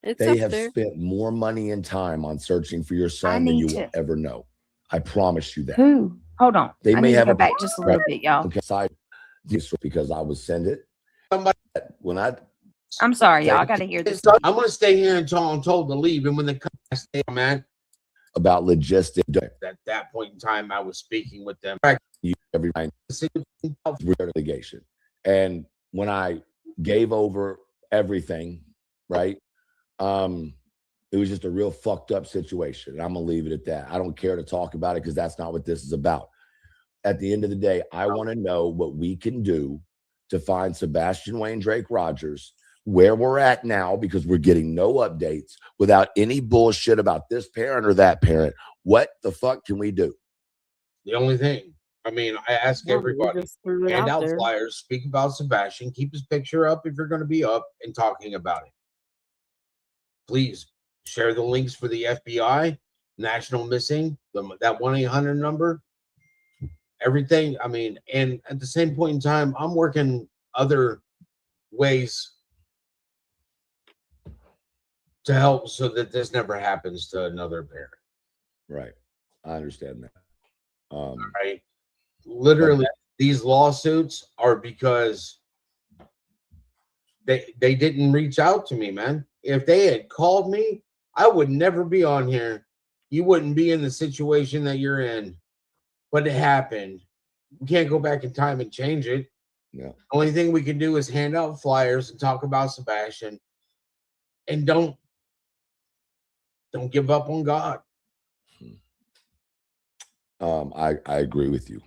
It's they up have there. spent more money and time on searching for your son than you will ever know. I promise you that. Who? Hold on. They I may need have to go a back just a little bit, y'all. Okay, side because I would send it. When I'm sorry, y'all. I got to hear this. I'm going to stay here until I'm told to leave. And when they come, I stay, man. About logistics. At that point in time, I was speaking with them. Every night, litigation. And when I gave over everything, right, it was just a real fucked up situation. And I'm going to leave it at that. I don't care to talk about it because that's not what this is about. At the end of the day, I want to know what we can do to find Sebastian Wayne Drake Rogers where we're at now, because we're getting no updates without any bullshit about this parent or that parent. What the fuck can we do? The only thing, I mean, I ask everybody, hand out there. flyers, speak about Sebastian, keep his picture up if you're going to be up and talking about it. Please share the links for the FBI, National Missing, that 1-800 number, everything. I mean, and at the same point in time, I'm working other ways to help so that this never happens to another parent. Right. I understand that. Right. Literally, these lawsuits are because they didn't reach out to me, man. If they had called me, I would never be on here. You wouldn't be in the situation that you're in. But it happened. We can't go back in time and change it. Yeah. Only thing we can do is hand out flyers and talk about Sebastian. And don't give up on God. I agree with you.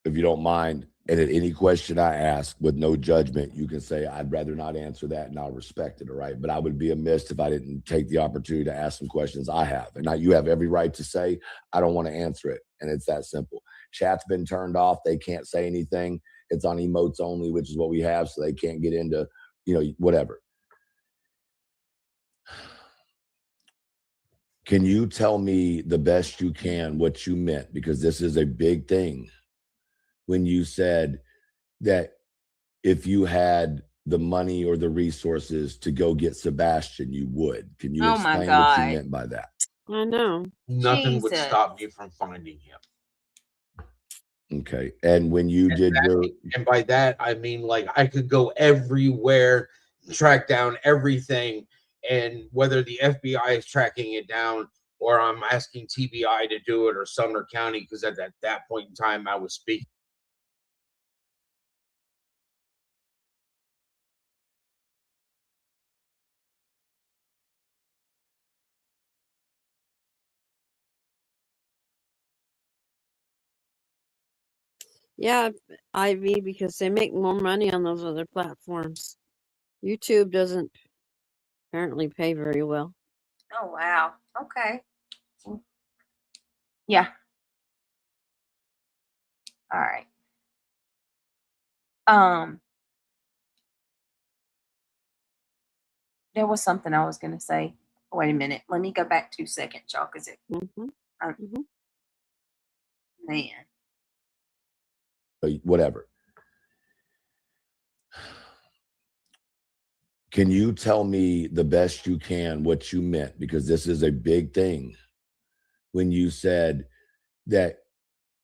If you don't mind, and at any question I ask with no judgment, you can say, I'd rather not answer that, and I'll respect it, all right? But I would be amiss if I didn't take the opportunity to ask some questions I have. And now you have every right to say, I don't want to answer it. And it's that simple. Chat's been turned off. They can't say anything It's on emotes only, which is what we have, so they can't get into, you know, whatever. Can you tell me the best you can what you meant? Because this is a big thing. When you said that if you had the money or the resources to go get Sebastian, you would. Can you explain what you meant by that? I know. Nothing would stop me from finding him. Okay. And when you did your, and by that I mean, like, I could go everywhere, track down everything, and whether the FBI is tracking it down or I'm asking TBI to do it or Sumner County, because at that point in time I was speaking. Yeah, IV, because they make more money on those other platforms. YouTube doesn't apparently pay very well. Oh, wow. Okay. Yeah. All right. There was something I was going to say. Wait a minute. Let me go back 2 seconds, y'all, because it, man. whatever. Can you tell me the best you can what you meant? Because this is a big thing. When you said that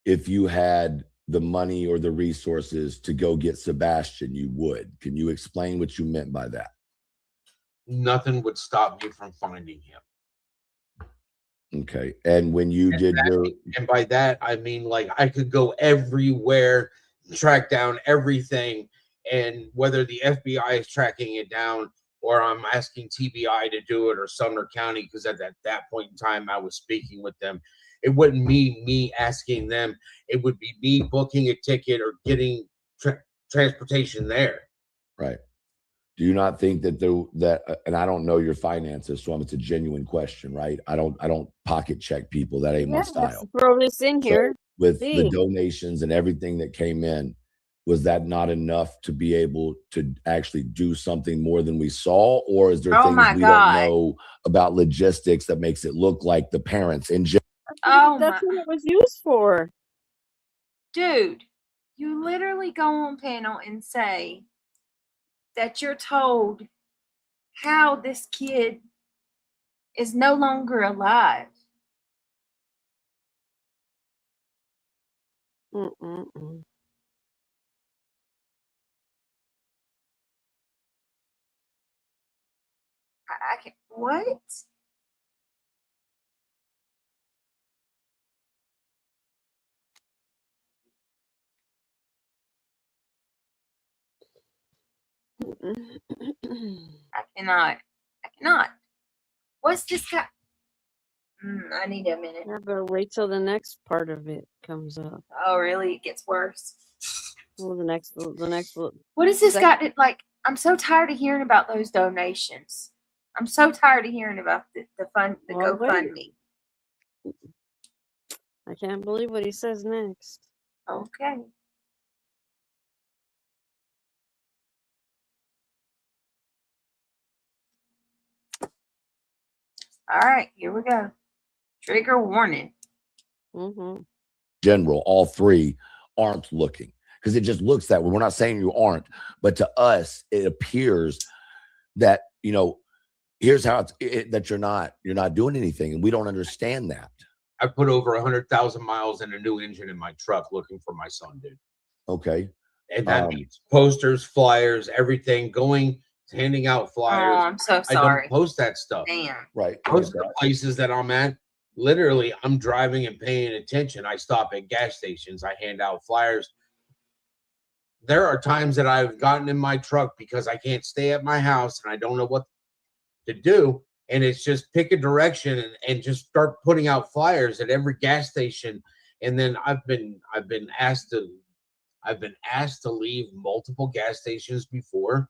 if you had the money or the resources to go get Sebastian, you would. Can you explain what you meant by that? Nothing would stop me from finding him. Okay. And when you did your, and by that I mean, like, I could go everywhere, track down everything, and whether the FBI is tracking it down or I'm asking TBI to do it or Sumner County, because at that point in time I was speaking with them. It wouldn't be me asking them. It would be me booking a ticket or getting transportation there. right. Do you not think that and I don't know your finances, so it's a genuine question, right? I don't pocket check people. That ain't my style. Throw this in here. With the donations and everything that came in, was that not enough to be able to actually do something more than we saw? Or is there things we don't know about logistics that makes it look like the parents in jail? That's what it was used for. Dude, you literally go on panel and say that you're told how this kid is no longer alive. I can't, what? I cannot. What's this guy? I need a minute. I better wait till the next part of it comes up. Oh, really? It gets worse. Well, the next. What is this guy? Like, I'm so tired of hearing about those donations. I'm so tired of hearing about the GoFundMe. I can't believe what he says next. Okay. All right, here we go. Trigger warning. General, all three aren't looking, because it just looks that way. We're not saying you aren't, but to us, it appears that, you know, here's how that you're not doing anything, and we don't understand that. I put over 100,000 miles in a new engine in my truck looking for my son, dude. Okay. And that means posters, flyers, everything, handing out flyers. Oh, I'm so sorry. I don't post that stuff. Damn. Right. Most of the places that I'm at, literally, I'm driving and paying attention. I stop at gas stations. I hand out flyers. There are times that I've gotten in my truck because I can't stay at my house and I don't know what to do. And it's just pick a direction and just start putting out flyers at every gas station. And then I've been asked to leave multiple gas stations before,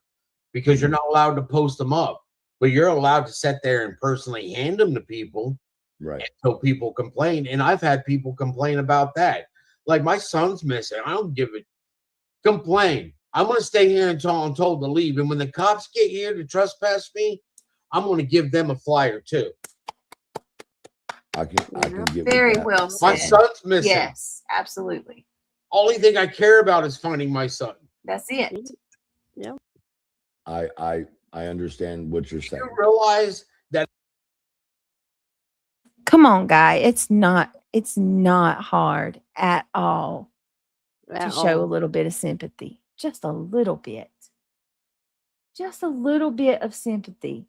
because you're not allowed to post them up, but you're allowed to sit there and personally hand them to people. Right. Until people complain. And I've had people complain about that. Like, my son's missing. I don't give it. complain. I'm going to stay here until I'm told to leave. And when the cops get here to trespass me, I'm going to give them a flyer too. I can get Very with that. well said. My son's missing. Yes, absolutely. Only thing I care about is finding my son. That's it. Yep. I understand what you're saying. You realize that Come on, guy. It's not hard at all to show a little bit of sympathy. Just a little bit. Just a little bit of sympathy.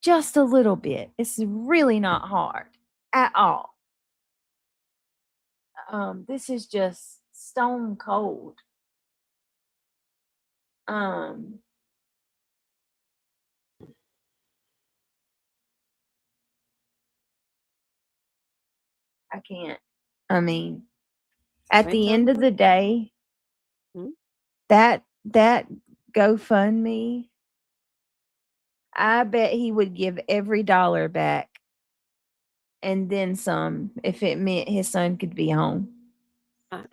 Just a little bit. It's really not hard at all. This is just stone cold. I can't. I mean, at the end of the day, that GoFundMe, I bet he would give every dollar back and then some if it meant his son could be home.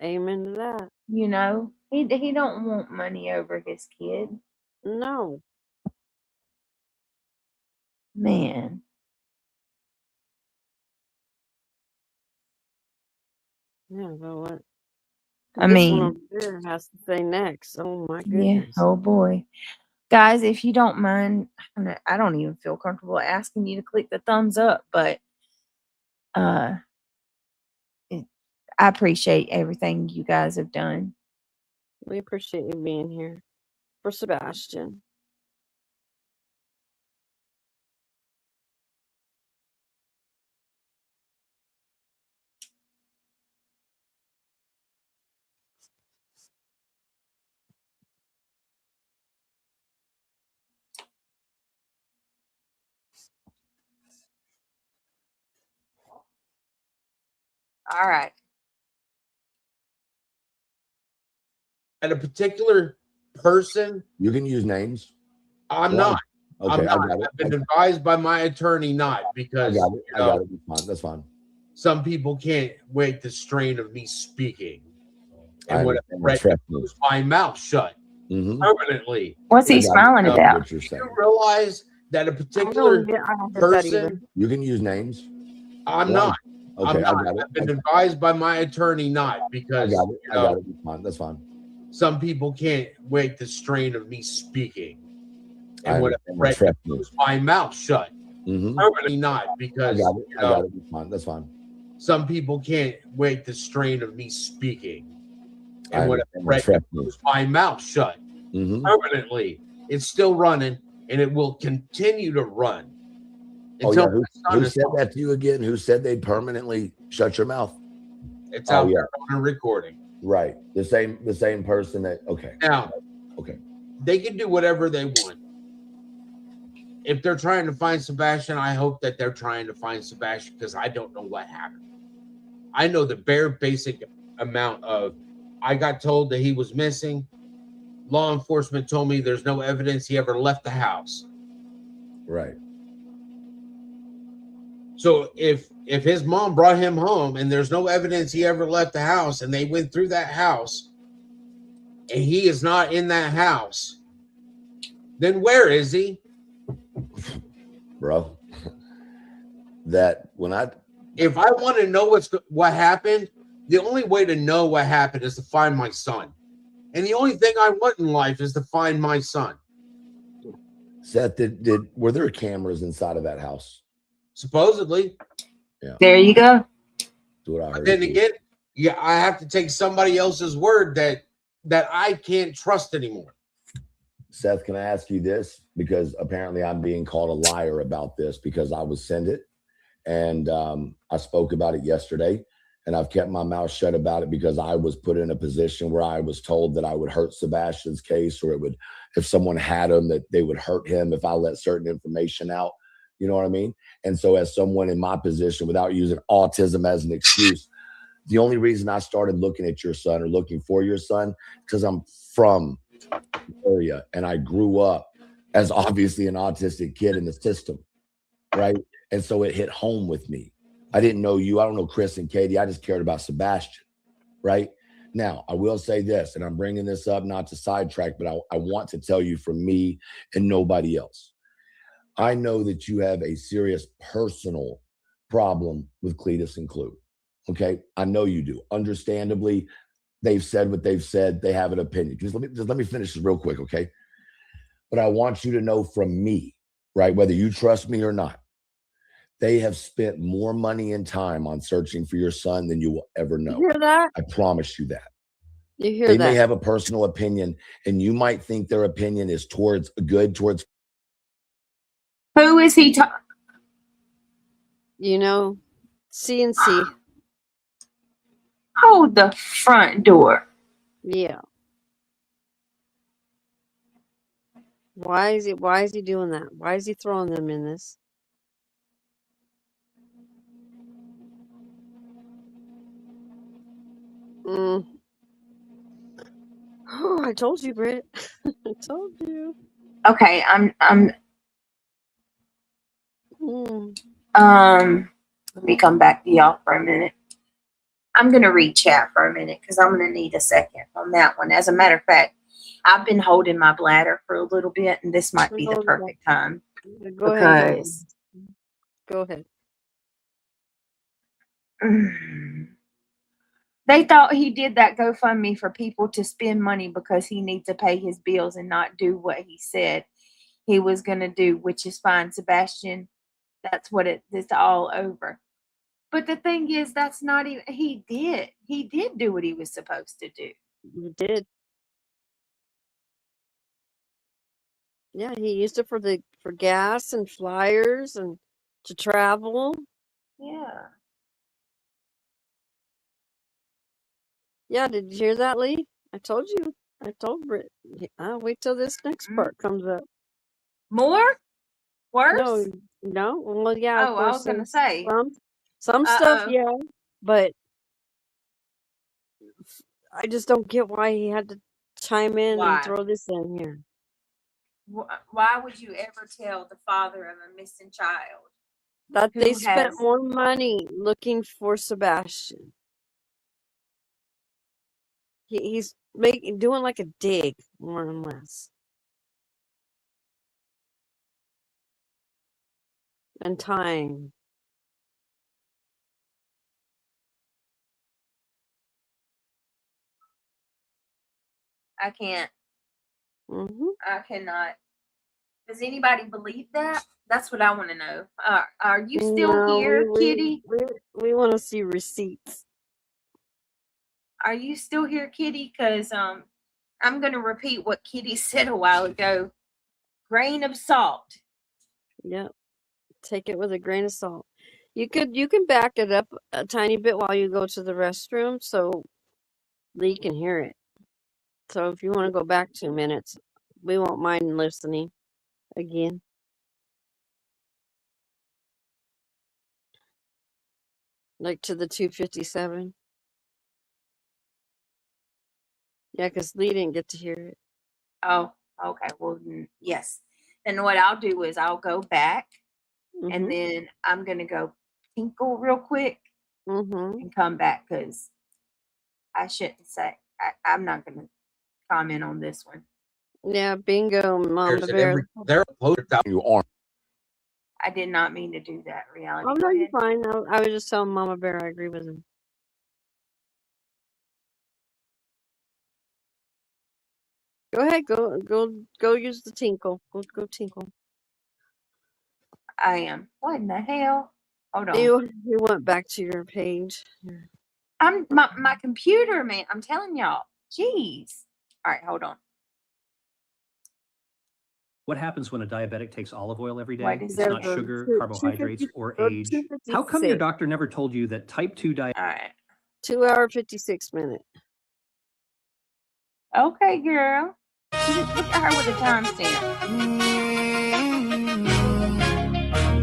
Amen to that. You know, he don't want money over his kid. No. Man. Yeah, but what? I This mean, one over there has to say next. Oh my yeah. goodness. Oh boy. Guys, if you don't mind, I don't even feel comfortable asking you to click the thumbs up, but I appreciate everything you guys have done. We appreciate you being here for Sebastian. All right. at a particular person, You can use names. I'm Yeah. not. Okay, I'm not. I got it. I've been advised by my attorney not, I because got it. I you know, got it. That's fine. That's fine. some people can't wait the strain of me speaking. And I when understand. I Trust me. close my mouth shut Mhm. permanently, What's he I got it. smiling I got about? what you're saying. you realize that a particular person, You can use names. I'm Yeah. not. Okay, I'm I not. got it. I've been advised by my attorney not, I because got it. you I know, got it. That's fine. That's fine. some people can't wait the strain of me speaking. I And when I understand. Trust me. close my mouth shut Mhm. permanently not, I because got it. you I know, got it. That's fine. That's fine. some people can't wait the strain of me speaking. I And when understand. I Trust me. close my mouth shut Mhm. permanently, it's still running, and it will continue to run Oh until yeah. my son Who is said home. that to you again? Who said they'd permanently shut your mouth? It's Oh, out yeah. there on a recording. Right. The same person that. Okay. Now, Okay. they can do whatever they want. If they're trying to find Sebastian, I hope that they're trying to find Sebastian, because I don't know what happened. I know the bare basic amount of, I got told that he was missing. Law enforcement told me there's no evidence he ever left the house. Right. So if his mom brought him home and there's no evidence he ever left the house, and they went through that house and he is not in that house, then where is he? Bro. That when If I want to know what happened, the only way to know what happened is to find my son. And the only thing I want in life is to find my son. Seth, were there cameras inside of that house? Supposedly. Yeah. There you go. That's what I heard. But then again, yeah, I have to take somebody else's word that I can't trust anymore. Seth, can I ask you this? Because apparently I'm being called a liar about this, because I was sent it, and I spoke about it yesterday, and I've kept my mouth shut about it because I was put in a position where I was told that I would hurt Sebastian's case, or it would, if someone had him, that they would hurt him if I let certain information out. You know what I mean? And so as someone in my position, without using autism as an excuse, the only reason I started looking at your son or looking for your son, because I'm from the area and I grew up as obviously an autistic kid in the system, right? And so it hit home with me. I didn't know you. I don't know Chris and Katie. I just cared about Sebastian, right? Now, I will say this, and I'm bringing this up not to sidetrack, but I want to tell you from me and nobody else. I know that you have a serious personal problem with Cletus and Clue. Okay, I know you do. Understandably, they've said what they've said. They have an opinion. Just let me finish this real quick, okay? But I want you to know from me, right, whether you trust me or not, they have spent more money and time on searching for your son than you will ever know. You hear that? I promise you that. You hear They that? may have a personal opinion, and you might think their opinion is towards good, towards. Who is he talking? You know, CNC. Hold the front door. Yeah. Why is he doing that? Why is he throwing them in this? Oh, I told you, Britt. I told you. Okay, let me come back to y'all for a minute. I'm gonna read chat for a minute because I'm gonna need a second on that one. As a matter of fact, I've been holding my bladder for a little bit, and this might be the perfect time. Go ahead. Go ahead. They thought he did that GoFundMe for people to spend money because he needs to pay his bills and not do what he said he was going to do, which is fine, Sebastian. That's what it's all over. But the thing is, that's not even, he did do what he was supposed to do. He did. Yeah, he used it for gas and flyers and to travel. Yeah. Yeah, did you hear that, Lee? I told you. I told Britt. I'll wait till this next part comes up. More? Worse? No. Well, yeah. Oh, I was gonna say some stuff, yeah, but I just don't get why he had to chime in and throw this in here. Why would you ever tell the father of a missing child that they spent more money looking for Sebastian? He's doing like a dig, more or less. And time. I can't. Mm-hmm. I cannot. Does anybody believe that? That's what I want to know. Are you still here, Kitty? We want to see receipts. Are you still here, Kitty? Because I'm going to repeat what Kitty said a while ago. Grain of salt. Yep. Take it with a grain of salt. You can back it up a tiny bit while you go to the restroom so Lee can hear it. So if you want to go back 2 minutes, we won't mind listening again. Like to the 257. Yeah, because Lee didn't get to hear it. Oh, okay. Well, yes. Then what I'll do is I'll go back and then I'm going to go tinkle real quick and come back because I shouldn't say, I'm not going to comment on this one. Yeah, bingo, Mama Bear. They're opposed to you aren't. I did not mean to do that, Reality. Oh, no, you're fine. I was just telling Mama Bear I agree with him. Go ahead, go use the tinkle. Go tinkle. I am. What in the hell? Hold on. You went back to your page. I'm my computer, man. I'm telling y'all. Jeez. All right, hold on. What happens when a diabetic takes olive oil every day? It's not sugar, carbohydrates, or age. How come your doctor never told you that type 2 diabetes? All right. 2 hour 56 minute. Okay, girl. Look at her with a timestamp.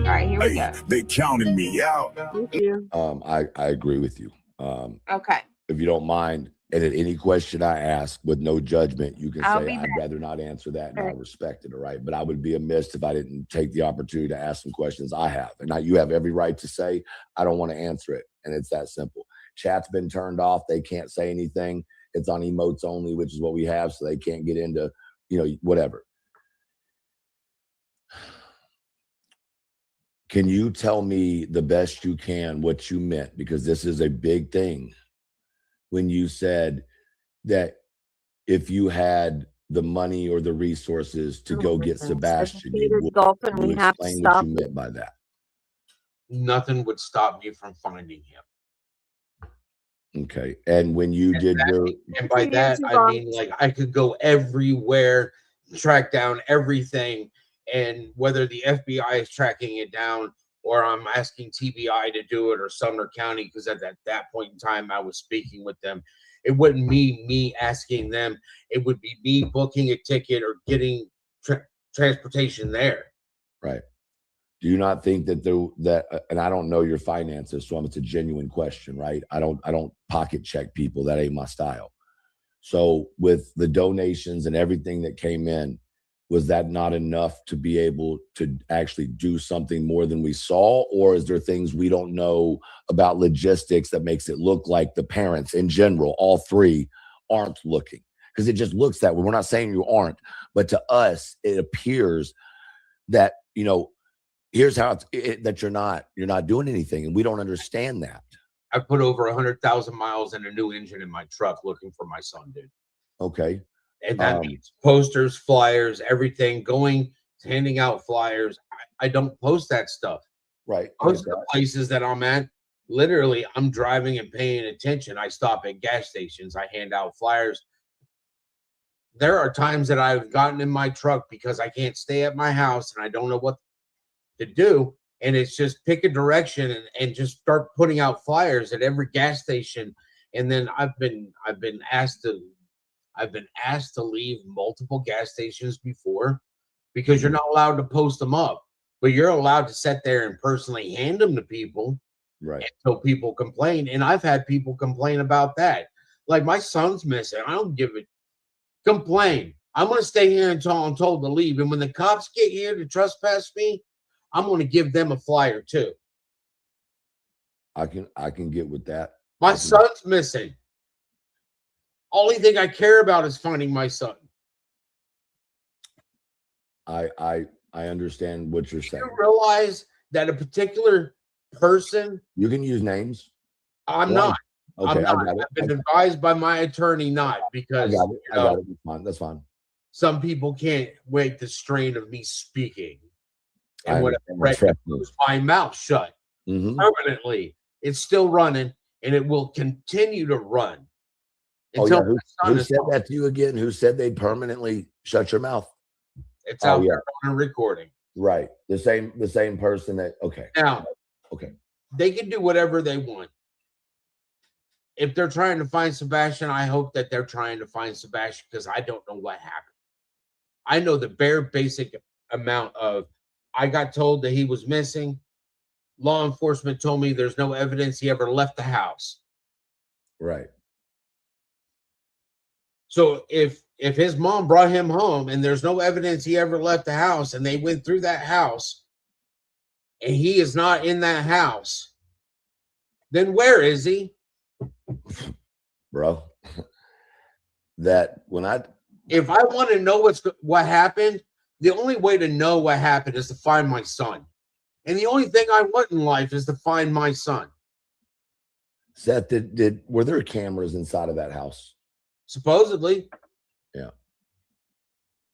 All right, here we go. They counted me out. Thank you. I agree with you. Okay. If you don't mind, and at any question I ask with no judgment, you can say, I'd back. rather not answer that, and I respect it, all right? But I would be amiss if I didn't take the opportunity to ask some questions I have. And you have every right to say, I don't want to answer it. And it's that simple. Chat's been turned off. They can't say anything. it's on emotes only, which is what we have, so they can't get into, you know, whatever. Can you tell me the best you can what you meant? Because this is a big thing. When you said that if you had the money or the resources to go get Sebastian, you would. Dolphin, Can you we have to explain stop. what you meant by that? Nothing would stop me from finding him. Okay. And when you did your, and by that I mean, like, I could go everywhere, track down everything, and whether the FBI is tracking it down or I'm asking TBI to do it or Sumner County, because at that point in time I was speaking with them. It wouldn't be me asking them. It would be me booking a ticket or getting transportation there. right. Do you not think that and I don't know your finances, so it's a genuine question, right? I don't pocket check people. That ain't my style. So with the donations and everything that came in, was that not enough to be able to actually do something more than we saw? Or is there things we don't know about logistics that makes it look like the parents in general, all three, aren't looking? Because it just looks that way. We're not saying you aren't, but to us, it appears that, you know, here's how that you're not doing anything, and we don't understand that. I put over 100,000 miles in a new engine in my truck looking for my son, dude. Okay. And that means posters, flyers, everything, handing out flyers. I don't post that stuff. Right. Most of the places that I'm at, literally, I'm driving and paying attention. I stop at gas stations. I hand out flyers. There are times that I've gotten in my truck because I can't stay at my house and I don't know what to do. And it's just pick a direction and just start putting out flyers at every gas station. And then I've been asked to leave multiple gas stations before, because you're not allowed to post them up, but you're allowed to sit there and personally hand them to people, right? Until people complain. And I've had people complain about that. Like, my son's missing. I don't give it. Complain. I'm going to stay here until I'm told to leave. And when the cops get here to trespass me, I'm going to give them a flyer too. I can get with that. My son's missing. Only thing I care about is finding my son. I understand what you're saying. You realize that a particular person. You can use names. I'm not. Okay, I'm not. I've been advised by my attorney not, because I got it. That's fine. Some people can't wait the strain of me speaking. And when I close my mouth shut permanently, it's still running, and it will continue to run. Who said that to you again? Who said they'd permanently shut your mouth? It's out there on a recording. Right. The same person that, okay. Now, okay. They can do whatever they want. If they're trying to find Sebastian, I hope that they're trying to find Sebastian, because I don't know what happened. I know the bare basic amount of, I got told that he was missing. Law enforcement told me there's no evidence he ever left the house. Right. So if his mom brought him home and there's no evidence he ever left the house, and they went through that house and he is not in that house, then where is he? Bro, that if I want to know what happened, the only way to know what happened is to find my son. And the only thing I want in life is to find my son. Seth, were there cameras inside of that house? Supposedly. Yeah.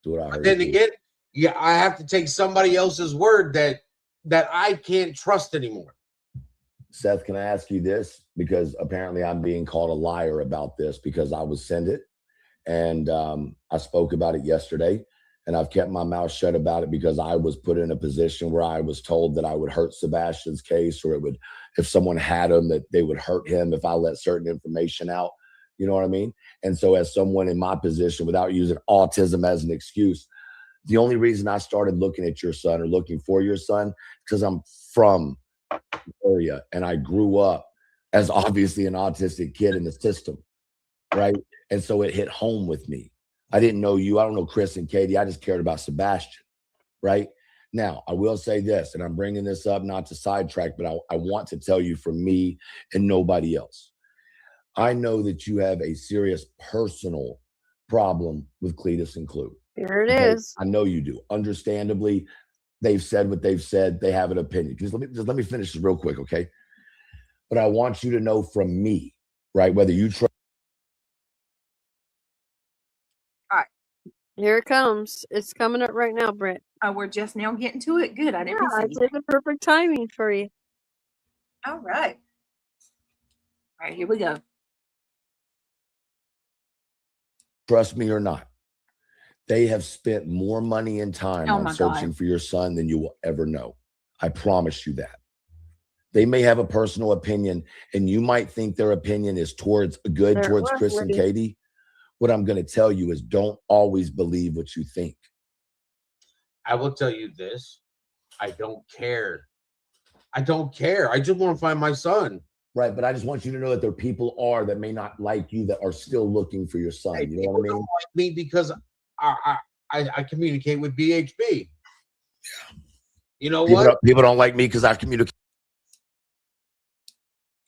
That's what I heard. But then again, I have to take somebody else's word that I can't trust anymore. Seth, can I ask you this? Because apparently I'm being called a liar about this, because I was sent it, and I spoke about it yesterday, and I've kept my mouth shut about it because I was put in a position where I was told that I would hurt Sebastian's case, or if someone had him, that they would hurt him if I let certain information out. You know what I mean? And so as someone in my position, without using autism as an excuse, the only reason I started looking at your son or looking for your son, because I'm from the area and I grew up as obviously an autistic kid in the system, right? And so it hit home with me. I didn't know you. I don't know Chris and Katie. I just cared about Sebastian, right? Now, I will say this, and I'm bringing this up not to sidetrack, but I want to tell you from me and nobody else. I know that you have a serious personal problem with Cletus and Clue. Here it Okay? is. I know you do. Understandably, they've said what they've said. They have an opinion. Just let me finish this real quick, okay? But I want you to know from me, right? Whether you try. All right. Here it comes. It's coming up right now, Brett. Oh, we're just now getting to it. Good. I didn't miss Yeah, anything. it's the perfect timing for you. All right. All right, here we go. Trust me or not, they have spent more money and time on searching for your son than you will ever know. I promise you that. They may have a personal opinion, and you might think their opinion is towards Chris and Katie. What I'm going to tell you is don't always believe what you think. I will tell you this. I don't care. I don't care. I just want to find my son. Right, but I just want you to know that there people that may not like you that are still looking for your son. Hey, you know what I mean? Don't like me because I communicate with BHB. Yeah. You know what? People don't like me because I communicate.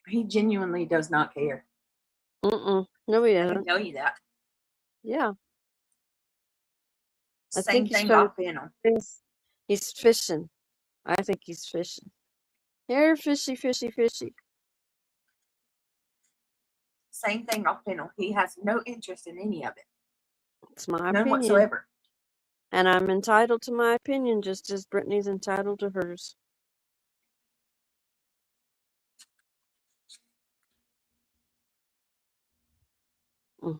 He genuinely does not care. No, he I doesn't. can tell you that. Yeah. Same thing off panel. He's fishing. I think he's fishing. Here, fishy, fishy, fishy. Same thing off panel. He has no interest in any of it. It's my None opinion. whatsoever. And I'm entitled to my opinion just as Brittany's entitled to hers. It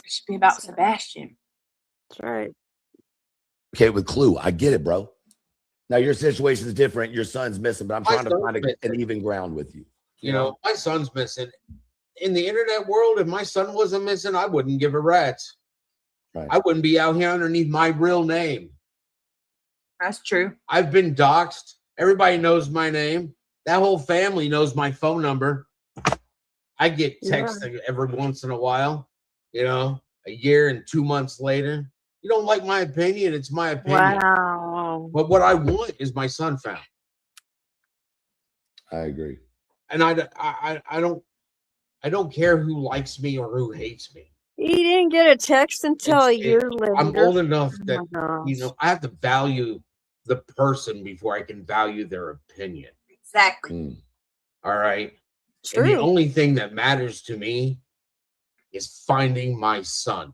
should be about Sebastian. That's right. Okay, with Clue. I get it, bro. Now your situation is different. Your son's missing, but I'm trying to find an even ground with you. You know, my son's missing. In the internet world, if my son wasn't missing, I wouldn't give a rat's. Right. I wouldn't be out here underneath my real name. That's true. I've been doxxed. Everybody knows my name. That whole family knows my phone number. I get texts every once in a while, you know, a year and 2 months later. You don't like my opinion, it's my opinion. Wow. But what I want is my son found. I agree. And I don't care who likes me or who hates me. He didn't get a text until a year later. I'm old enough that, you know, I have to value the person before I can value their opinion. Exactly. All right. True. And the only thing that matters to me is finding my son.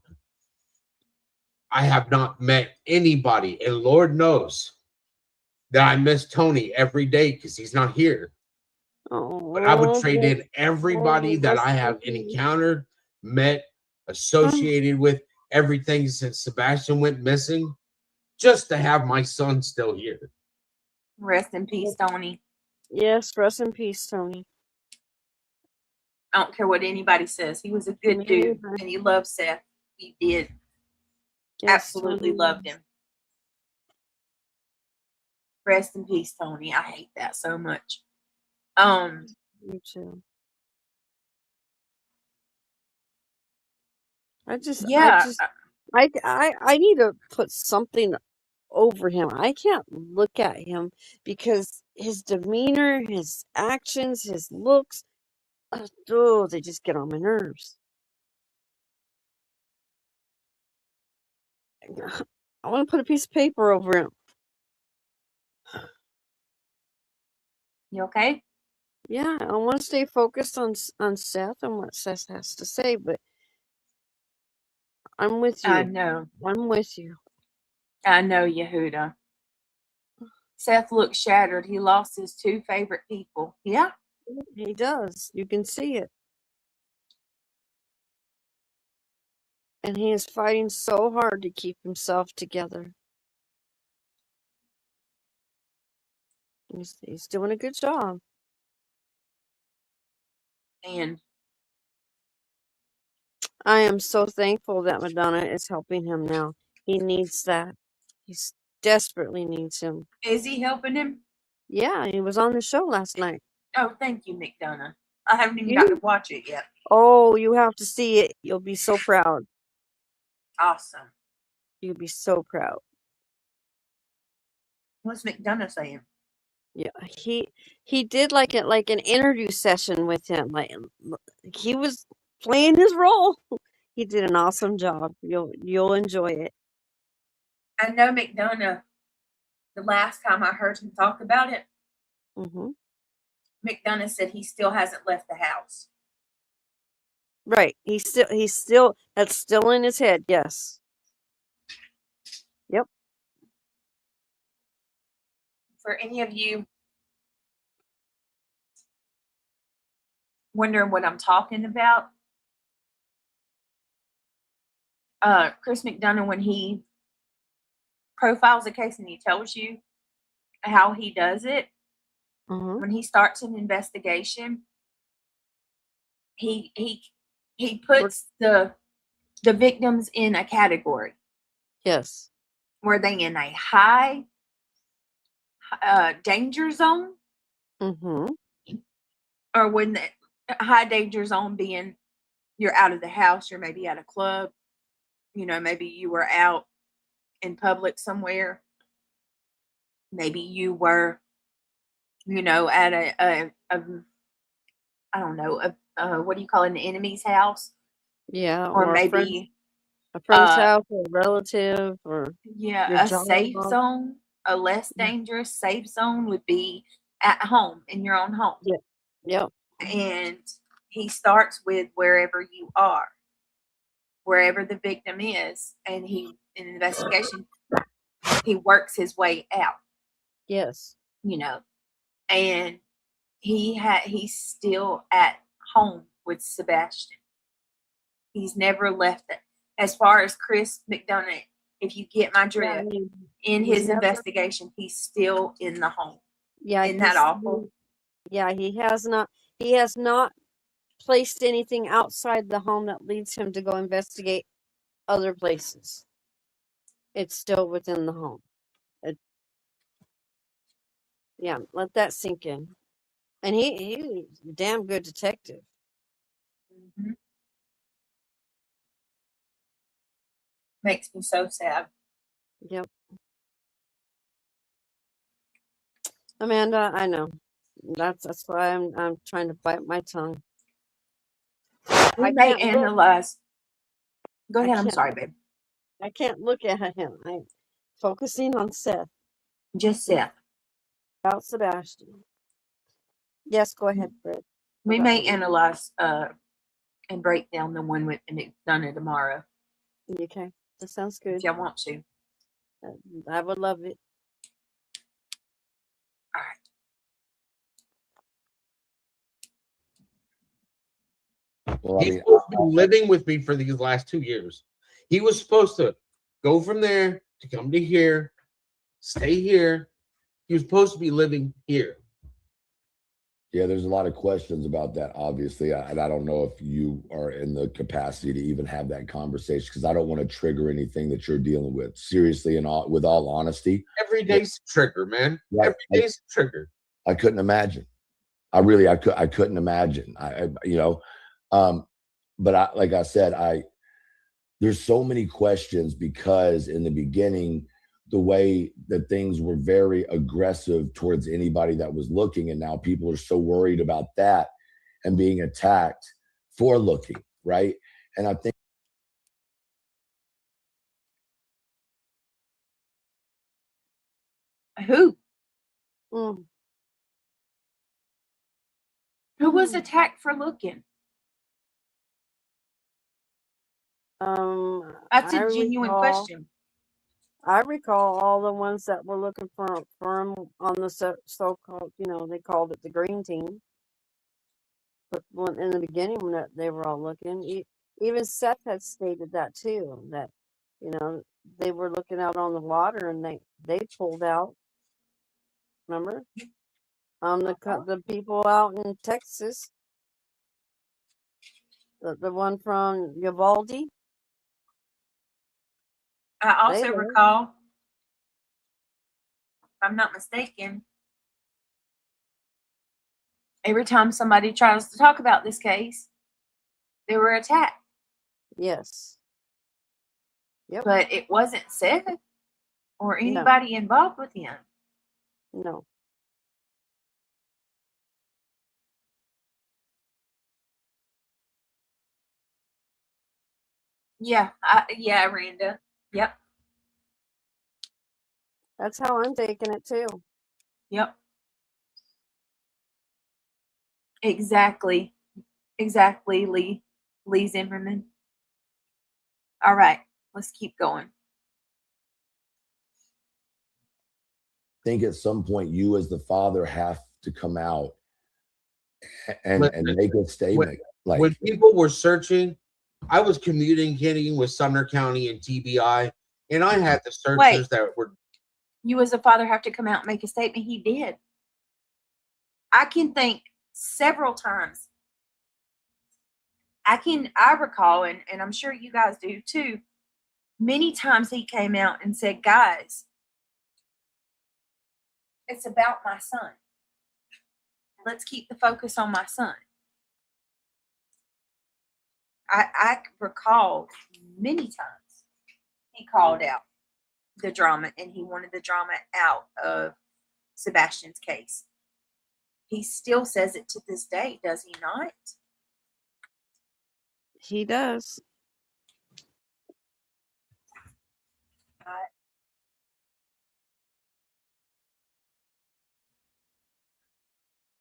I have not met anybody, and Lord knows that I miss Tony every day because he's not here. Oh, but I would trade in everybody that I have encountered, met, associated with, everything since Sebastian went missing, just to have my son still here. Rest in peace, Tony. Yes, rest in peace, Tony. I don't care what anybody says. He was a good dude, and he loved Seth. He did. Yes, absolutely Tony. Loved him. Rest in peace, Tony. I hate that so much. Me too. I need to put something over him. I can't look at him because his demeanor, his actions, his looks, they just get on my nerves. I want to put a piece of paper over him. You okay? Yeah, I want to stay focused on Seth and what Seth has to say, but I'm with you. I know. I'm with you. I know, Yehuda. Seth looks shattered. He lost his 2 favorite people. Yeah. He does. You can see it. And he is fighting so hard to keep himself together. He's doing a good job. And I am so thankful that Madonna is helping him now. He needs that. He desperately needs him. Is he helping him? Yeah, he was on the show last night. Oh, thank you, McDonough. I haven't even got to watch it yet. Oh, you have to see it. You'll be so proud. Awesome. You'll be so proud. What's McDonough saying? Yeah, he did like an interview session with him. Like he was playing his role. He did an awesome job. You'll enjoy it. I know McDonough, the last time I heard him talk about it, Mm-hmm. McDonough said he still hasn't left the house. Right. He's still that's still in his head. Yes. Yep. For any of you wondering what I'm talking about, Chris McDonough, when he profiles a case and he tells you how he does it, Mm-hmm. when he starts an investigation, he puts the victims in a category. Yes. Were they in a high danger zone, Mm-hmm. or when the high danger zone being you're out of the house, you're maybe at a club, maybe you were out in public somewhere, maybe you were, at a I don't know, what do you call it, an enemy's house, Yeah. or Or maybe a friend's uh house, or a relative, or your a job. safe zone. A less dangerous safe zone would be at home, in your own home. Yeah. Yep. And he starts with wherever you are, wherever the victim is, and in an investigation, he works his way out, Yes. and he's still at home with Sebastian. He's never left it. As far as Chris McDonough, if you get my drift, in his investigation, he's still in the home. Yeah. Isn't that awful? Yeah, he has not placed anything outside the home that leads him to go investigate other places. It's still within the home. Yeah, let that sink in. And he's a damn good detective. Mm-hmm. Makes me so sad. Yep. Amanda, I know. That's why I'm trying to bite my tongue. We may analyze. Go ahead. I'm can't- sorry, babe. I can't look at him. I'm focusing on Seth. Just Seth. About Sebastian. Yes, go ahead, Fred. We may analyze and break down the one with McDonough tomorrow. Okay, that sounds good. If y'all want to. I would love it. All right. Well, He's supposed to be living with me for these last 2 years. He was supposed to go from there to come to here, stay here. He was supposed to be living here. yeah, there's a lot of questions about that, obviously. And I don't know if you are in the capacity to even have that conversation, because I don't want to trigger anything that you're dealing with. Seriously, and with all honesty. Every day's a trigger, man. Right. Every day's a trigger. I couldn't imagine. I couldn't imagine. But like I said, there's so many questions, because in the beginning, the way that things were very aggressive towards anybody that was looking, and now people are so worried about that and being attacked for looking, right? And I think Who Mm. was attacked for looking? That's a genuine question. I recall all the ones that were looking for him on the so-called, they called it the green team. But in the beginning, when they were all looking, even Seth had stated that too, that, they were looking out on the water and they pulled out. Remember? The people out in Texas, the one from Uvalde. I also recall, if I'm not mistaken, every time somebody tries to talk about this case, they were attacked. Yes. Yep. But it wasn't Seth or anybody involved with him. No. Yeah, yeah, Randa. Yep, That's how I'm taking it too. yep. Exactly. Exactly, Lee Zimmerman. All right, let's keep going. I think at some point you as the father have to come out and make a statement. When people were searching, I was communicating with Sumner County and TBI, and I had the searchers that were. You as a father have to come out and make a statement. He did. I can think several times. I recall, and I'm sure you guys do too, many times he came out and said, guys, it's about my son. Let's keep the focus on my son. I recall many times he called out the drama, and he wanted the drama out of Sebastian's case. He still says it to this day, does he not? He does.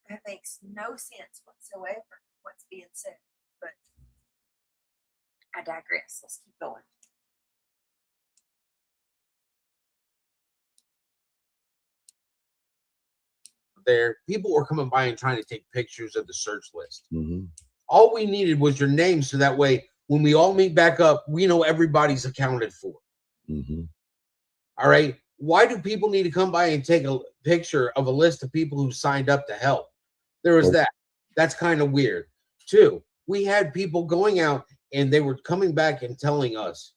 That makes no sense whatsoever, what's being said. But I digress. Let's keep going. There, people were coming by and trying to take pictures of the search list. Mm-hmm. All we needed was your name, so that way, when we all meet back up, we know everybody's accounted for. Mm-hmm. All right. Why do people need to come by and take a picture of a list of people who signed up to help? There was that. That's kind of weird. Two, we had people going out and they were coming back and telling us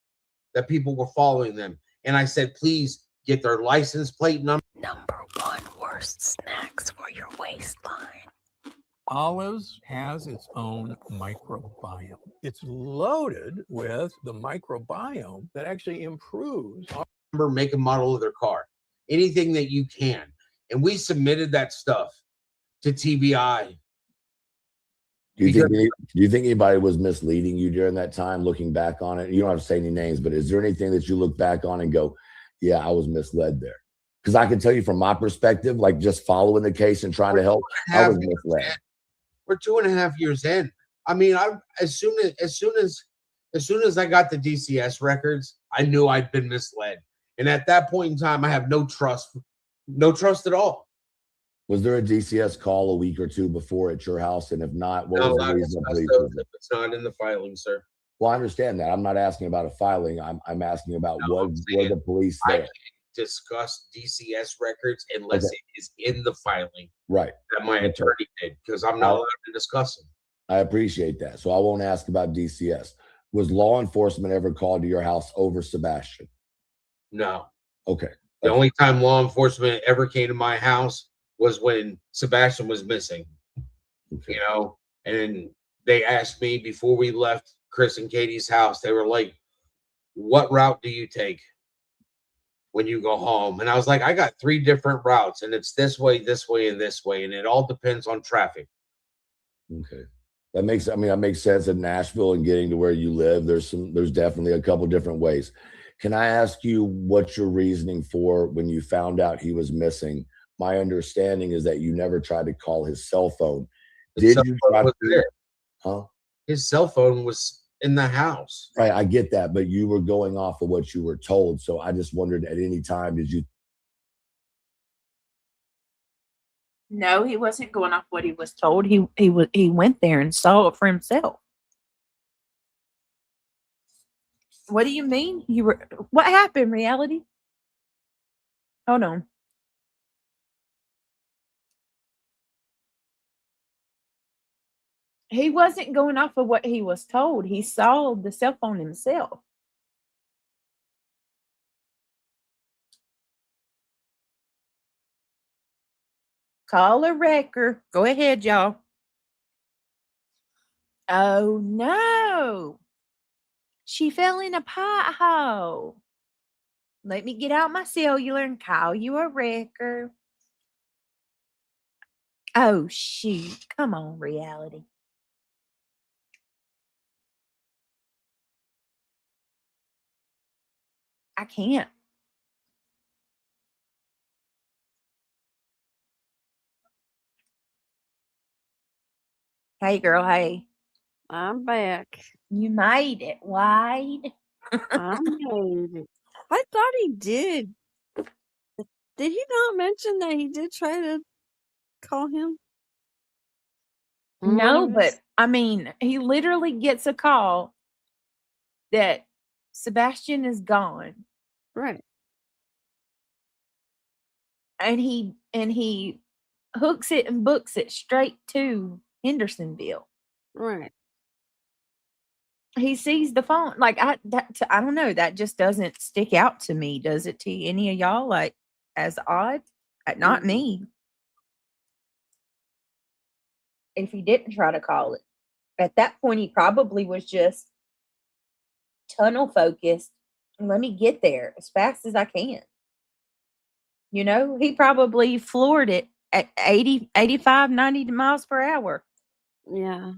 that people were following them. And I said, please get their license plate number. Number 1 worst snacks for your waistline. Olives has its own microbiome. It's loaded with the microbiome that actually improves. Number, make and model of their car, anything that you can. And we submitted that stuff to TBI. Do you think anybody was misleading you during that time, looking back on it? You don't have to say any names, but is there anything that you look back on and go, yeah, I was misled there? Because I can tell you from my perspective, like just following the case and trying to help, I was misled. We're 2.5 years in. I mean, as soon as I got the DCS records, I knew I'd been misled. And at that point in time, I have no trust at all. Was there a DCS call a week or two before at your house? And if not, what was the reason? If it's not in the filing, sir. Well, I understand that. I'm not asking about a filing. I'm asking about were the police there? I can't discuss DCS records unless it is in the filing. Right. That my attorney did, because I'm not allowed to discuss them. I appreciate that. So I won't ask about DCS. Was law enforcement ever called to your house over Sebastian? No. Okay. The only time law enforcement ever came to my house was when Sebastian was missing. Okay. You know, and they asked me before we left Chris and Katie's house, they were like, what route do you take when you go home? And I was like, I got 3 different routes, and it's this way, and this way, and it all depends on traffic. Okay. That makes sense in Nashville and getting to where you live. There's definitely a couple different ways. Can I ask you what your reasoning for when you found out he was missing? My understanding is that you never tried to call his cell phone. Did you try to? There. Huh? His cell phone was in the house. Right, I get that, but you were going off of what you were told. So I just wondered, at any time, did you? No, he wasn't going off what he was told. He went there and saw it for himself. What do you mean? What happened, Reality? Hold on. He wasn't going off of what he was told. He saw the cell phone himself. Call a wrecker. Go ahead, y'all. Oh, no. She fell in a pothole. Let me get out my cellular and call you a wrecker. Oh, shoot. Come on, Reality. I can't. Hey, girl. Hey. I'm back. You made it, Wade. I made it. I thought he did. Did he not mention that he did try to call him? No, but I mean, he literally gets a call that Sebastian is gone. Right. And he hooks it and books it straight to Hendersonville. Right. He sees the phone. Like I don't know. That just doesn't stick out to me. Does it to any of y'all? Like as odd? Not me. If he didn't try to call it. At that point, he probably was just tunnel focused. Let me get there as fast as I can. You know, he probably floored it at 80, 85, 90 miles per hour. Yeah.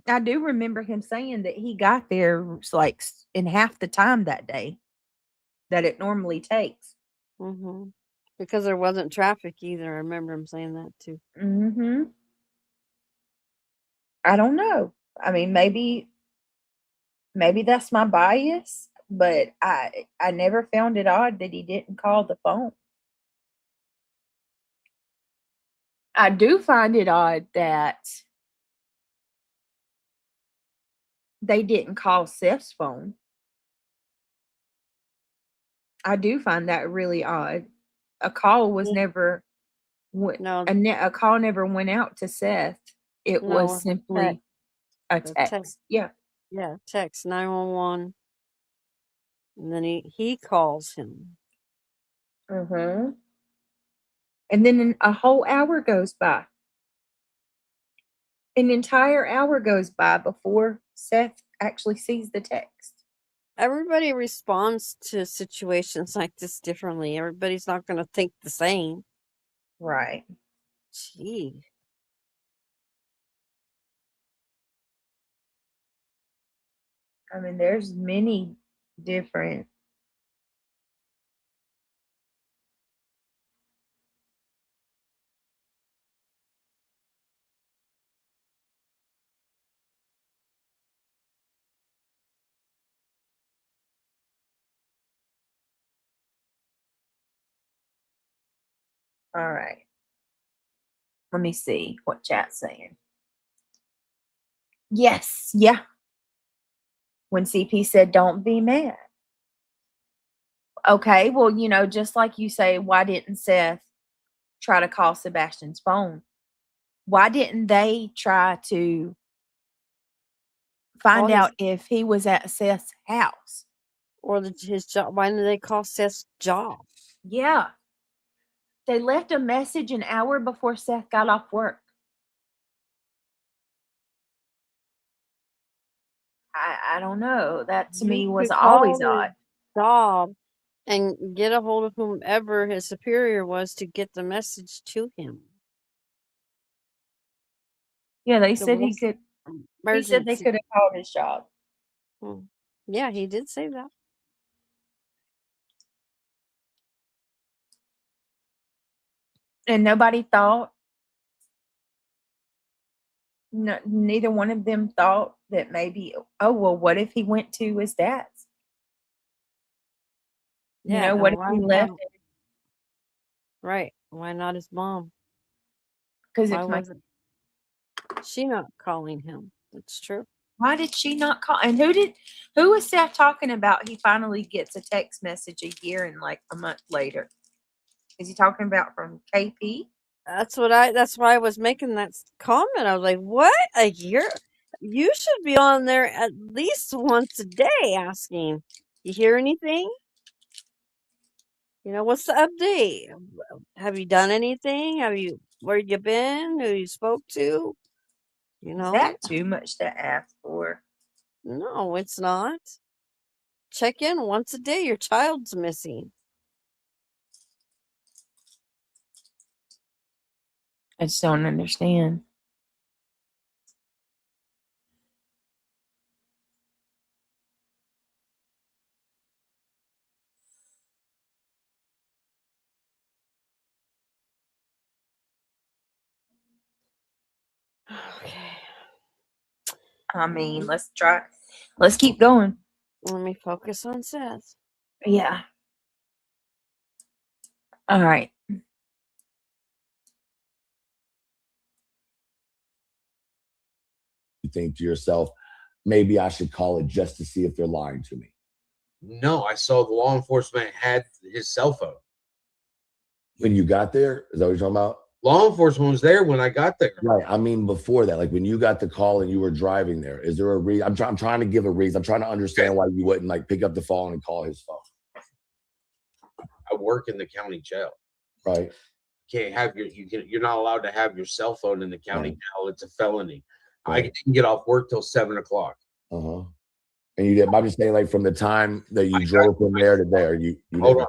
I do remember him saying that he got there like in half the time that day that it normally takes. Mm-hmm. Because there wasn't traffic either. I remember him saying that too. Mm-hmm. I don't know. I mean, maybe that's my bias, but I never found it odd that he didn't call the phone. I do find it odd that they didn't call Seth's phone. I do find that really odd. A call was never a call never went out to Seth. It was simply a text. Yeah. Yeah, text 911. And then he calls him. Mm-hmm. And then a whole hour goes by. An entire hour goes by before Seth actually sees the text. Everybody responds to situations like this differently. Everybody's not going to think the same. Right. Gee. I mean, there's many different All right. Let me see what chat's saying. Yes, yeah. When CP said, don't be mad. Okay, well, you know, just like you say, why didn't Seth try to call Sebastian's phone? Why didn't they try to find out if he was at Seth's house? Or his job. Why didn't they call Seth's job? Yeah. They left a message an hour before Seth got off work. I don't know. That to me was always odd. Job and get a hold of whomever his superior was to get the message to him. Yeah, they said he could. He said they could have called his job. Yeah, he did say that. And nobody thought. No, neither one of them thought that maybe. Oh well, what if he went to his dad's? Yeah, you know, what if he left? Right. Why not his mom? Because why wasn't she not calling him? That's true. Why did she not call? And who was Seth talking about? He finally gets a text message a year and like a month later. Is he talking about from KP? That's why I was making that comment. I was like, what? A year? You should be on there at least once a day asking, you hear anything? You know, what's the update? Have you done anything? Where you been? Who you spoke to? You know? Is that too much to ask for? No, it's not. Check in once a day. Your child's missing. I just don't understand. Okay. I mean, let's try. Let's keep going. Let me focus on Seth. Yeah. All right. You think to yourself, maybe I should call it just to see if they're lying to me. No, I saw the law enforcement had his cell phone. When you got there, is that what you're talking about? Law enforcement was there when I got there. Right. I mean, before that, like when you got the call and you were driving there, is there a reason? I'm trying to give a reason. I'm trying to understand why you wouldn't like pick up the phone and call his phone. I work in the county jail. Right. Can't have you're not allowed to have your cell phone in the county jail. It's a felony. Right. I didn't get off work till 7 o'clock. Uh-huh. And you did. I'm just saying, like from the time that you drove from there to there, you hold on.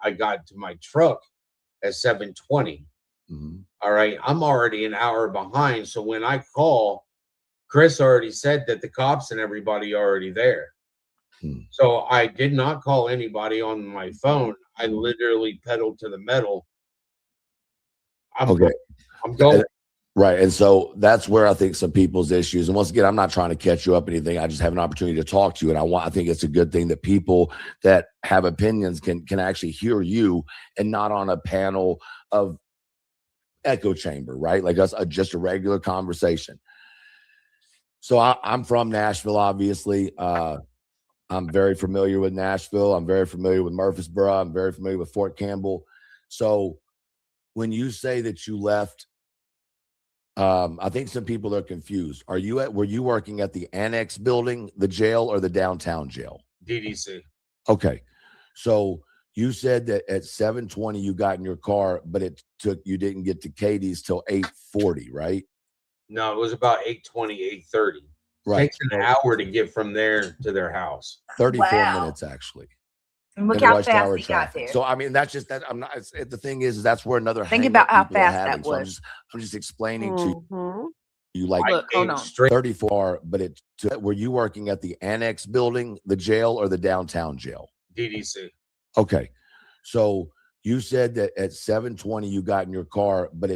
I got to my truck at 7:20. Mm-hmm. All right. I'm already an hour behind. So when I call, Chris already said that the cops and everybody are already there. So I did not call anybody on my phone. I literally pedaled to the metal. I'm going. Right. And so that's where I think some people's issues. And once again, I'm not trying to catch you up anything. I just have an opportunity to talk to you. And I think it's a good thing that people that have opinions can actually hear you and not on a panel of echo chamber, right? Like us, just a regular conversation. So I'm from Nashville, obviously. I'm very familiar with Nashville. I'm very familiar with Murfreesboro. I'm very familiar with Fort Campbell. So when you say that you left, I think some people are confused. Were you working at the annex building, the jail, or the downtown jail? DDC. Okay. So you said that at 7:20 you got in your car, but you didn't get to Katie's till 8:40, right? No, it was about 8:20, 8:30. Right. Takes an hour to get from there to their house. 34 minutes actually. And look how fast he got there. So I mean, that's just that. I'm not. The thing is, that's where another. Think about how fast that was. So I'm just explaining to you. Like, look, hold on. 34, but were you working at the annex building, the jail, or the downtown jail? DDC. Okay, so you said that at 7:20 you got in your car, but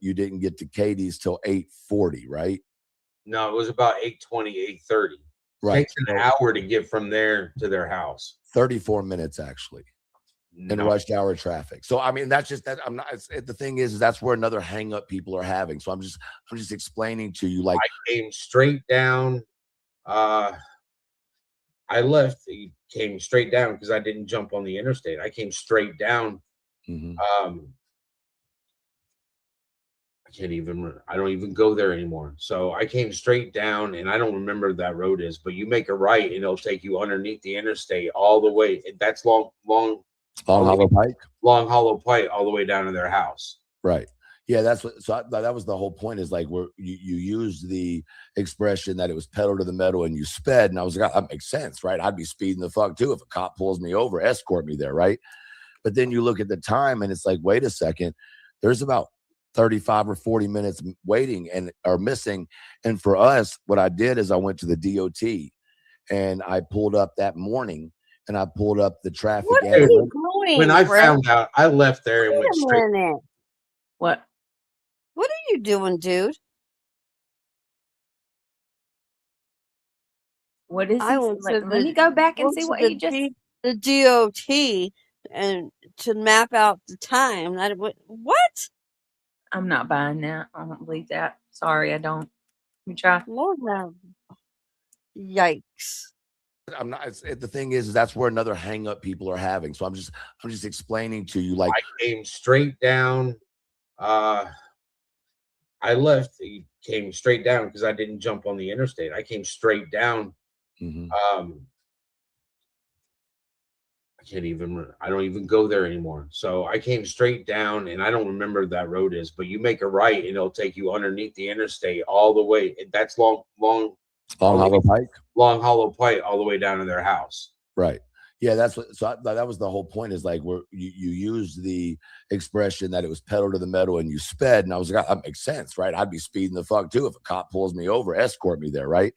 you didn't get to Katie's till 8:40, right? No, it was about 8:20, 8:30. Right. Takes an hour to get from there to their house. 34 minutes actually. In rush hour traffic. So I mean, that's just that. I'm not. The thing is, that's where another hang up people are having. So I'm just explaining to you. Like, I came straight down. I left. He came straight down because I didn't jump on the interstate. I came straight down. I don't even go there anymore. So I came straight down, and I don't remember what that road is, but you make a right and it'll take you underneath the interstate all the way. That's Long Hollow Pike. Long Hollow Pike all the way down to their house. Right. Yeah, that's what. So that was the whole point. Is like where you used the expression that it was pedal to the metal and you sped, and I was like, that makes sense, right? I'd be speeding the fuck too if a cop pulls me over, escort me there, right? But then you look at the time, and it's like, wait a second, there's about 35 or 40 minutes waiting or missing. And for us, what I did is I went to the DOT and I pulled up that morning and I pulled up the traffic. What are you doing, when I found out, I left there and went straight. What are you doing, dude? What is I he? went to Let me go back and see what he just. The DOT and to map out the time. What? I'm not buying that. I don't believe that. Sorry, I don't. Let me try. Lord, no. Yikes. I'm not. The thing is, that's where another hang up people are having. So I'm just explaining to you. Like, I came straight down. I left. He came straight down because I didn't jump on the interstate. I came straight down. I don't even go there anymore. So I came straight down, and I don't remember what that road is, but you make a right and it'll take you underneath the interstate all the way. That's Long Hollow Pike. Long Hollow Pike all the way down to their house. Right. Yeah, that's what. So that was the whole point. Is like where you used the expression that it was pedal to the metal and you sped, and I was like, that makes sense, right? I'd be speeding the fuck too if a cop pulls me over, escort me there, right?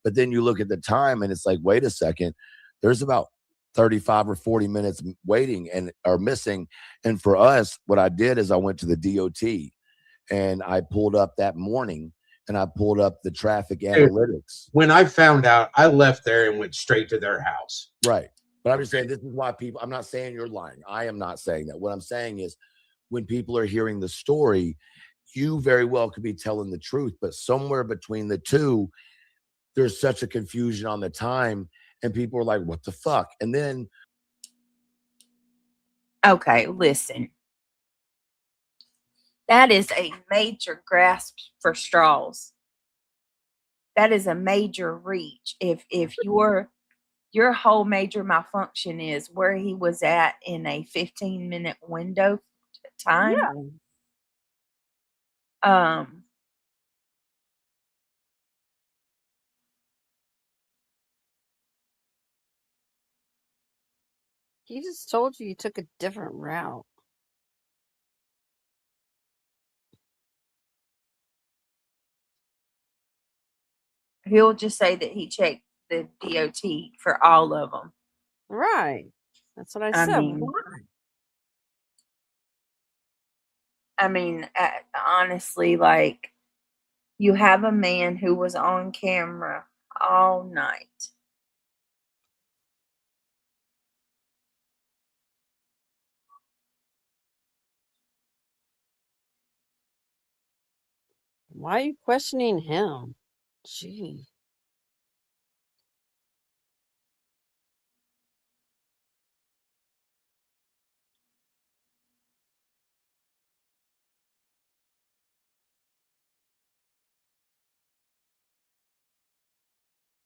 But then you look at the time, and it's like, wait a second, there's about 35 or 40 minutes waiting or missing. And for us, what I did is I went to the DOT And I pulled up that morning, and I pulled up the traffic Dude, analytics. when I found out, I left there and went straight to their house. Right. But I'm just saying, this is why people, I'm not saying you're lying. I am not saying that. What I'm saying is, when people are hearing the story, you very well could be telling the truth, but somewhere between the two, there's such a confusion on the time, and people are like, what the fuck? And then, Okay, listen. That is a major grasp for straws. That is a major reach. If your whole major malfunction is where he was at in a 15-minute window time. Yeah. He just told you took a different route. He'll just say that he checked the DOT for all of them. Right. That's what I said. Why? I mean, honestly, like, you have a man who was on camera all night. Why are you questioning him? Gee.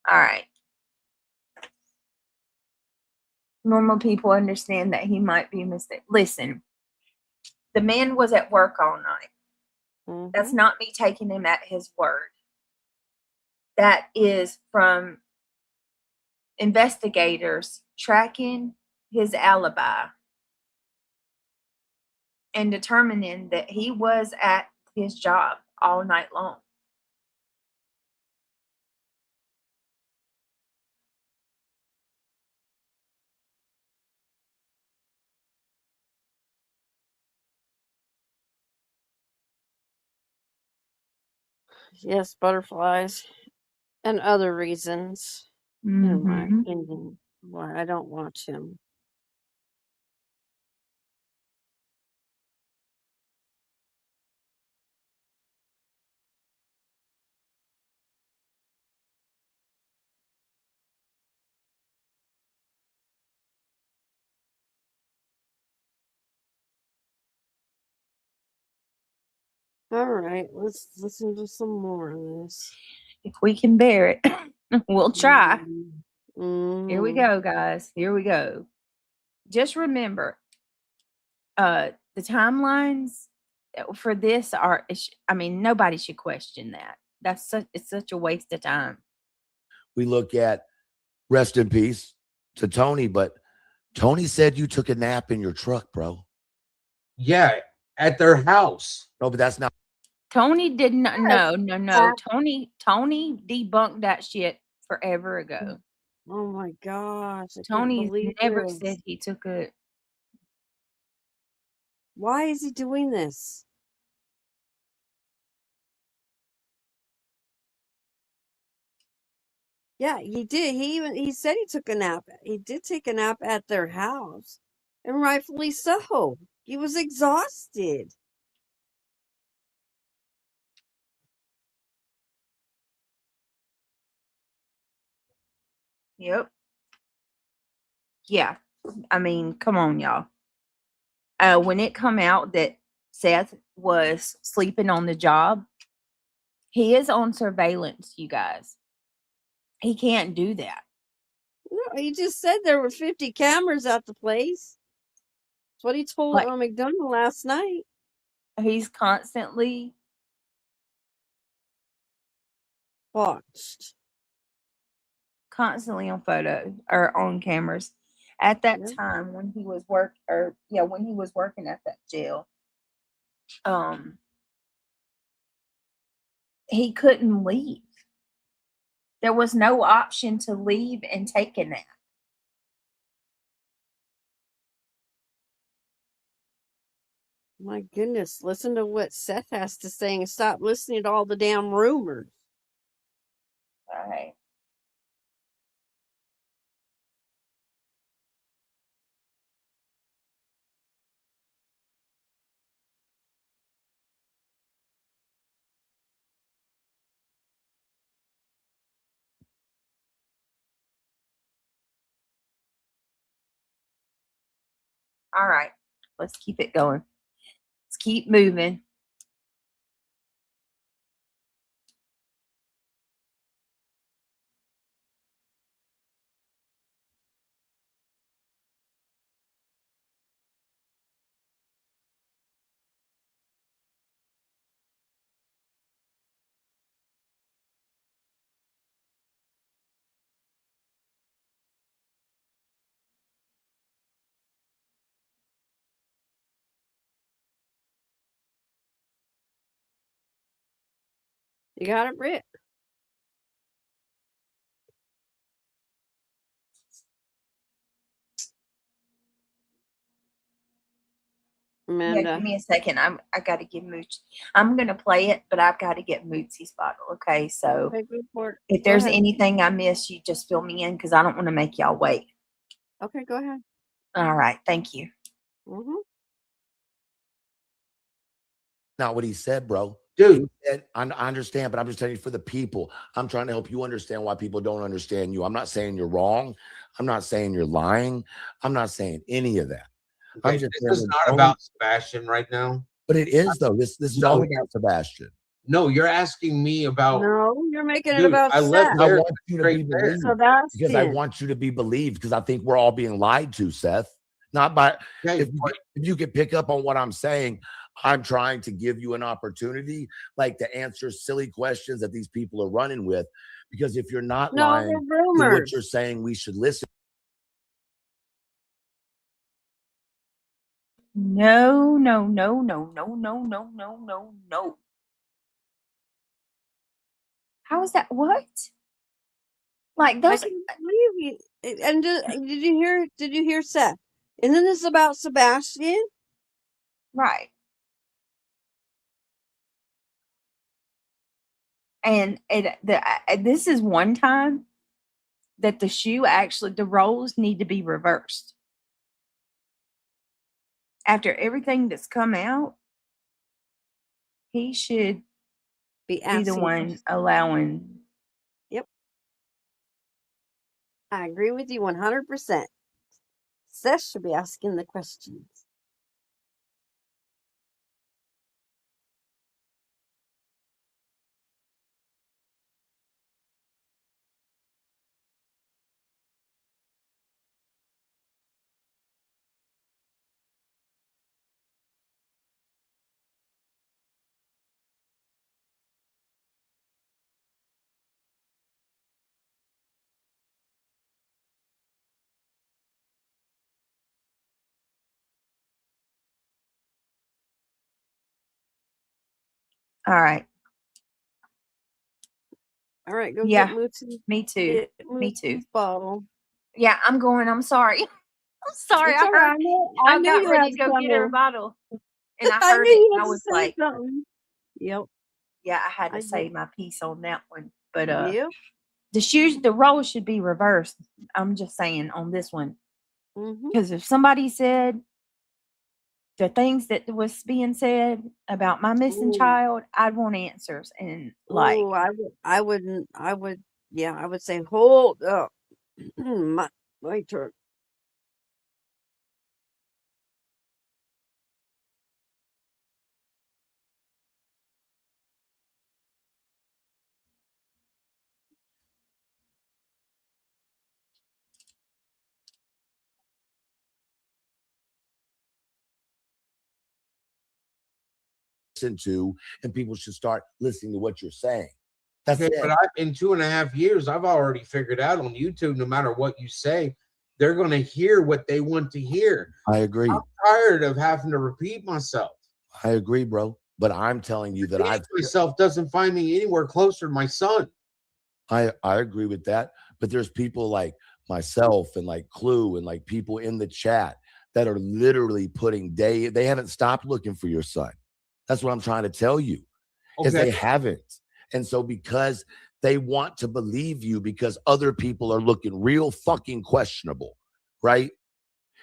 All right. Normal people understand that he might be mistaken. Listen, the man was at work all night. That's not me taking him at his word. That is from investigators tracking his alibi and determining that he was at his job all night long. Yes, butterflies and other reasons, in my opinion, why I don't watch him. All right, let's listen to some more of this. If we can bear it, we'll try. Here we Mm-hmm. go, guys. Here we go. Just remember, the timelines for this are, I mean, nobody should question that. It's such a waste of time. we look at, rest in peace to Tony, but Tony said you took a nap in your truck, bro. Yeah, at their house. No, but that's not. Tony did not. No. Tony debunked that shit forever ago. Oh my gosh. I Tony can't believe never this. said he took a. Why is he doing this? Yeah, he did. He said he took a nap. He did take a nap at their house. And rightfully so. He was exhausted. Yep. Yeah. I mean, come on, y'all. When it come out that Seth was sleeping on the job, he is on surveillance, you guys. He can't do that. No, he just said there were 50 cameras at the place. That's what he told McDonald last night. He's constantly watched. Constantly on photo or on cameras. At that time when he was when he was working at that jail, he couldn't leave. There was no option to leave and take a nap. My goodness, listen to what Seth has to say and stop listening to all the damn rumors. All right. All right. Let's keep it going. Let's keep moving. You got it, Britt? Yeah, Amanda. give me a second. I gotta get Mooch. I'm gonna play it, but I've got to get Mootsy's bottle. Okay, so Okay, go for it. if Go there's ahead. anything I miss, you just fill me in because I don't want to make y'all wait. Okay, go ahead. All right, thank you. Mm-hmm. Not what he said, bro. Dude, I understand, but I'm just telling you for the people. I'm trying to help you understand why people don't understand you. I'm not saying you're wrong. I'm not saying you're lying. I'm not saying any of that. I'm okay, just this is not about Sebastian right now. But it is though. This is all about Sebastian. No, you're asking me about. No, you're making it Dude, about I left Seth. I there want you to be straight there. believed because I want you to be believed because I think we're all being lied to, Seth. Not by Okay, if you could pick up on what I'm saying. I'm trying to give you an opportunity, like to answer silly questions that these people are running with. Because if you're not No, lying they're to what rumors. you're saying, we should listen. No, no, no, no, no, no, no, no, no, no. How is that? What? Like I those? can't believe you. And did you hear? Did you hear Seth? Isn't this about Sebastian? Right. And this is one time that the shoe actually, the roles need to be reversed. After everything that's come out, he should Be be the asking one questions. allowing. Yep. I agree with you 100%. Seth should be asking the questions. All right. All right, go Yeah, get Mootsy. me too. Get Me too. Mootsy's bottle. Yeah, I'm going. I'm sorry. I'm sorry. It's I all heard. right. I I knew got you ready had to to go come get her here. a bottle, and I I heard knew it. you And had I to was say like, something. Yep. yeah, I had to I say did. my piece on that one. But Yep. the roles should be reversed. I'm just saying on this one Mm-hmm. because if somebody said the things that was being said about my missing Ooh. child, I'd want answers. And like, Ooh, I wouldn't. I would. Yeah, I would say hold up. my turn. Listen to, and people should start listening to what you're saying. That's okay, it. but in 2.5 years, I've already figured out on YouTube, no matter what you say, they're going to hear what they want to hear. I agree. I'm tired of having to repeat myself. I agree, bro. But I'm telling you that Repeating myself doesn't find me anywhere closer to my son. I agree with that. But there's people like myself and like Clue and like people in the chat that are literally putting they haven't stopped looking for your son. That's what I'm trying to tell you, is they haven't. And so because they want to believe you because other people are looking real fucking questionable, right?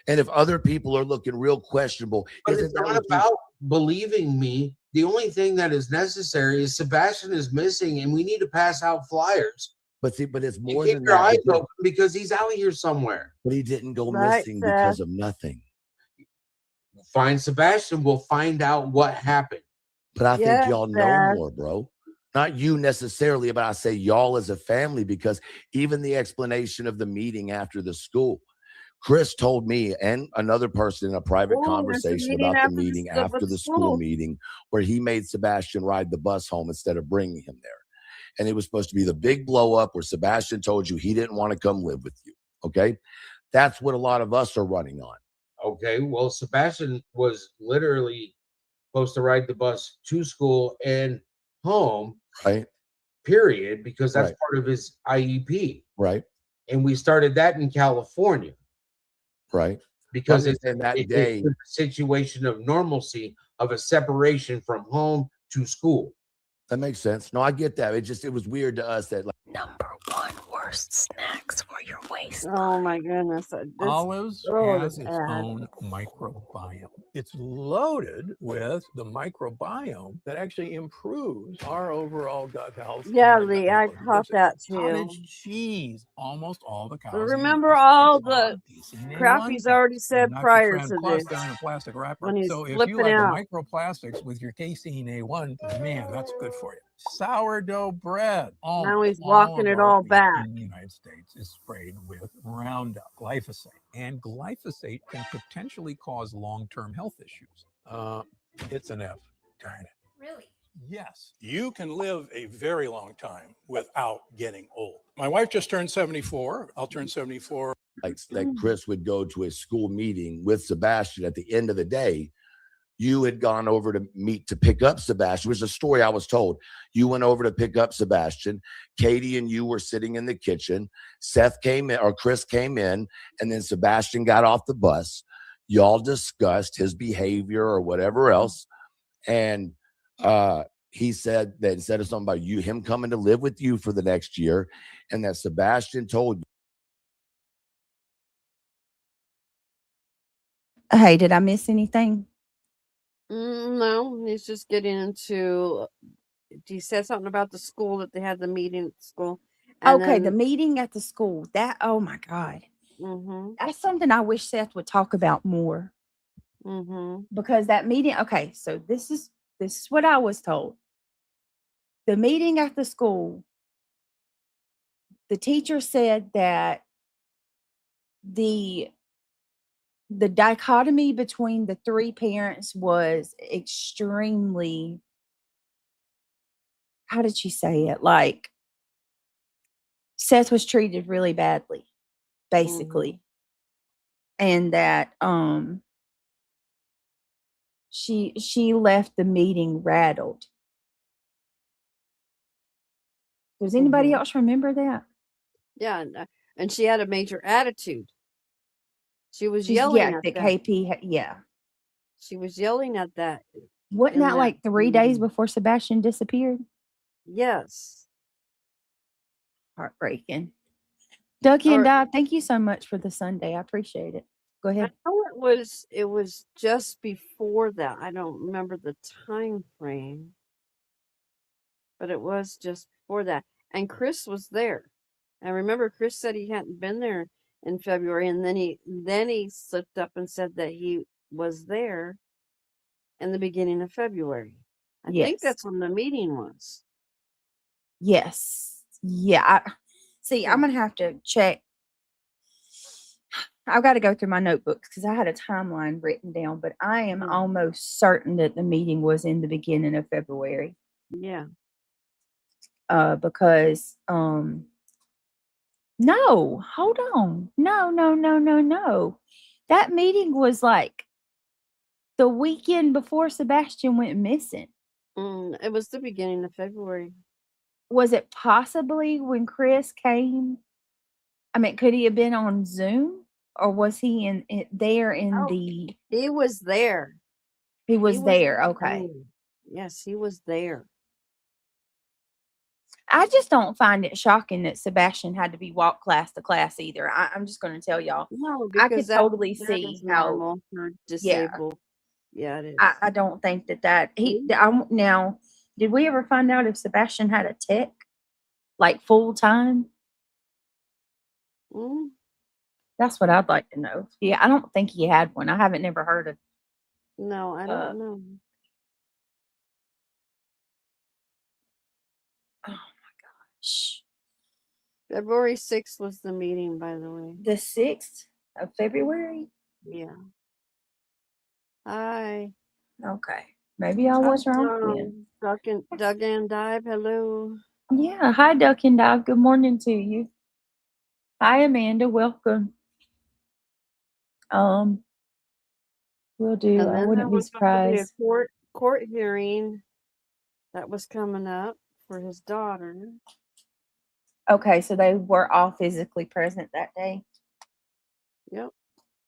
And if other people are looking real questionable, but isn't it's that not what about believing me. The only thing that is necessary is Sebastian is missing, and we need to pass out flyers. But see, but it's You more keep than your that. eyes Because, open because he's out here somewhere. but he didn't go Right, missing Seth. because of nothing. Find Sebastian. We'll find out what happened. But I think Yes, y'all know Seth. more, bro. Not you necessarily, but I say y'all as a family, because even the explanation of the meeting after the school, Chris told me and another person in a private Oh, there's a conversation meeting about the after the meeting school- after with the school school. meeting where he made Sebastian ride the bus home instead of bringing him there. And it was supposed to be the big blow up where Sebastian told you he didn't want to come live with you. Okay. That's what a lot of us are running on. Okay, well, Sebastian was literally supposed to ride the bus to school and home, Right. period, because that's Right. part of his IEP. Right. And we started that in California Right. because I'm it's, just saying that it's day. a situation of normalcy of a separation from home to school. That makes sense. No, I get that. It was weird to us that, like, Number one worst snacks for your waist. Oh my goodness. Olives oh, has this its ad. own microbiome. It's loaded with the microbiome that actually improves our overall gut health. Yeah, and the Lee, gut I health of the caught person. that too. Cottage cheese, almost all the But cows. remember all the crap crap he's already said prior to this in a plastic wrapper. when he's So if you flipping like out. the microplastics with your casein A1, man, that's good for you. Sourdough bread. Now he's All walking of it our all wheat back. in the United States is sprayed with Roundup, glyphosate, and glyphosate can potentially cause long-term health issues. It's an F. Darn it. Really? Yes, you can live a very long time without getting old. My wife just turned 74. I'll turn 74. like Chris would go to a school meeting with Sebastian. At the end of the day, you had gone over to pick up Sebastian. It was a story I was told. You went over to pick up Sebastian. Katie and you were sitting in the kitchen. Seth came in, or Chris came in, and then Sebastian got off the bus. Y'all discussed his behavior or whatever else. And he said that said something about him coming to live with you for the next year, and that Sebastian told you. Hey, did I miss anything? No, he's just getting into. He said something about the school that they had the meeting at school. And Okay, then, the meeting at the school. Oh my God. That's something I wish Seth would talk about more. Because that meeting, okay, so this is what I was told. The meeting at the school, the teacher said that the dichotomy between the three parents was extremely, how did she say it? Like, Seth was treated really badly, basically. And that she left the meeting rattled. Does anybody else remember that? Yeah, and she had a major attitude. She was yelling at the that. KP, yeah. She was yelling at that. Wasn't that like 3 days before Sebastian disappeared? Yes. Heartbreaking. Ducky and Di, thank you so much for the Sunday. I appreciate it. Go ahead. I know it was just before that. I don't remember the time frame. But it was just before that. And Chris was there. I remember Chris said he hadn't been there in February, and then he slipped up and said that he was there in the beginning of February. I think that's when the meeting was. Yes. Yeah. I'm going to have to check. I've got to go through my notebooks because I had a timeline written down, but I am almost certain that the meeting was in the beginning of February. Yeah. Because no, hold on. No. That meeting was like the weekend before Sebastian went missing. It was the beginning of February. Was it possibly when Chris came? I mean, could he have been on Zoom? or was he there in Oh, the? he was there. He was He was there. in the Okay. room. Yes, he was there. I just don't find it shocking that Sebastian had to be walked class to class either. I'm just going to tell y'all. No, I because could totally that see is how. normal for Yeah, disabled. Yeah, it is. I don't think that he. Mhm. Now, did we ever find out if Sebastian had a tech, like full time? Mm, That's what I'd like to know. Yeah, I don't think he had one. I haven't never heard of. no, I Uh, don't know. oh my gosh, February 6th was the meeting, by the way. the 6th of February. Yeah. Hi. Okay, maybe I was wrong then. Doug and Dive, hello. Yeah, hi, Duck and Dive. Good morning to you. Hi, Amanda. Welcome. Will do. And I then there wouldn't be was supposed to be a surprised. court hearing that was coming up for his daughter. Okay, so they were all physically present that day. Yep.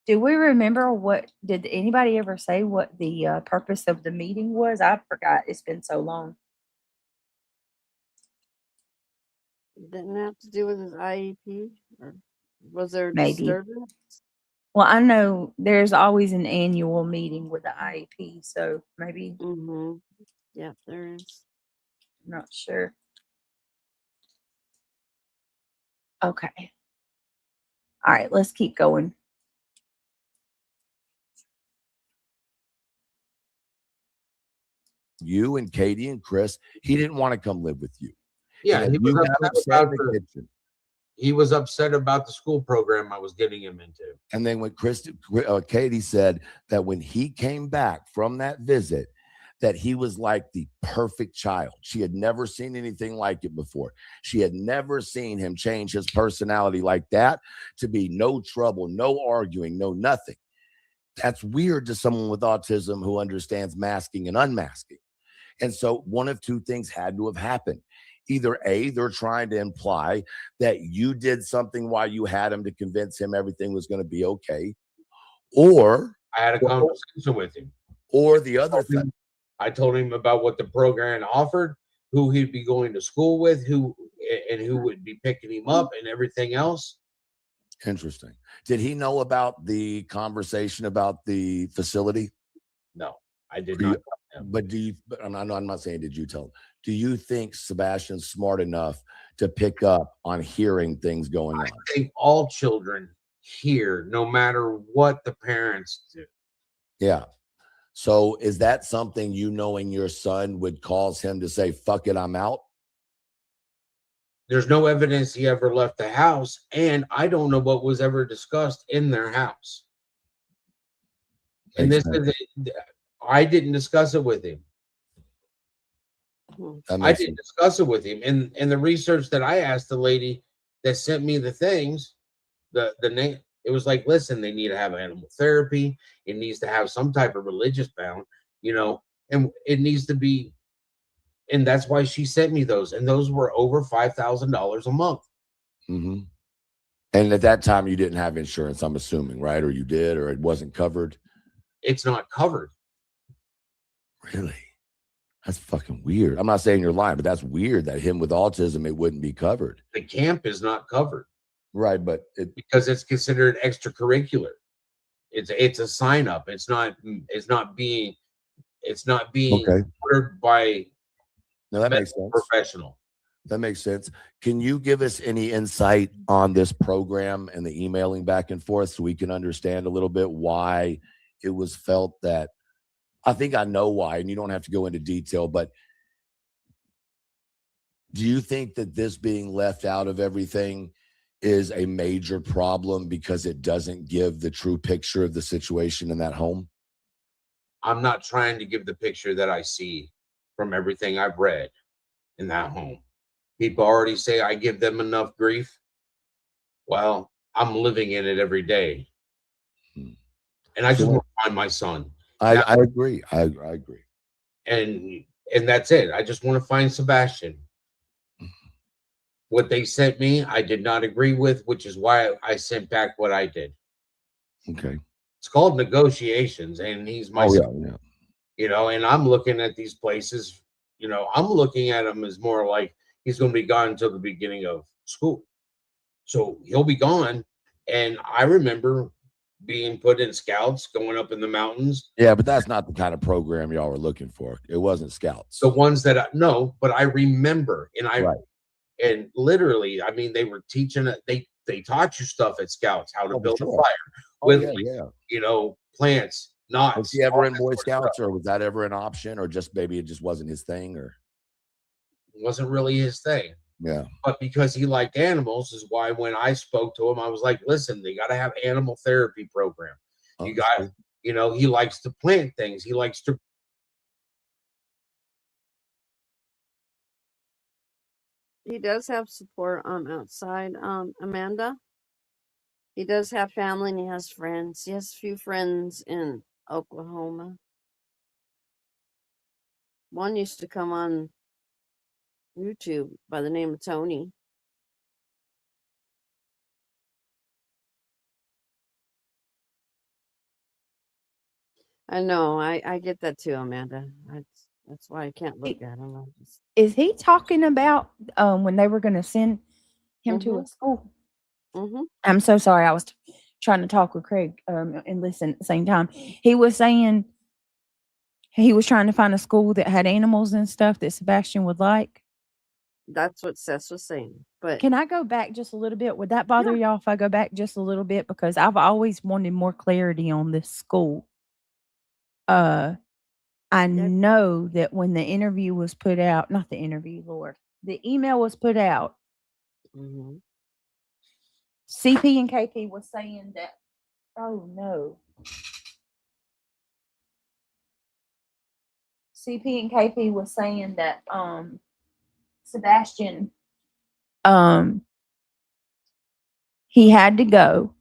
Do we remember did anybody ever say what the purpose of the meeting was? I forgot. It's been so long. Didn't have to do with his IEP, or was there a Maybe. disturbance? Well, I know there's always an annual meeting with the IEP, so maybe. Mm-hmm. Yeah, there is. I'm not sure. Okay. All right, let's keep going. You and Katie and Chris, he didn't want to come live with you. Yeah, And he was you got upset upset in about the the kitchen. he was upset about the school program I was getting him into. And then when Katie said that when he came back from that visit, that he was like the perfect child. She had never seen anything like it before. She had never seen him change his personality like that to be no trouble, no arguing, no nothing. That's weird to someone with autism who understands masking and unmasking. And so one of two things had to have happened. Either A, they're trying to imply that you did something while you had him to convince him everything was going to be okay, or I had a conversation with him. Or the other thing. I told him about what the program offered, who he'd be going to school with, who would be picking him up, and everything else. Interesting. Did he know about the conversation about the facility? No, I did not. But I'm not saying did you tell him. Do you think Sebastian's smart enough to pick up on hearing things going on? I think all children hear, no matter what the parents do. Yeah. So is that something you knowing your son would cause him to say, fuck it, I'm out? There's no evidence he ever left the house, and I don't know what was ever discussed in their house. And I didn't discuss it with him. I didn't discuss it with him. And the research that I asked the lady that sent me the things, the name, it was like, listen, they need to have animal therapy. It needs to have some type of religious bound, and it needs to be. And that's why she sent me those. And those were over $5,000 a month. Mm-hmm. And at that time, you didn't have insurance, I'm assuming, right? Or you did, or it wasn't covered? It's not covered. Really? That's fucking weird. I'm not saying you're lying, but that's weird that him with autism, it wouldn't be covered. The camp is not covered. Right, but because it's considered extracurricular. It's a sign up. It's not being okay. ordered by that makes sense. Professional. That makes sense. Can you give us any insight on this program and the emailing back and forth so we can understand a little bit why it was felt that, I think I know why, and you don't have to go into detail, but do you think that this being left out of everything is a major problem because it doesn't give the true picture of the situation in that home? I'm not trying to give the picture that I see from everything I've read in that home. People already say I give them enough grief. Well, I'm living in it every day. And I just want to find my son. I agree. I agree. And that's it. I just want to find Sebastian. What they sent me, I did not agree with, which is why I sent back what I did. Okay. It's called negotiations, and he's my son. Yeah. You know, and I'm looking at these places, you know, I'm looking at him as more like he's going to be gone until the beginning of school. So he'll be gone. And I remember being put in scouts, going up in the mountains. Yeah, but that's not the kind of program y'all were looking for. It wasn't scouts. The ones that no, but I remember, and Right. and literally, I mean, they were teaching it. They taught you stuff at scouts, how to build a fire with, you know, plants, knots. Was he ever in Boy Scouts, or was that ever an option, or just maybe it just wasn't his thing, or it wasn't really his thing? Yeah. But because he liked animals is why when I spoke to him, I was like, listen, they got to have animal therapy program. You got, you know, he likes to plant things. He likes to. He does have support outside, Amanda. He does have family and he has friends. He has a few friends in Oklahoma. One used to come on YouTube by the name of Tony. I know. I get that too, Amanda. That's why I can't look at him. Is he talking about when they were going to send him to a school? I'm so sorry. I was trying to talk with Craig and listen at the same time. He was saying he was trying to find a school that had animals and stuff that Sebastian would like. That's what Seth was saying. But can I go back just a little bit? Would that bother y'all if I go back just a little bit? Because I've always wanted more clarity on this school. I know that when the interview was put out, not the interview, Lord, the email was put out. CP and KP was saying that, oh no. CP and KP was saying that Sebastian he had to go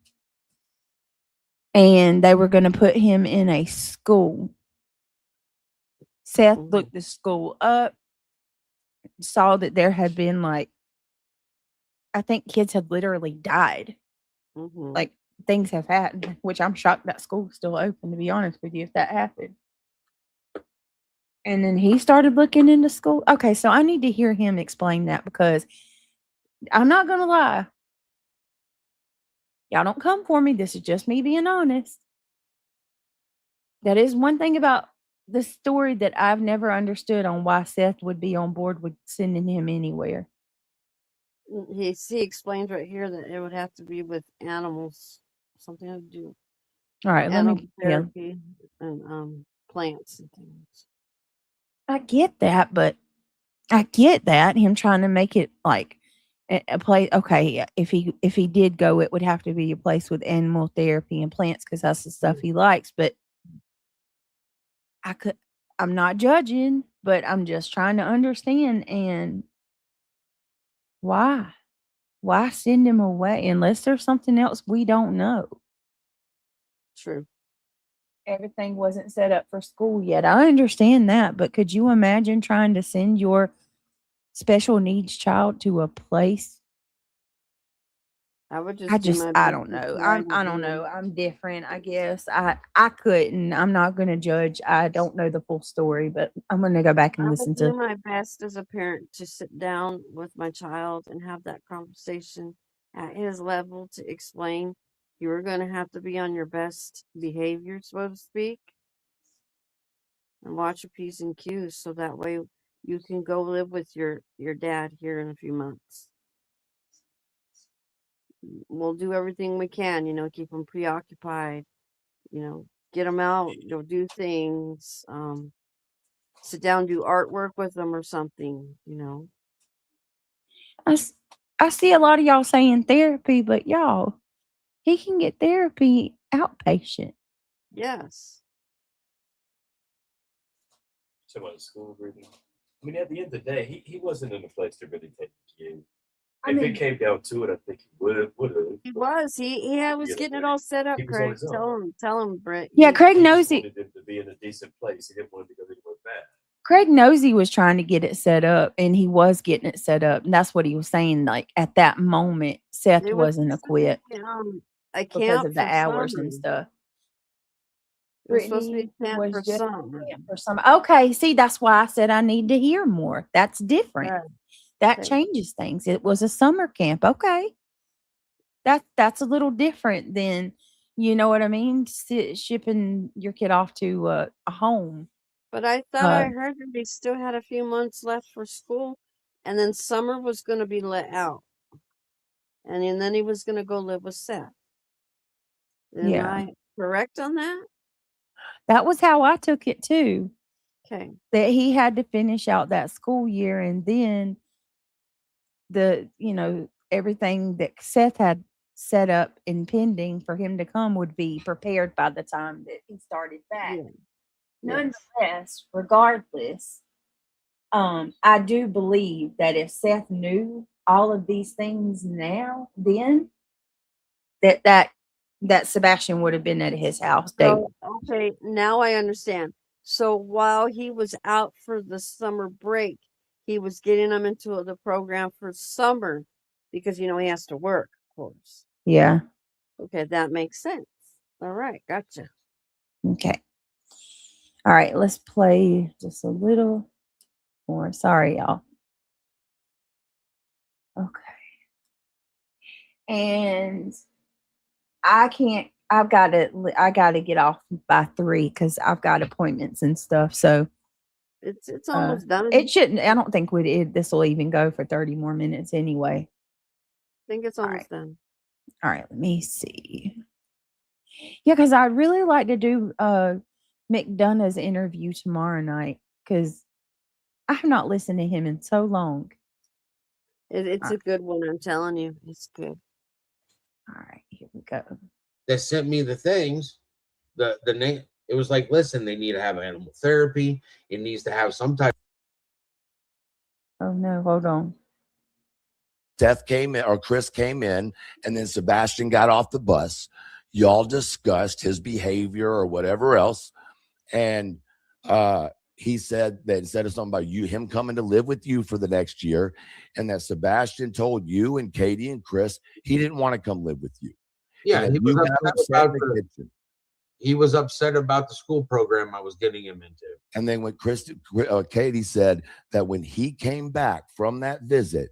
and they were going to put him in a school. Seth looked the school up, saw that there had been like, I think kids had literally died. Like things have happened, which I'm shocked that school's still open, to be honest with you, if that happened. And then he started looking into school. Okay, so I need to hear him explain that because I'm not going to lie. Y'all don't come for me. This is just me being honest. That is one thing about the story that I've never understood on why Seth would be on board with sending him anywhere. He explains right here that it would have to be with animals, something to do. All right, let me therapy and plants and things. I get that, but I get that him trying to make it like a place. Okay, if he did go, it would have to be a place with animal therapy and plants because that's the stuff he likes. But I'm not judging, but I'm just trying to understand. And why send him away unless there's something else we don't know? True. Everything wasn't set up for school yet. I understand that, but could you imagine trying to send your special needs child to a place? I would just. I don't know. I don't know. I'm different, I guess. I couldn't. I'm not going to judge. I don't know the full story, but I'm going to go back and listen to. I do my best as a parent to sit down with my child and have that conversation at his level to explain. You're going to have to be on your best behavior, so to speak, and watch your P's and Q's so that way you can go live with your dad here in a few months. We'll do everything we can, keep them preoccupied, get them out, do things, sit down, do artwork with them or something, I see a lot of y'all saying therapy, but y'all, he can get therapy outpatient. Yes. So what, school reading? I mean, at the end of the day, he wasn't in a place to really take the kid. If it came down to it, I think he would have. He was. He was getting it all set up, Craig. Tell him, Britt. Yeah, Craig knows he wanted him to be in a decent place. He didn't want to go anywhere bad. Craig knows he was trying to get it set up, and he was getting it set up. And that's what he was saying. Like, at that moment, Seth wasn't a quit. a because camp of the for hours summer. and stuff. It was supposed to be Brittany a camp was for just summer. for some. Okay, see, that's why I said I need to hear more. That's different. Right. That Okay. changes things. It was a summer camp. Okay. That's a little different than, you know what I mean? Shipping your kid off to a home. But I thought I Uh, heard that they still had a few months left for school, and then summer was going to be let out, and then he was going to go live with Seth. Am yeah, I correct on that? that was how I took it too. Okay. That he had to finish out that school year, and then everything that Seth had set up and pending for him to come would be prepared by the time that he started back. Yeah. Nonetheless, regardless, I do believe that if Seth knew all of these things then that Sebastian would have been at his house daily. So, okay, now I understand. So while he was out for the summer break, he was getting them into the program for summer because he has to work, of course. Yeah. Okay, that makes sense. All right, gotcha. Okay. All right, let's play just a little more. Sorry, y'all. Okay. And I gotta get off by 3 because I've got appointments and stuff. So it's almost done. It shouldn't. I don't think this will even go for 30 more minutes anyway. I think it's almost done. All right, let me see. Yeah, because I'd really like to do McDonough's interview tomorrow night because I have not listened to him in so long. It's a good one, I'm telling you. It's good. All right, here we go. That sent me the things, the name. It was like, listen, they need to have animal therapy. It needs to have some type. Oh no, hold on. Seth came in, or Chris came in, and then Sebastian got off the bus. Y'all discussed his behavior or whatever else, and he said that instead of something about him coming to live with you for the next year, and that Sebastian told you and Katie and Chris he didn't want to come live with you. Yeah, he was upset about the school program I was getting him into. And then when Katie said that when he came back from that visit,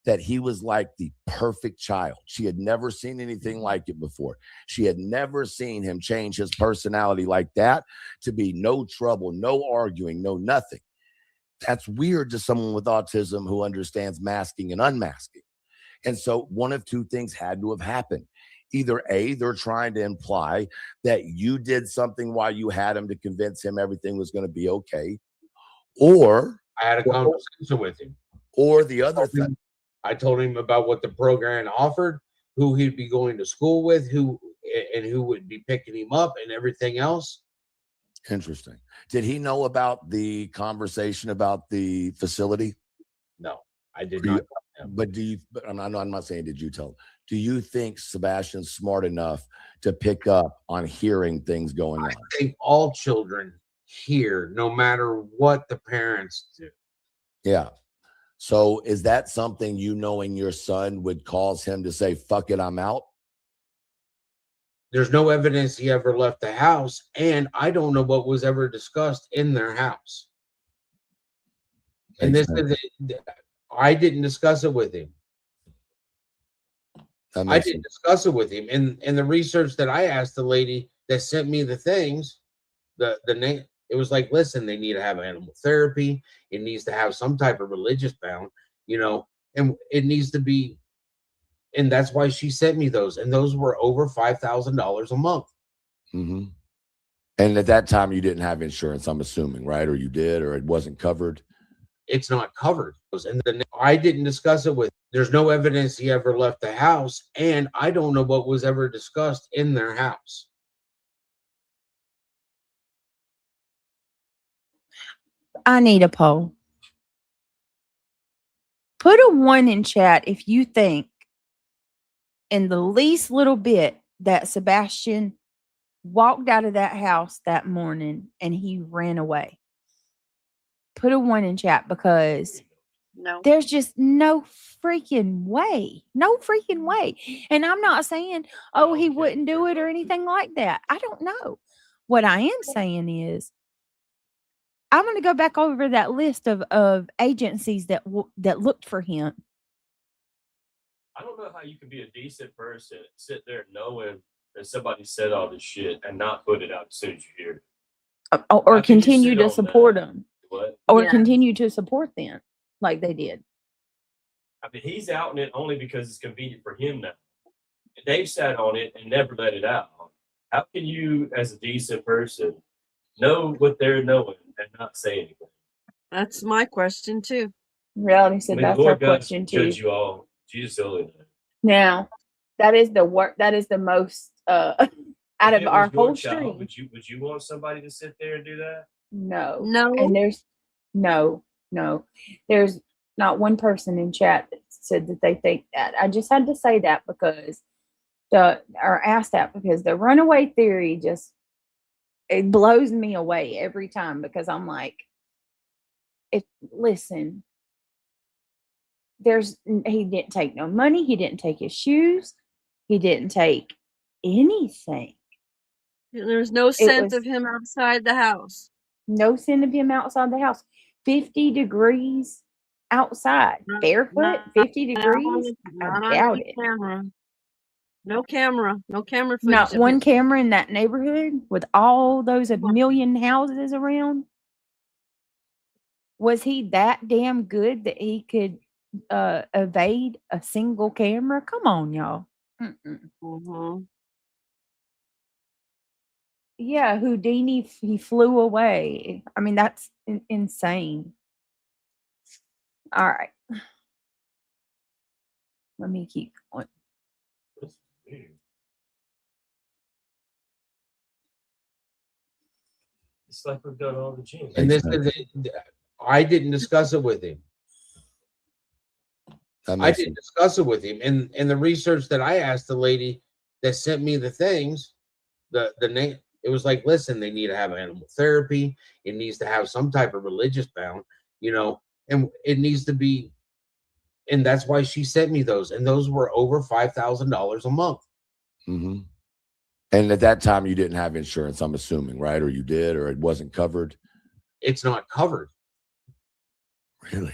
that he was like the perfect child. She had never seen anything like it before. She had never seen him change his personality like that to be no trouble, no arguing, no nothing. That's weird to someone with autism who understands masking and unmasking. And so one of two things had to have happened. Either A, they're trying to imply that you did something while you had him to convince him everything was going to be okay, or I had a conversation with him. Or the other thing, I told him about what the program offered, who he'd be going to school with, who would be picking him up, and everything else. Interesting. Did he know about the conversation about the facility? No, I did not. But I'm not saying did you tell him. Do you think Sebastian's smart enough to pick up on hearing things going on? I think all children hear, no matter what the parents do. Yeah. So is that something knowing your son would cause him to say, fuck it, I'm out? There's no evidence he ever left the house, and I don't know what was ever discussed in their house. And I didn't discuss it with him. I didn't discuss it with him. And the research that I asked the lady that sent me the things, the name, it was like, listen, they need to have animal therapy. It needs to have some type of religious bound, and it needs to be. And that's why she sent me those. And those were over $5,000 a month. Mm-hmm. And at that time, you didn't have insurance, I'm assuming, right? Or you did, or it wasn't covered? It's not covered. And then I didn't discuss it with. There's no evidence he ever left the house. And I don't know what was ever discussed in their house. I need a poll. Put a 1 in chat if you think in the least little bit that Sebastian walked out of that house that morning and he ran away. Put a 1 in chat because No. There's just no freaking way. No freaking way. And I'm not saying, oh, he wouldn't do it or anything like that. I don't know. What I am saying is, I'm going to go back over that list of agencies that looked for him. I don't know how you can be a decent person, sit there knowing that somebody said all this shit and not put it out as soon as you hear it. Or continue to support them. What? Or continue to support them like they did. I mean, he's outing it only because it's convenient for him now. They've sat on it and never let it out. How can you, as a decent person, know what they're knowing and not say anything? That's my question too. Reality said that's our question too. Judge you all. Jesus only. Now, that is the work. That is the most out of our whole stream. Would you want somebody to sit there and do that? No. No. And there's no. There's not one person in chat that said that they think that. I just had to say that because asked that because the runaway theory just, it blows me away every time because I'm like, listen, he didn't take no money, he didn't take his shoes, he didn't take anything. There's no scent of him outside the house. No scent of him outside the house. 50 degrees outside, barefoot, 50 degrees. I doubt it. No camera footage. Not one camera in that neighborhood with all those a million houses around. Was he that damn good that he could evade a single camera? Come on, y'all. Mm-hmm. Yeah, Houdini, he flew away. I mean, that's insane. All right. Let me keep going. It's like we've done all the gyms. And I didn't discuss it with him. I didn't discuss it with him. And the research that I asked the lady that sent me the things, the name, it was like, listen, they need to have animal therapy. It needs to have some type of religious bound, and it needs to be. And that's why she sent me those. And those were over $5,000 a month. Mm-hmm. And at that time, you didn't have insurance, I'm assuming, right? Or you did, or it wasn't covered? It's not covered. Really?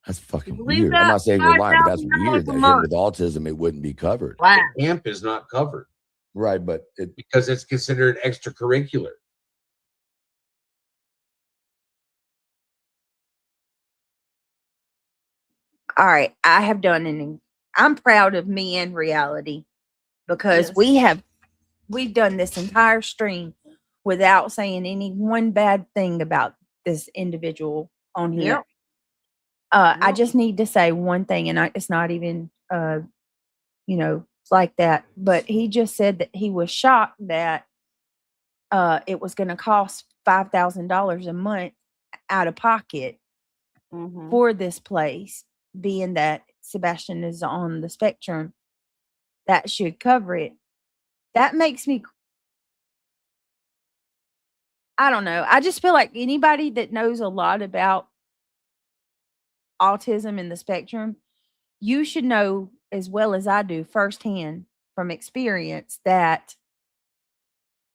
That's fucking weird. I'm not saying you're lying, but that's weird that him with autism, it wouldn't be covered. Wow. The camp is not covered. Right, but because it's considered extracurricular. All right, I have done I'm proud of me and reality because we've done this entire stream without saying any one bad thing about this individual on here. Yep. I just need to say one thing, and it's not even like that, but he just said that he was shocked that it was going to cost $5,000 a month out of pocket for this place, being that Sebastian is on the spectrum. That should cover it. That makes me, I don't know. I just feel like anybody that knows a lot about autism and the spectrum, you should know as well as I do firsthand from experience that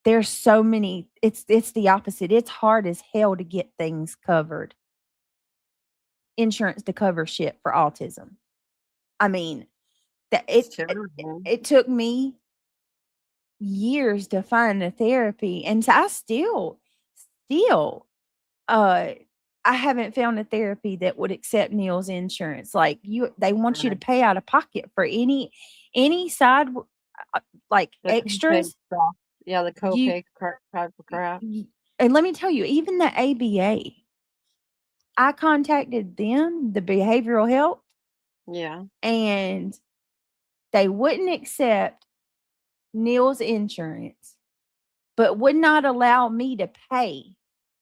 there's so many, it's the opposite. It's hard as hell to get things covered. Insurance to cover shit for autism. I mean, it took me years to find a therapy, and I still I haven't found a therapy that would accept Neil's insurance. Like they want you to pay out of pocket for any side like extras. Yeah, the copay crap. And let me tell you, even the ABA, I contacted them, the behavioral health. Yeah. And they wouldn't accept Neil's insurance, but would not allow me to pay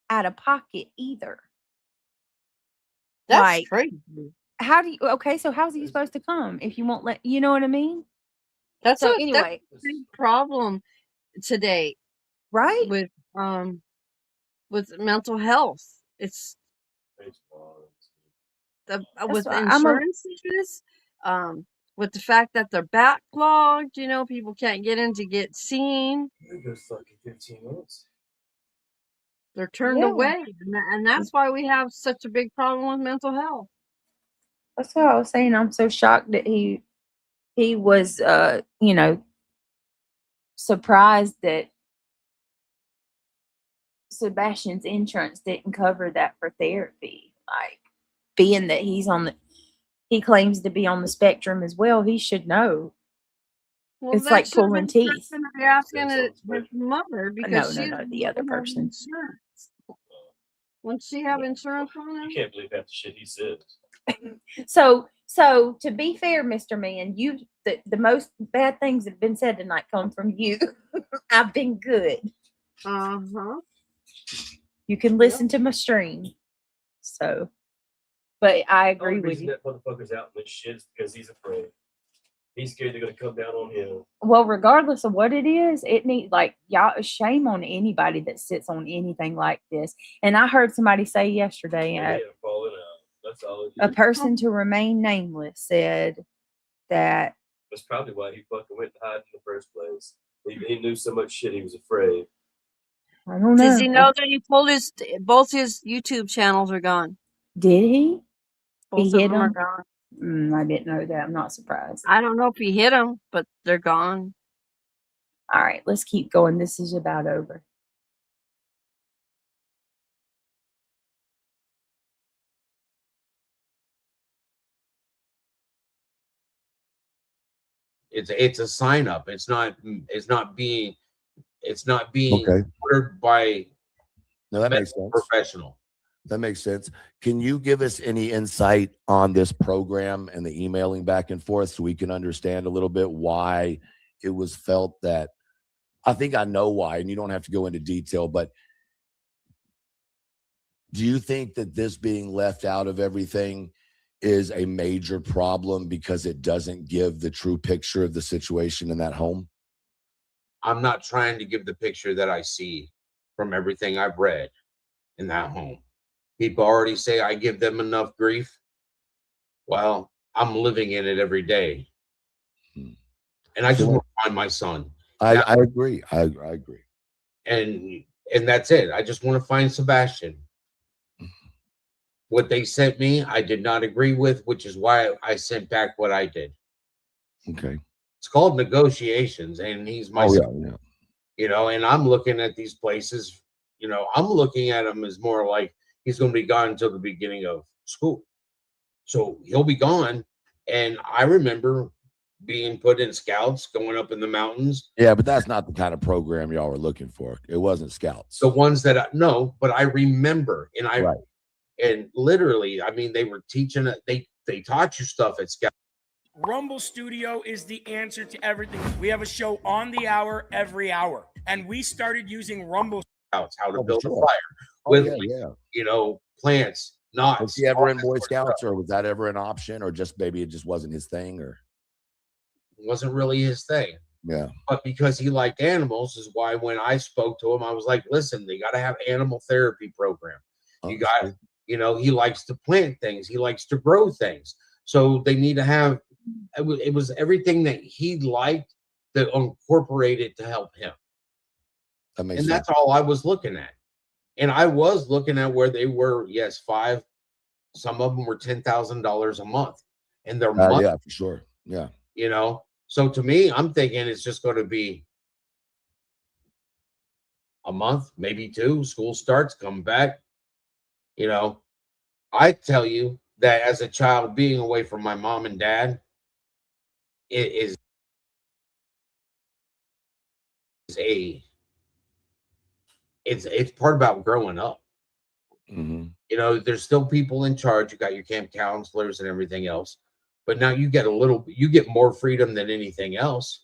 out of pocket either. That's crazy. How do you, so how's he supposed to come if you won't let, you know what I mean? That's so anyway, that's a big problem today. Right? With mental health. It's with why I'm a insurances, with the fact that they're backlogged, you know, people can't get in to get seen. It goes fucking 15 minutes. They're turned yeah. away, and that's why we have such a big problem with mental health. That's what I was saying. I'm so shocked that he was you know, surprised that Sebastian's insurance didn't cover that for therapy. Like, being that he claims to be on the spectrum as well, he should know. Well, It's that like should have pulling been teeth. to be asking Say his something, mother No, because no, she no, doesn't the other have person. insurance. Wouldn't she have Yeah. insurance on You him? can't believe half the shit he says. So to be fair, Mr. Man, the most bad things that have been said tonight come from you. I've been good. Uh-huh. You can listen to my stream. So, but I The only agree with reason you. that motherfucker's out in this shit is because he's afraid. He's scared they're gonna come down on him. Well, regardless of what it is, it needs, like, y'all, shame on anybody that sits on anything like this. And I heard somebody say yesterday, And they are falling out. That's all it a is. person to remain nameless said that That's probably why he fucking went to hide in the first place. He knew so much shit he was afraid. I don't Does he know. know that he pulled both his YouTube channels are gone? Did he? Both He of hit them are him? gone. I didn't know that. I'm not surprised. I don't know if he hit them, but they're gone. All right, let's keep going. This is about over. It's a sign up. It's not being Okay. ordered by No, that makes sense. professional. That makes sense. Can you give us any insight on this program and the emailing back and forth so we can understand a little bit why it was felt that, I think I know why, and you don't have to go into detail, but do you think that this being left out of everything is a major problem because it doesn't give the true picture of the situation in that home? I'm not trying to give the picture that I see from everything I've read in that home. People already say I give them enough grief. Well, I'm living in it every day. And I just want to find my son. I agree. I agree. And that's it. I just want to find Sebastian. What they sent me, I did not agree with, which is why I sent back what I did. Okay. It's called negotiations, and he's my son. Yeah. You know, and I'm looking at these places, you know, I'm looking at him as more like he's going to be gone until the beginning of school. So he'll be gone. And I remember being put in scouts, going up in the mountains. Yeah, but that's not the kind of program y'all were looking for. It wasn't scouts. The ones that no, but I remember, and Right. And literally, I mean, they were teaching it. They taught you stuff at scout. Rumble Studio is the answer to everything. We have a show on the hour every hour, and we started using Rumble Scouts, how to Oh, build sure. a fire with, yeah. you know, plants, knots. Was he ever in all Boy that sort of Scouts, stuff. or was that ever an option, or just maybe it just wasn't his thing, or It wasn't really his thing. yeah. But because he liked animals is why when I spoke to him, I was like, listen, they got to have animal therapy program. You got, you know, he likes to plant things. He likes to grow things. So they need to have, it was everything that he liked that incorporated to help him. That makes And sense. that's all I was looking at. And I was looking at where they were, yes, some of them were $10,000 a month. And their month, Yeah, for sure. Yeah. you know. So to me, I'm thinking it's just going to be a month, maybe two. School starts, come back. You know, I tell you that as a child, being away from my mom and dad, it is it's part about growing up. Mm-hmm. You know, there's still people in charge. You got your camp counselors and everything else, but now you get more freedom than anything else.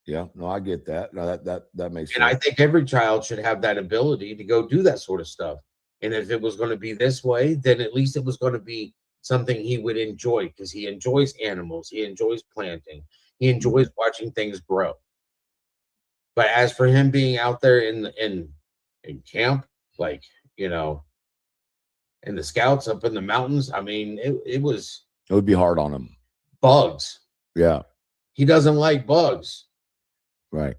Yeah, no, I get that. No, that makes And sense. I think every child should have that ability to go do that sort of stuff. And if it was going to be this way, then at least it was going to be something he would enjoy, because he enjoys animals. He enjoys planting. He enjoys watching things grow. But as for him being out there in camp, like, you know, and the scouts up in the mountains. I mean, it would be hard on him. Bugs. Yeah. He doesn't like bugs. Right.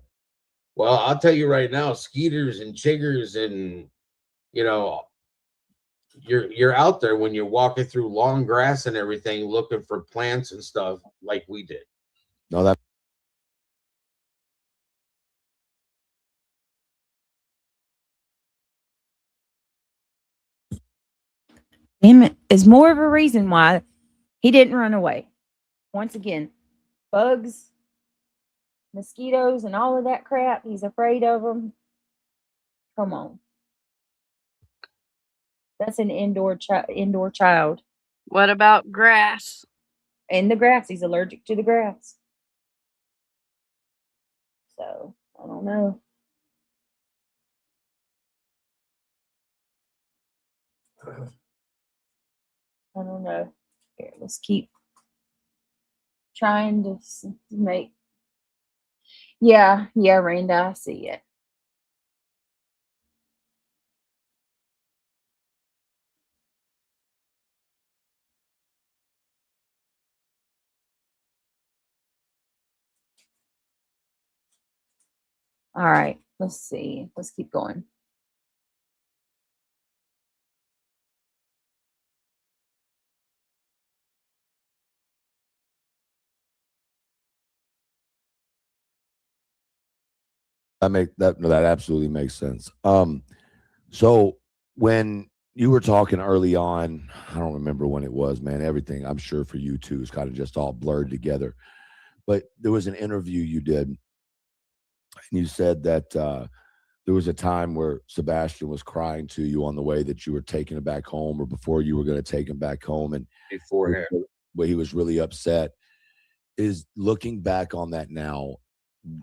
Well, I'll tell you right now, skeeters and chiggers and, you know, you're out there when you're walking through long grass and everything looking for plants and stuff like we did. No, that him is more of a reason why he didn't run away. Once again, bugs, mosquitoes, and all of that crap. He's afraid of them. Come on. That's an indoor child. What about grass? And the grass. He's allergic to the grass. So, I don't know. I don't know. Here, let's keep trying to make. Yeah, Randa, I see it. All right, let's see. Let's keep going. That absolutely makes sense. So when you were talking early on, I don't remember when it was, man. Everything, I'm sure for you too, is kind of just all blurred together. But there was an interview you did, and you said that there was a time where Sebastian was crying to you on the way that you were taking him back home, or before you were going to take him back home, and beforehand, where he was really upset. Is looking back on that now,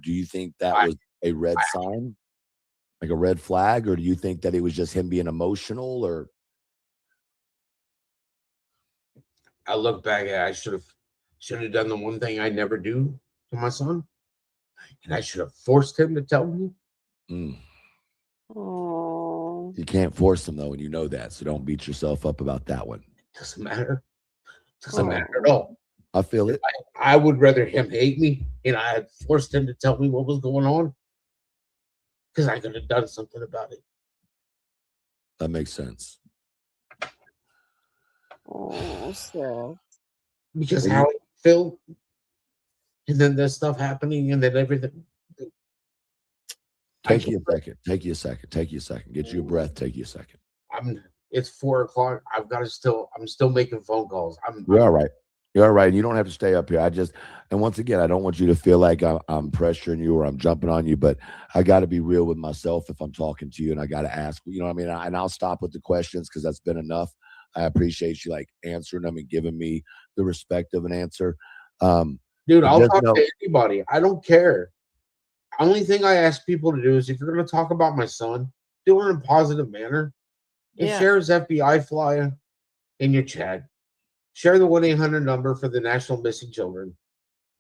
do you think that was a red sign, like a red flag, or do you think that it was just him being emotional? Or I look back at, I should have done the one thing I never do to my son, and I should have forced him to tell me. Oh, you can't force him though, and you know that, so don't beat yourself up about that one. Doesn't matter. Doesn't matter at all. I feel it. I would rather him hate me, and I had forced him to tell me what was going on, because I could have done something about it. That makes sense. Oh, so Because how it felt, and then there's stuff happening, and then everything. Take you a second. Take you a second. Take you a second. Get you a breath. Take you a second. It's 4 o'clock. I'm still making phone calls. You're all right. You're all right. You don't have to stay up here. And once again, I don't want you to feel like I'm pressuring you or I'm jumping on you, but I got to be real with myself if I'm talking to you, and I got to ask, you know what I mean? And I'll stop with the questions because that's been enough. I appreciate you like answering them and giving me the respect of an answer. Dude, I'll talk to anybody. I don't care. Only thing I ask people to do is, if you're going to talk about my son, do it in a positive manner. And share his FBI flyer in your chat. Share the 1-800 number for the National Missing Children,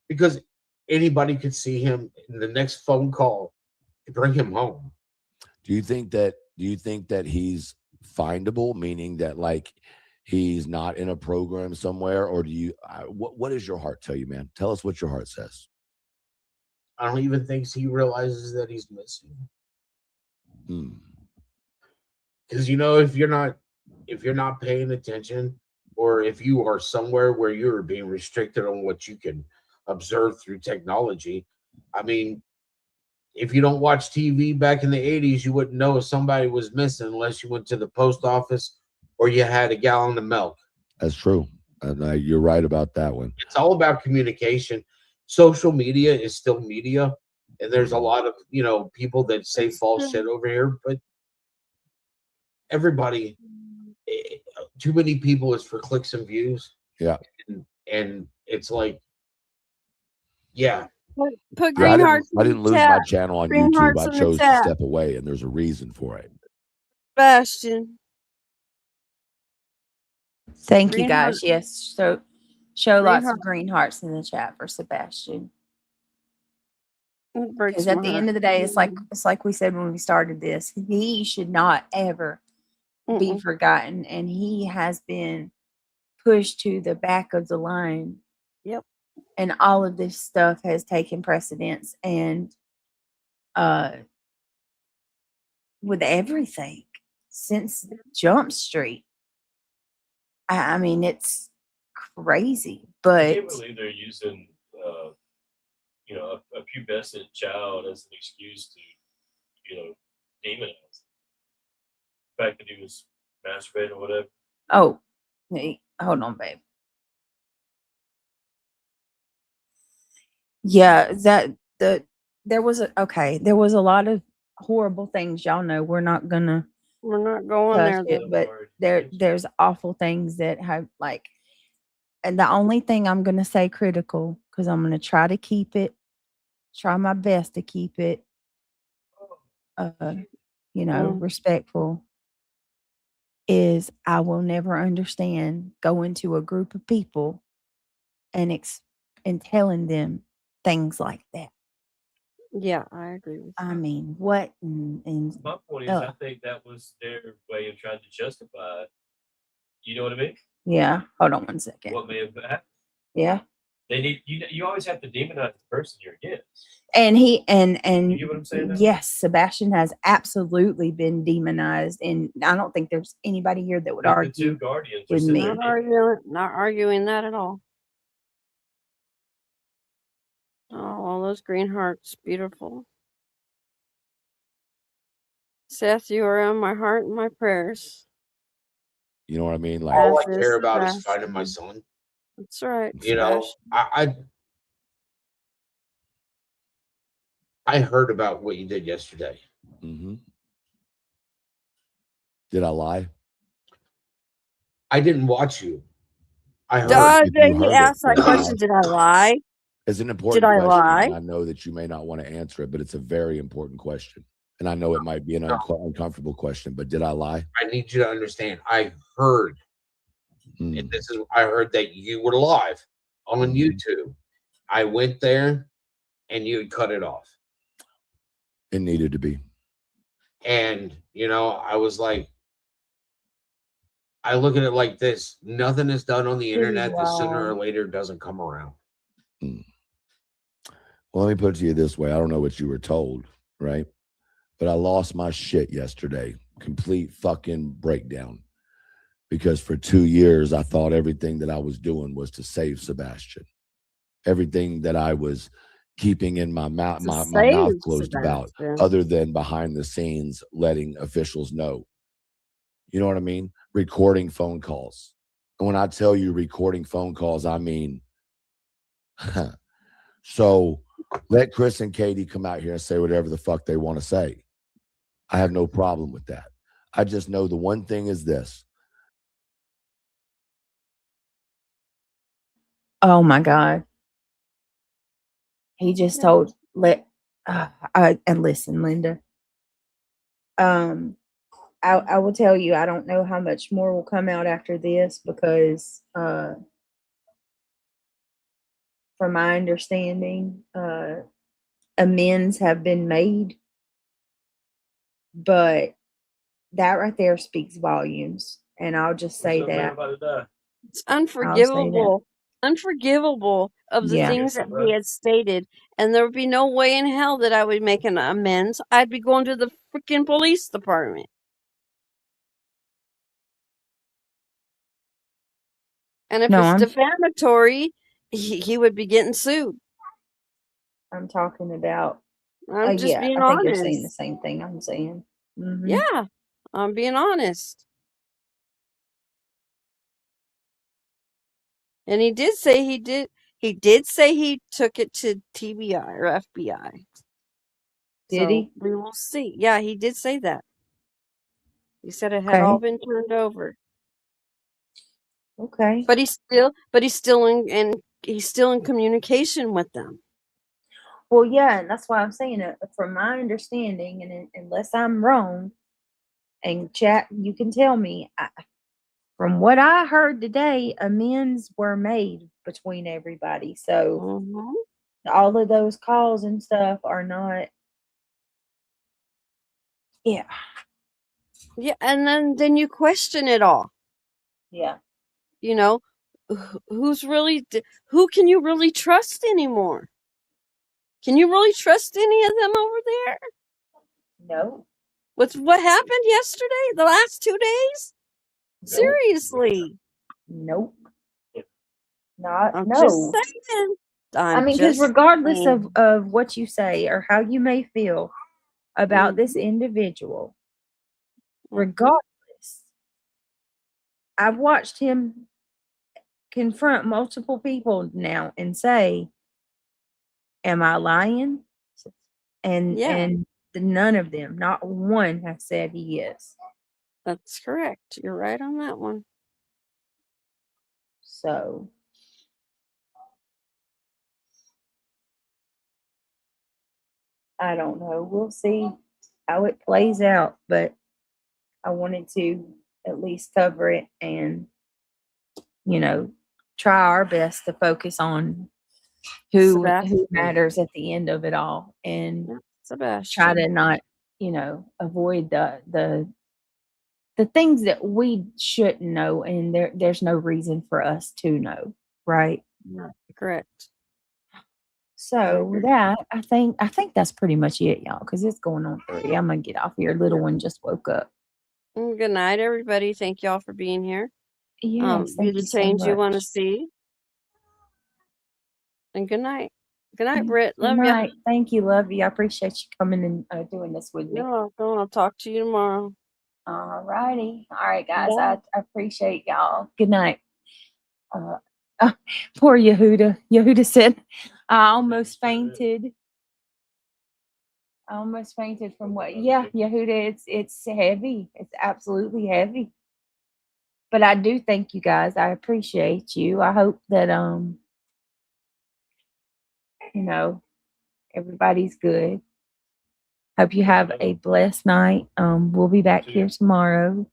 because anybody could see him in the next phone call to bring him home. Do you think that he's findable, meaning that like he's not in a program somewhere, or do you what does your heart tell you, man? Tell us what your heart says. I don't even think he realizes that he's missing. Because if you're not paying attention, or if you are somewhere where you're being restricted on what you can observe through technology, I mean, if you don't watch TV back in the 80s, you wouldn't know if somebody was missing unless you went to the post office or you had a gallon of milk. That's true. And you're right about that one. It's all about communication. Social media is still media, and there's a lot of people that say false shit over here, but everybody, too many people is for clicks and views. Yeah. And it's like, yeah. Put green hearts. I didn't lose my channel on YouTube. I chose to step away, and there's a reason for it. Sebastian. Thank you, guys. Yes. So show lots of green hearts in the chat for Sebastian. Because at the end of the day, it's like we said when we started this, he should not ever be forgotten, and he has been pushed to the back of the line. Yep. And all of this stuff has taken precedence, and with everything since Jump Street. I mean, it's crazy, I but can't believe they're using, a pubescent child as an excuse to, demonize. The fact that he was masturbating or whatever. oh, hey, hold on, babe. Yeah, there was a lot of horrible things. Y'all know we're not gonna We're not going touch there. it, but there's awful things that have like, and the only thing I'm gonna say critical, because I'm gonna try my best to keep it, respectful, is I will never understand going to a group of people and telling them things like that. Yeah, I agree with you. I mean, what? My point is, I think that was their way of trying to justify it. You know what I mean? Yeah. Hold on one second. What may have happened. Yeah. They need you always have to demonize the person you're against. And he and You get what I'm saying now? yes, Sebastian has absolutely been demonized, and I don't think there's anybody here that would The two argue guardians with are me. Not arguing that at all. Oh, all those green hearts, beautiful. Seth, you are on my heart and my prayers. You know what I mean? Like, All I As is care about is Sebastian. finding my son. That's right. You know, Sebastian. I heard about what you did yesterday. mm-hmm. Did I lie? I didn't watch you. I heard. He asked that question. Did I lie? It's an important Did I question. lie? And I know that you may not want to answer it, but it's a very important question. And I know it might be an uncomfortable question, but did I lie? I need you to understand. I heard, and I heard that you were live on YouTube. I went there, and you had cut it off. It needed to be. And I was like, I look at it like this: nothing is done on the internet that sooner or later doesn't come around. Well, let me put it to you this way. I don't know what you were told, right? But I lost my shit yesterday. Complete fucking breakdown. Because for 2 years, I thought everything that I was doing was to save Sebastian. Everything that I was keeping in my mouth, my mouth closed about, other than behind the scenes, letting officials know. You know what I mean? Recording phone calls. And when I tell you recording phone calls, I mean, so let Chris and Katie come out here and say whatever the fuck they want to say. I have no problem with that. I just know the one thing is this. Oh my God. He just told and listen, Linda. I will tell you, I don't know how much more will come out after this because from my understanding, amends have been made. But that right there speaks volumes. And I'll just say that. It's unforgivable. Unforgivable of the Yeah. things that he had stated. And there would be no way in hell that I would make an amends. I'd be going to the freaking police department. And if it's defamatory, he would be getting sued. I'm talking about. I'm just being I think honest. you're saying the same thing I'm saying. Mm-hmm. Yeah, I'm being honest. And he did say he did. He did say he took it to TBI or FBI. Did he? We will see. Yeah, he did say that. He said it had all been turned over. Okay. But he's still in communication with them. Well, yeah, and that's why I'm saying it. From my understanding, and unless I'm wrong, and chat, you can tell me. From what I heard today, amends were made between everybody. So all of those calls and stuff are not. Yeah. Yeah, and then you question it all. Yeah. You know, who can you really trust anymore? Can you really trust any of them over there? No. With what happened yesterday, the last 2 days? Seriously. Nope. Not I'm just no. saying. I mean, because regardless of what you say or how you may feel about this individual, regardless, I've watched him confront multiple people now and say, "Am I lying?" And none of them, not one, has said he is. That's correct. You're right on that one. So I don't know. We'll see how it plays out, but I wanted to at least cover it and, try our best to focus on who matters at the end of it all, and Sebastian. try to not, avoid the things that we shouldn't know, and there's no reason for us to know, right? Yeah, correct. So with that, I think that's pretty much it, y'all, because it's going on 3. I'm gonna get off here. Little one just woke up. Good night, everybody. Thank y'all for being here. Yes, Be thank the you so change you want to much. see. And good night. Good night, Britt. Good Love you. night. Thank you. Love you. I appreciate you coming and doing this with me. You're welcome. I'll talk to you tomorrow. All righty. All right, guys. Bye. I appreciate y'all. Good night. Poor Yehuda. Yehuda said, I almost fainted. I almost fainted from what? Yeah, Yehuda, it's heavy. It's absolutely heavy. But I do thank you guys. I appreciate you. I hope that everybody's good. Hope you have a blessed night. We'll be back here tomorrow.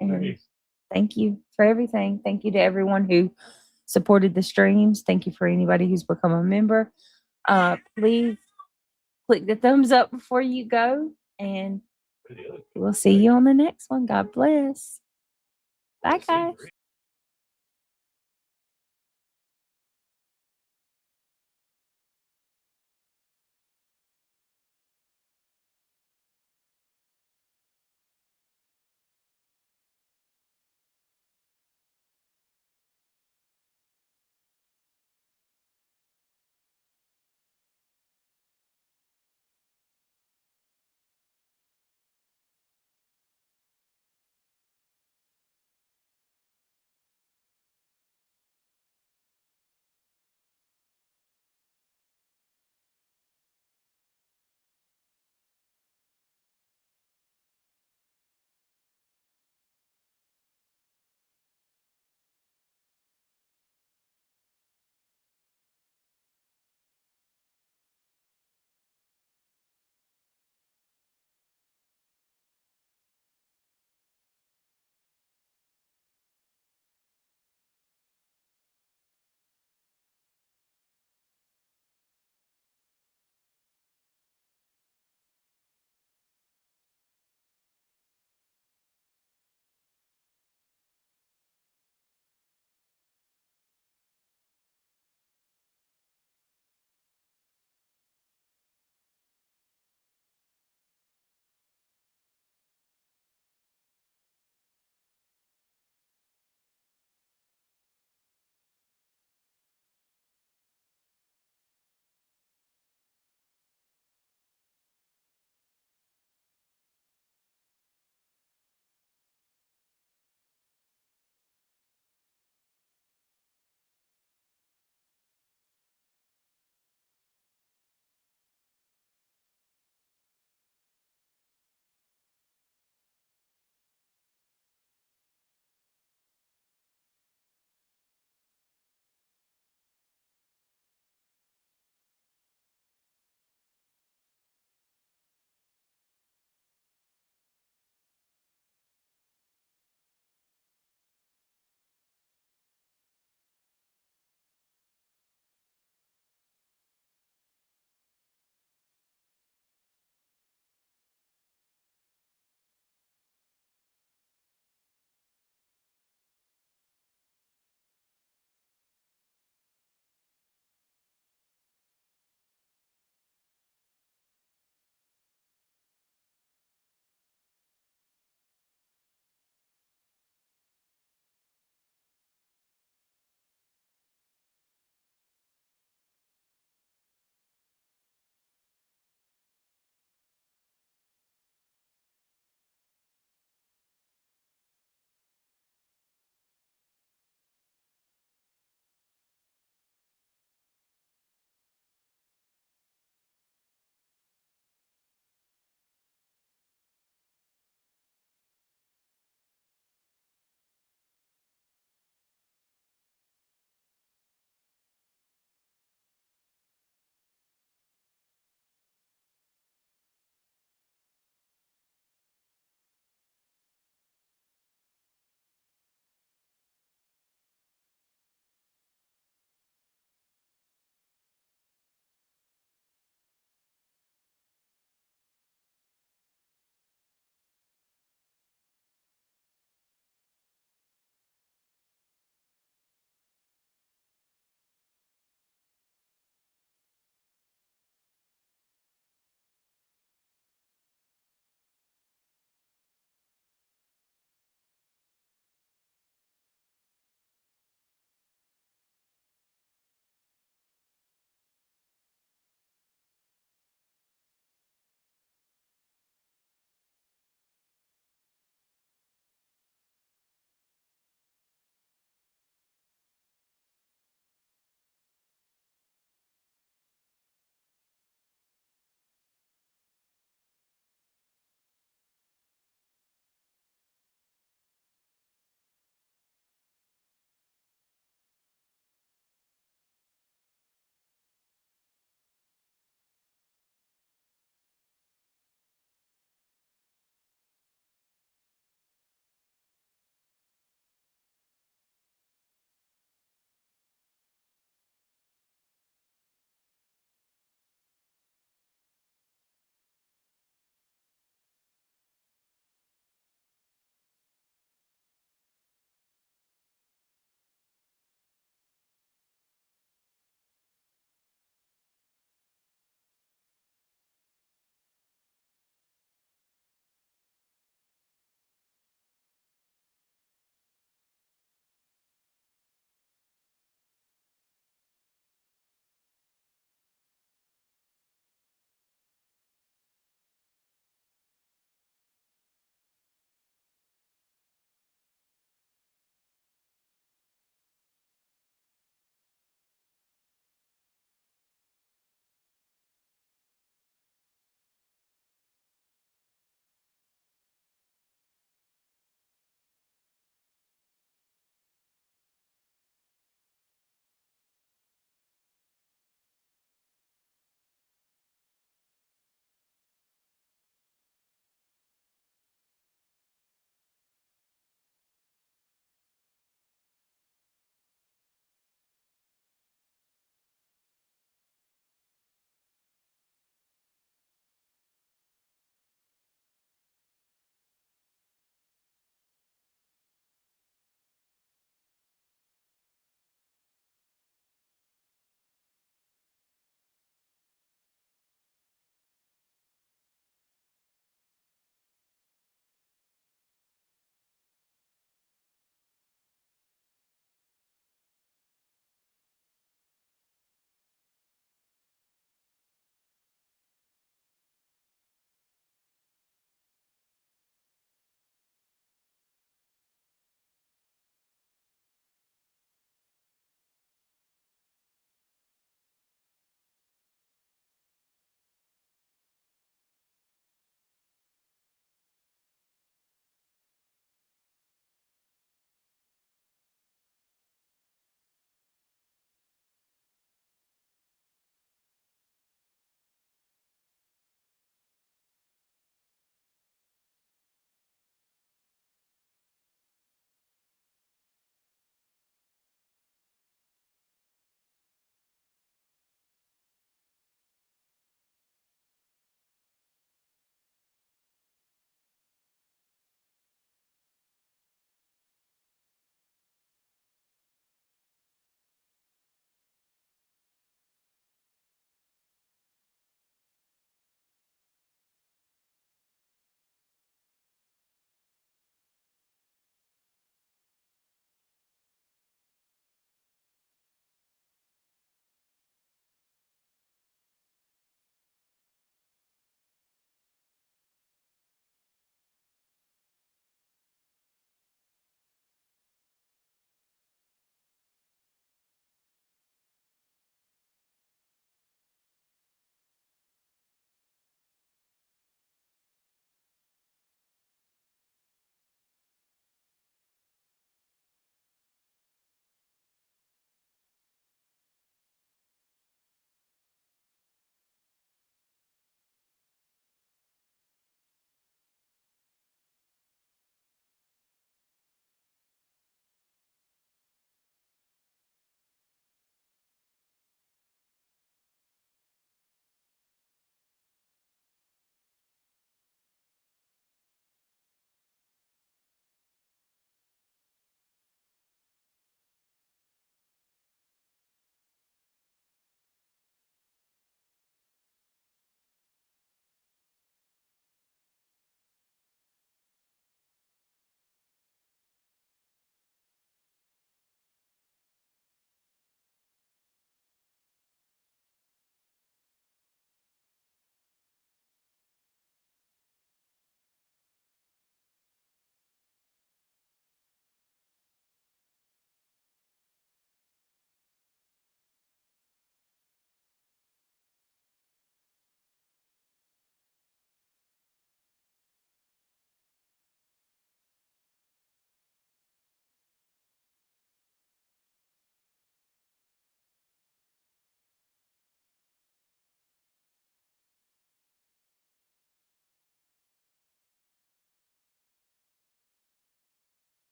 And thank you for everything. Thank you to everyone who supported the streams. Thank you for anybody who's become a member. Please click the thumbs up before you go, and we'll see you on the next one. God bless. Bye, guys.